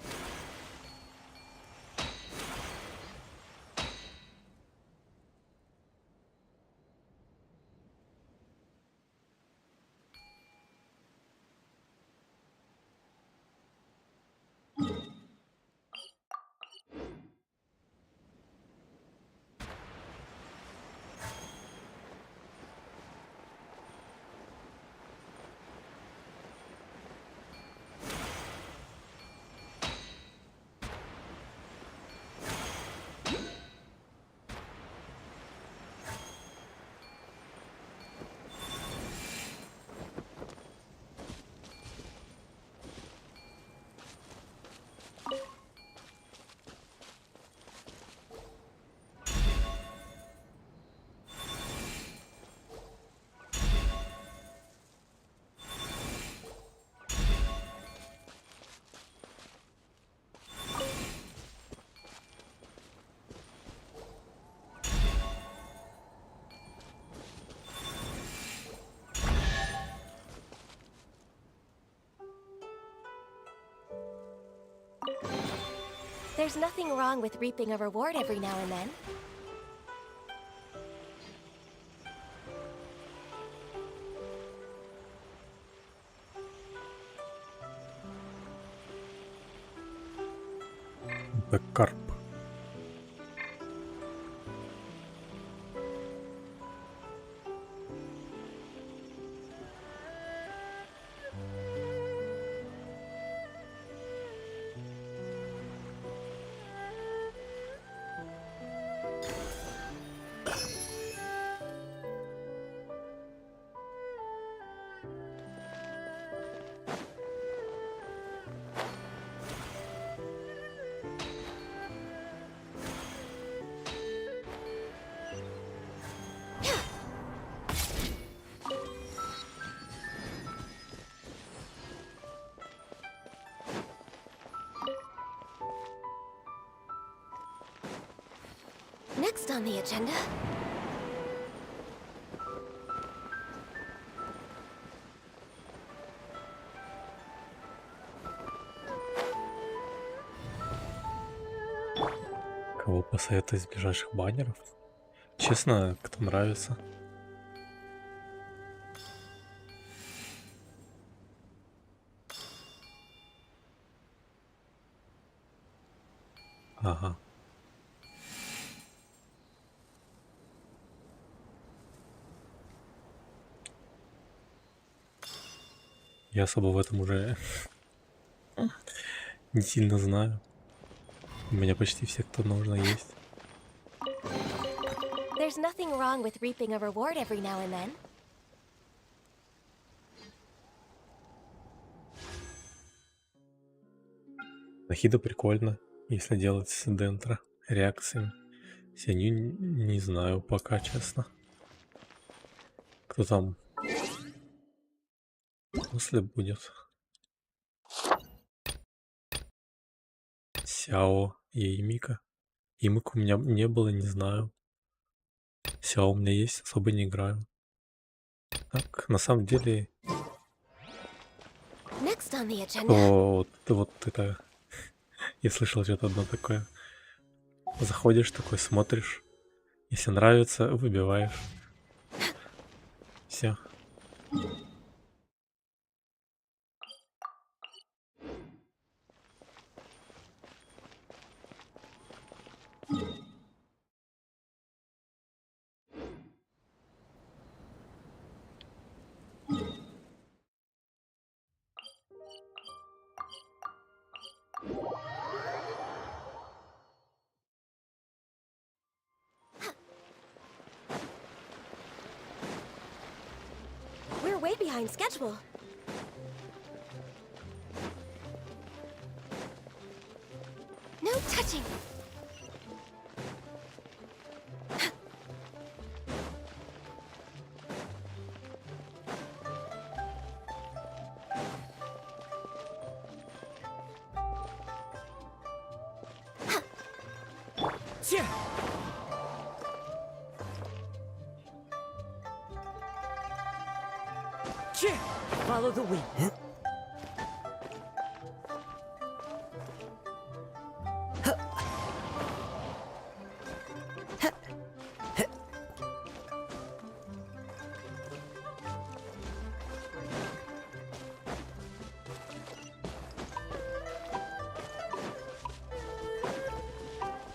There's nothing wrong with reaping a reward every now and then. Бэккарп. Next on the agenda. Кого посоветовать из ближайших баннеров? Честно, кто нравится. Ага. Я особо в этом уже не сильно знаю. У меня почти все, кто нужно, есть. There's nothing wrong with reaping a reward every now and then. Нахида прикольно, если делать с дентро реакциями. Сенью не знаю пока, честно. Кто там после будет? Сяо и Мика. Имик у меня не было, не знаю. Сяо у меня есть, особо не играю. Так, на самом деле... Next on the agenda. Вот это... Я слышал что-то одно такое. Заходишь такой, смотришь. Если нравится, выбиваешь. Все. We're way behind schedule. No touching. Follow the wind.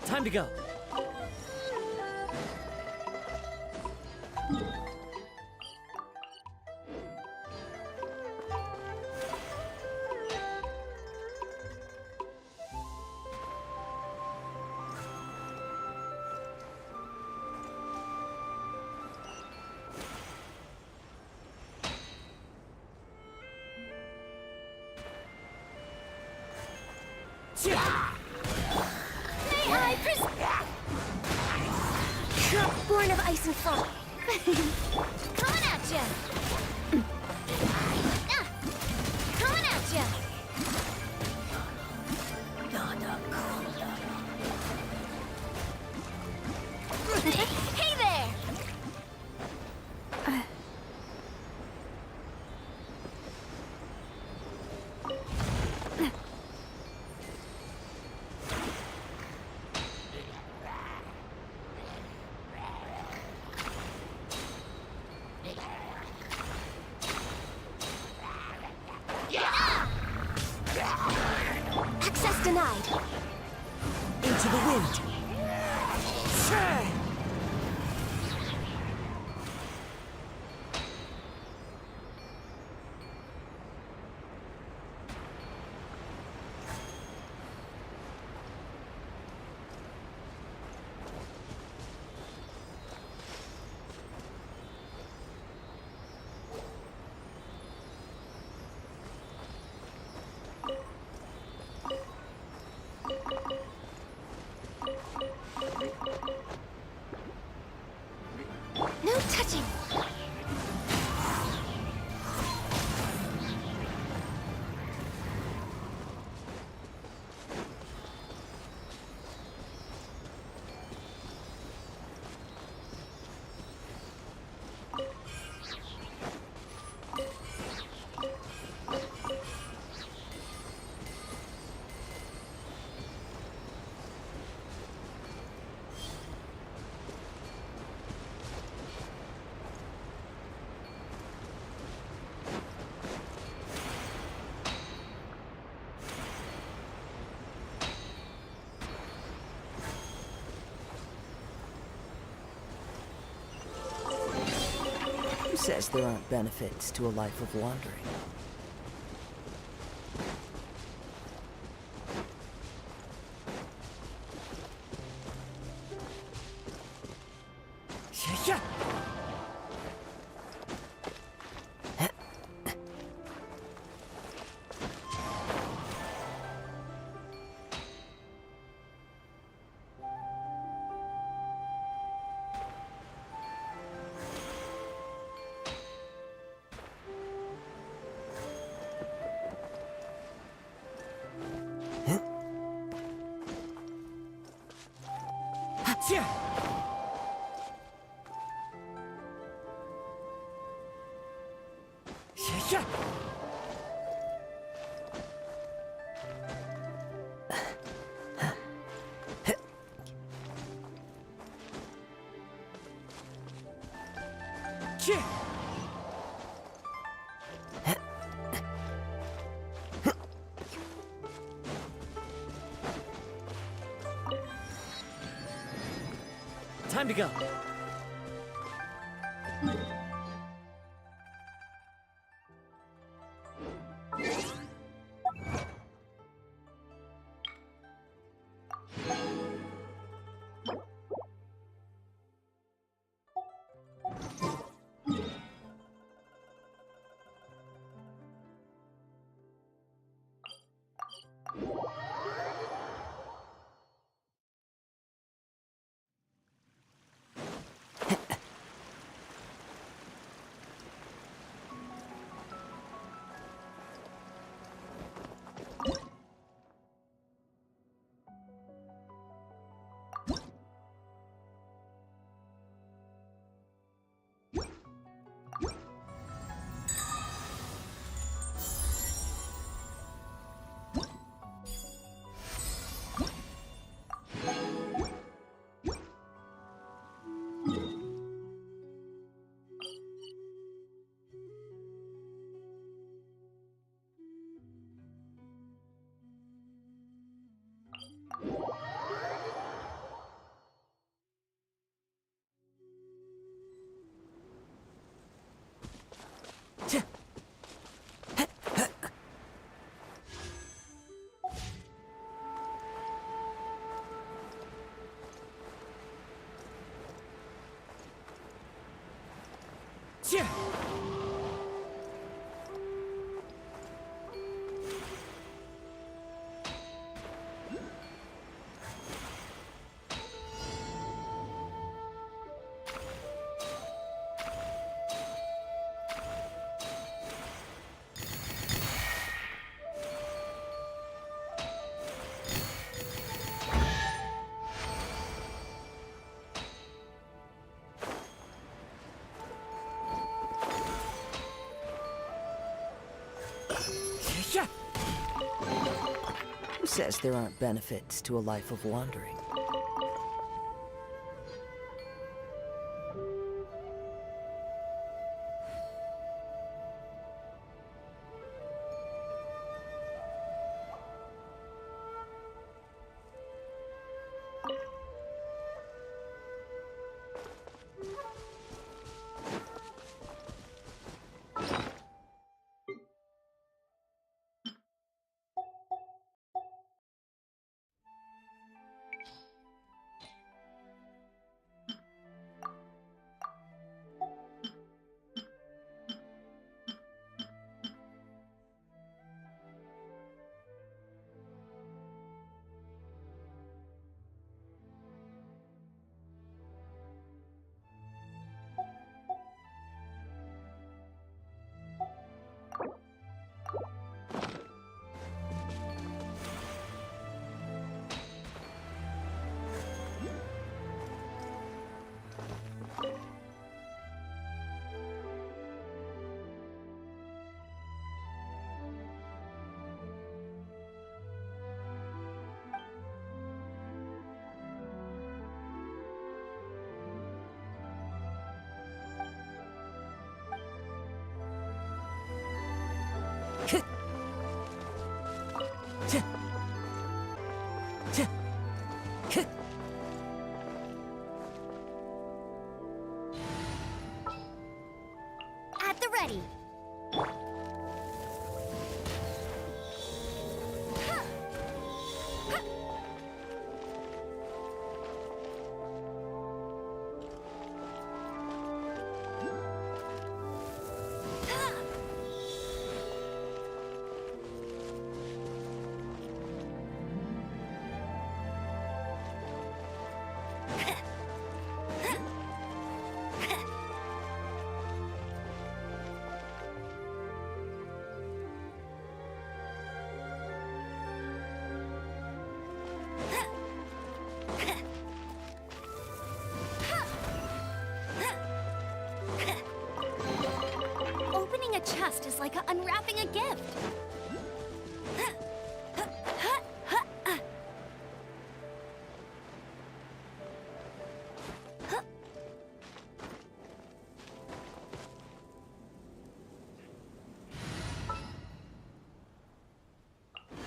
Time to go. Born of ice and frost. Coming at ya. Coming at ya. Hey there. Access denied. Into the wind. No touching. Who says there aren't benefits to a life of wandering? Time to go. Who says there aren't benefits to a life of wandering?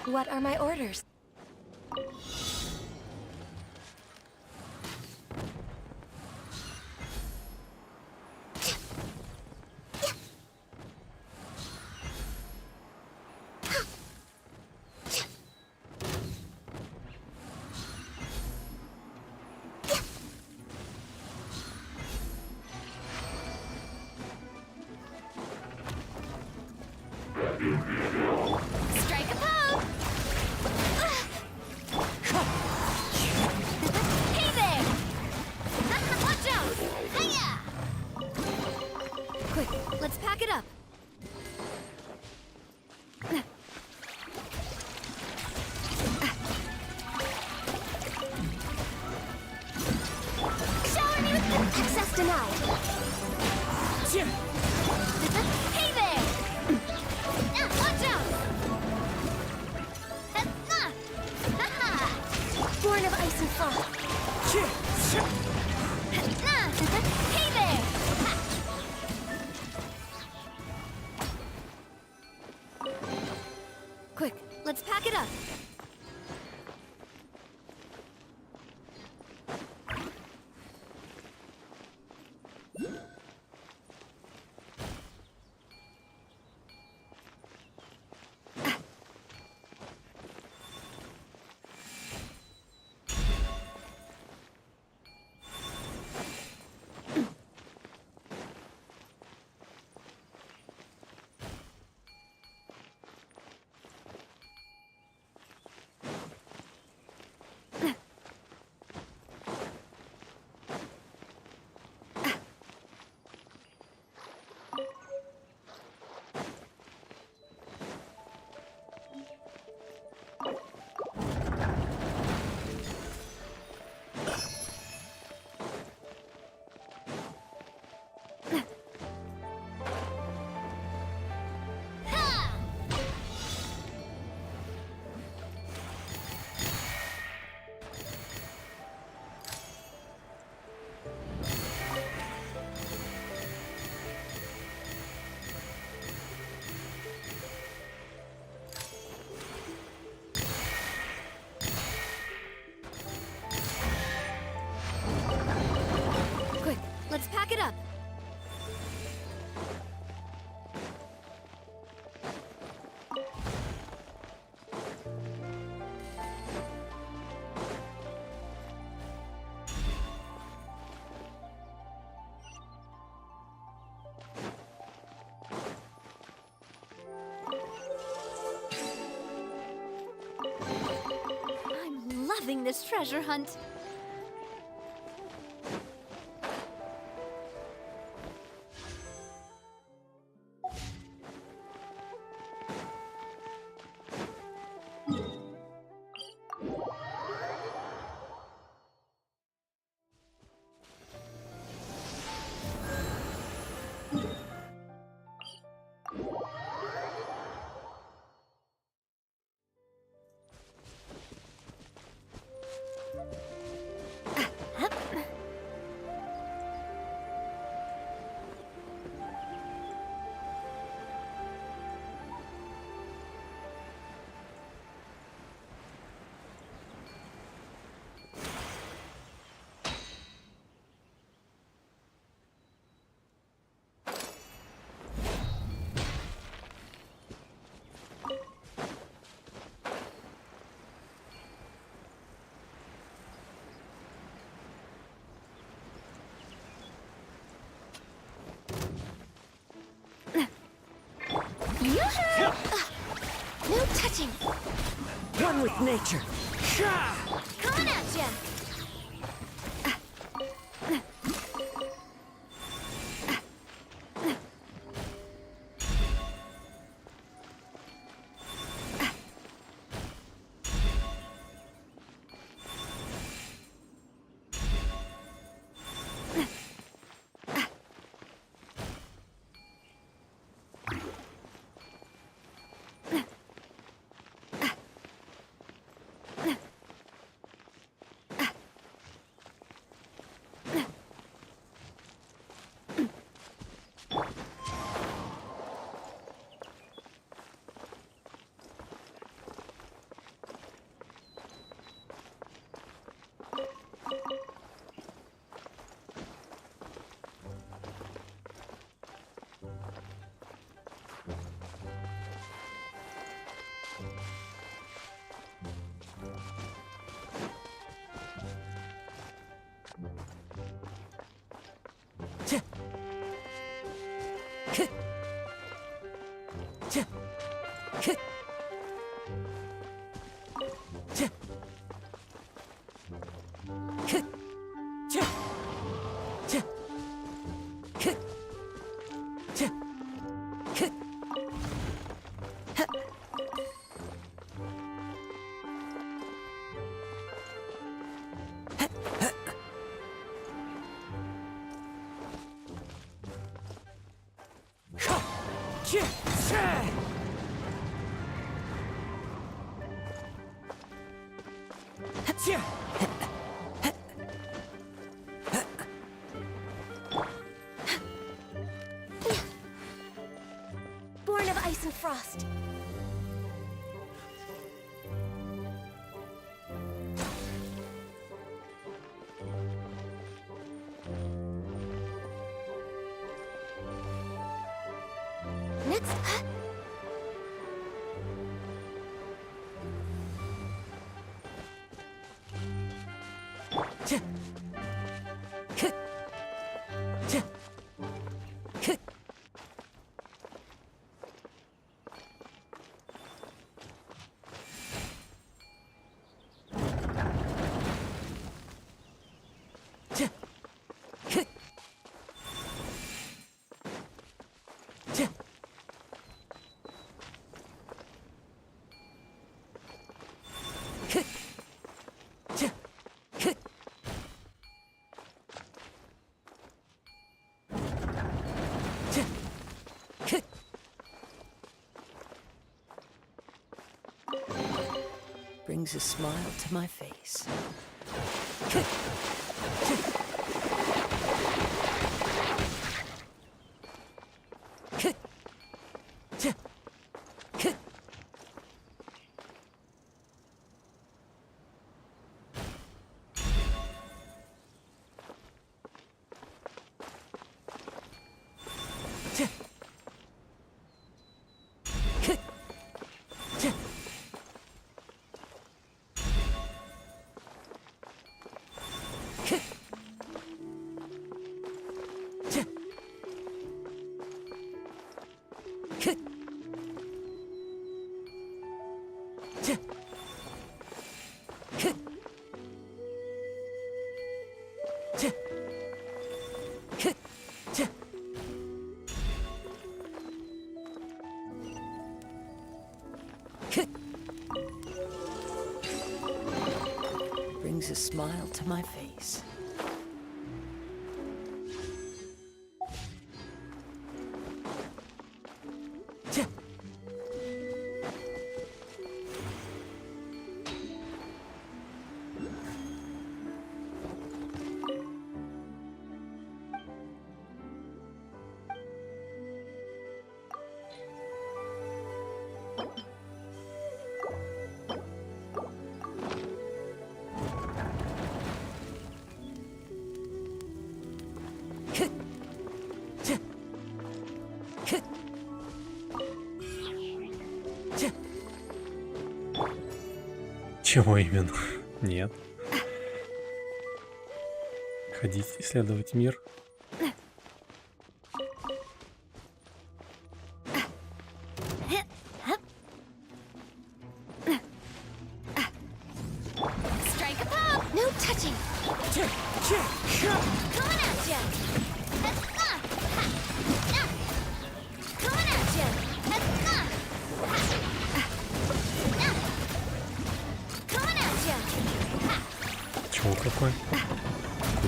What are my orders? Strike a pose! Hey there! Watch out! Hiya! Quick, let's pack it up. Shower me with access denied. Hey there! Watch out! Born of ice and fog. Hey there! Quick, let's pack it up. Quick, let's pack it up. I'm loving this treasure hunt. No touching. One with nature. Coming at ya! Born of ice and frost. Next. Brings a smile to my face. Brings a smile to my face. Чего именно? Нет. Ходить, исследовать мир. Strike a pop! No touching! Coming at ya! Coming at ya! Coming at ya! Чего какой?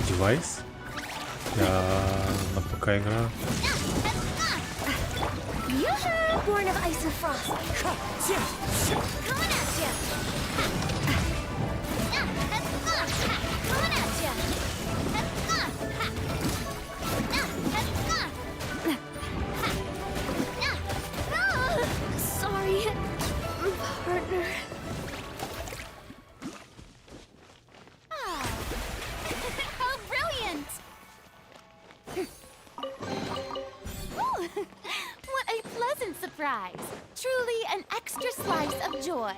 Девайс? Я на ПК играю. Yoo-hoo! Born of ice and frost. Coming at ya! Coming at ya! Sorry, partner. How brilliant! What a pleasant surprise! Truly an extra slice of joy.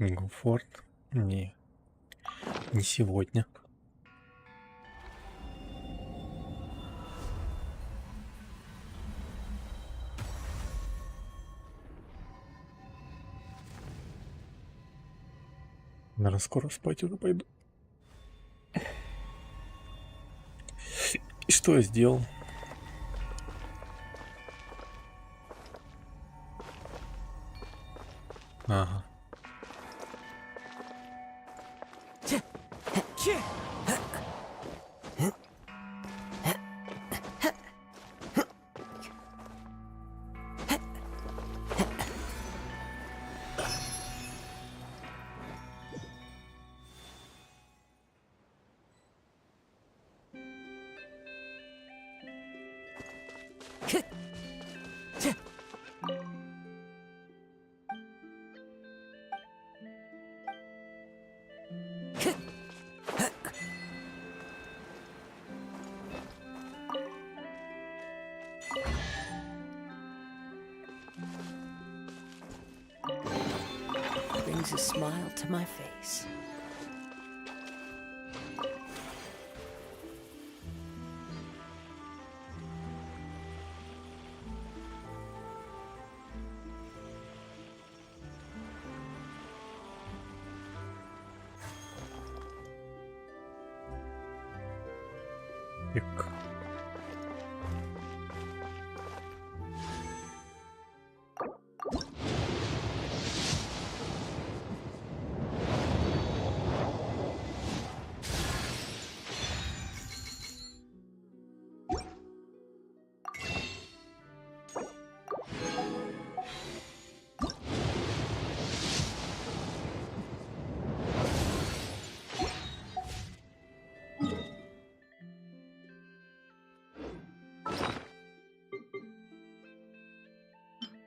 Комфорт. Не. Не сегодня. Наверное, скоро спать уже пойду. И что я сделал? Ага. Brings a smile to my face. Пик.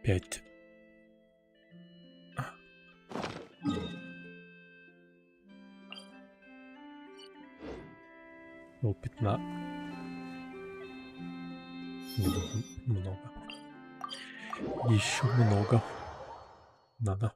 Пять. Ну, 15. Много. Еще много. Надо.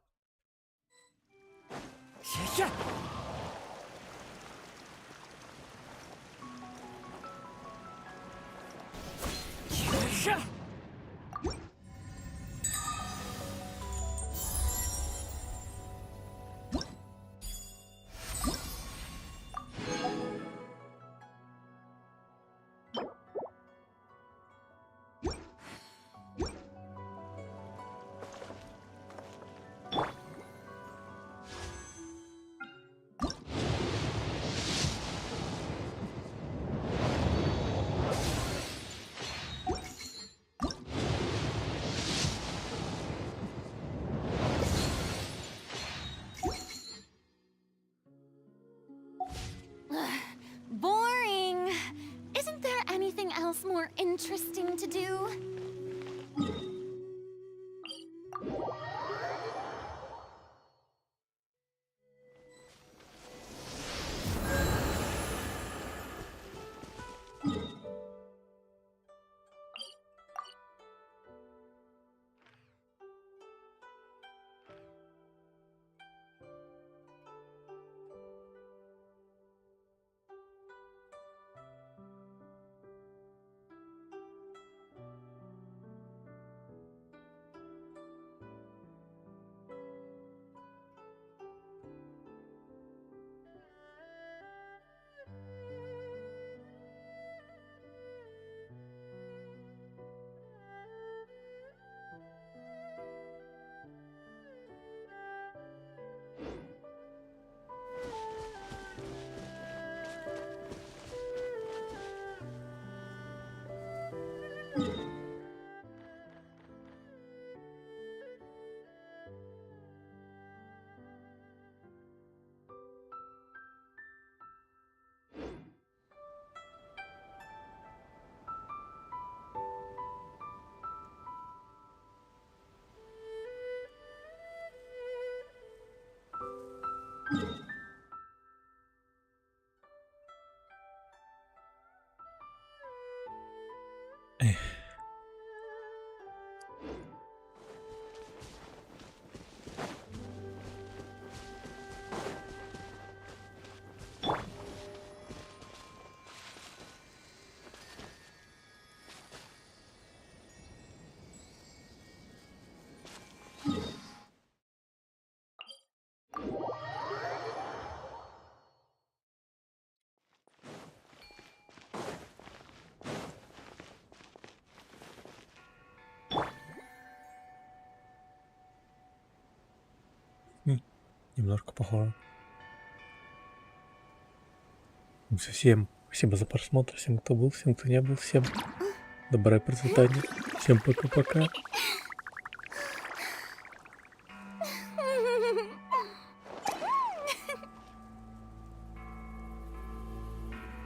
Boring. Isn't there anything else more interesting to do? Немножко похоже. Ну, всем спасибо за просмотр, всем, кто был, всем, кто не был, всем добра и процветания. Всем пока-пока.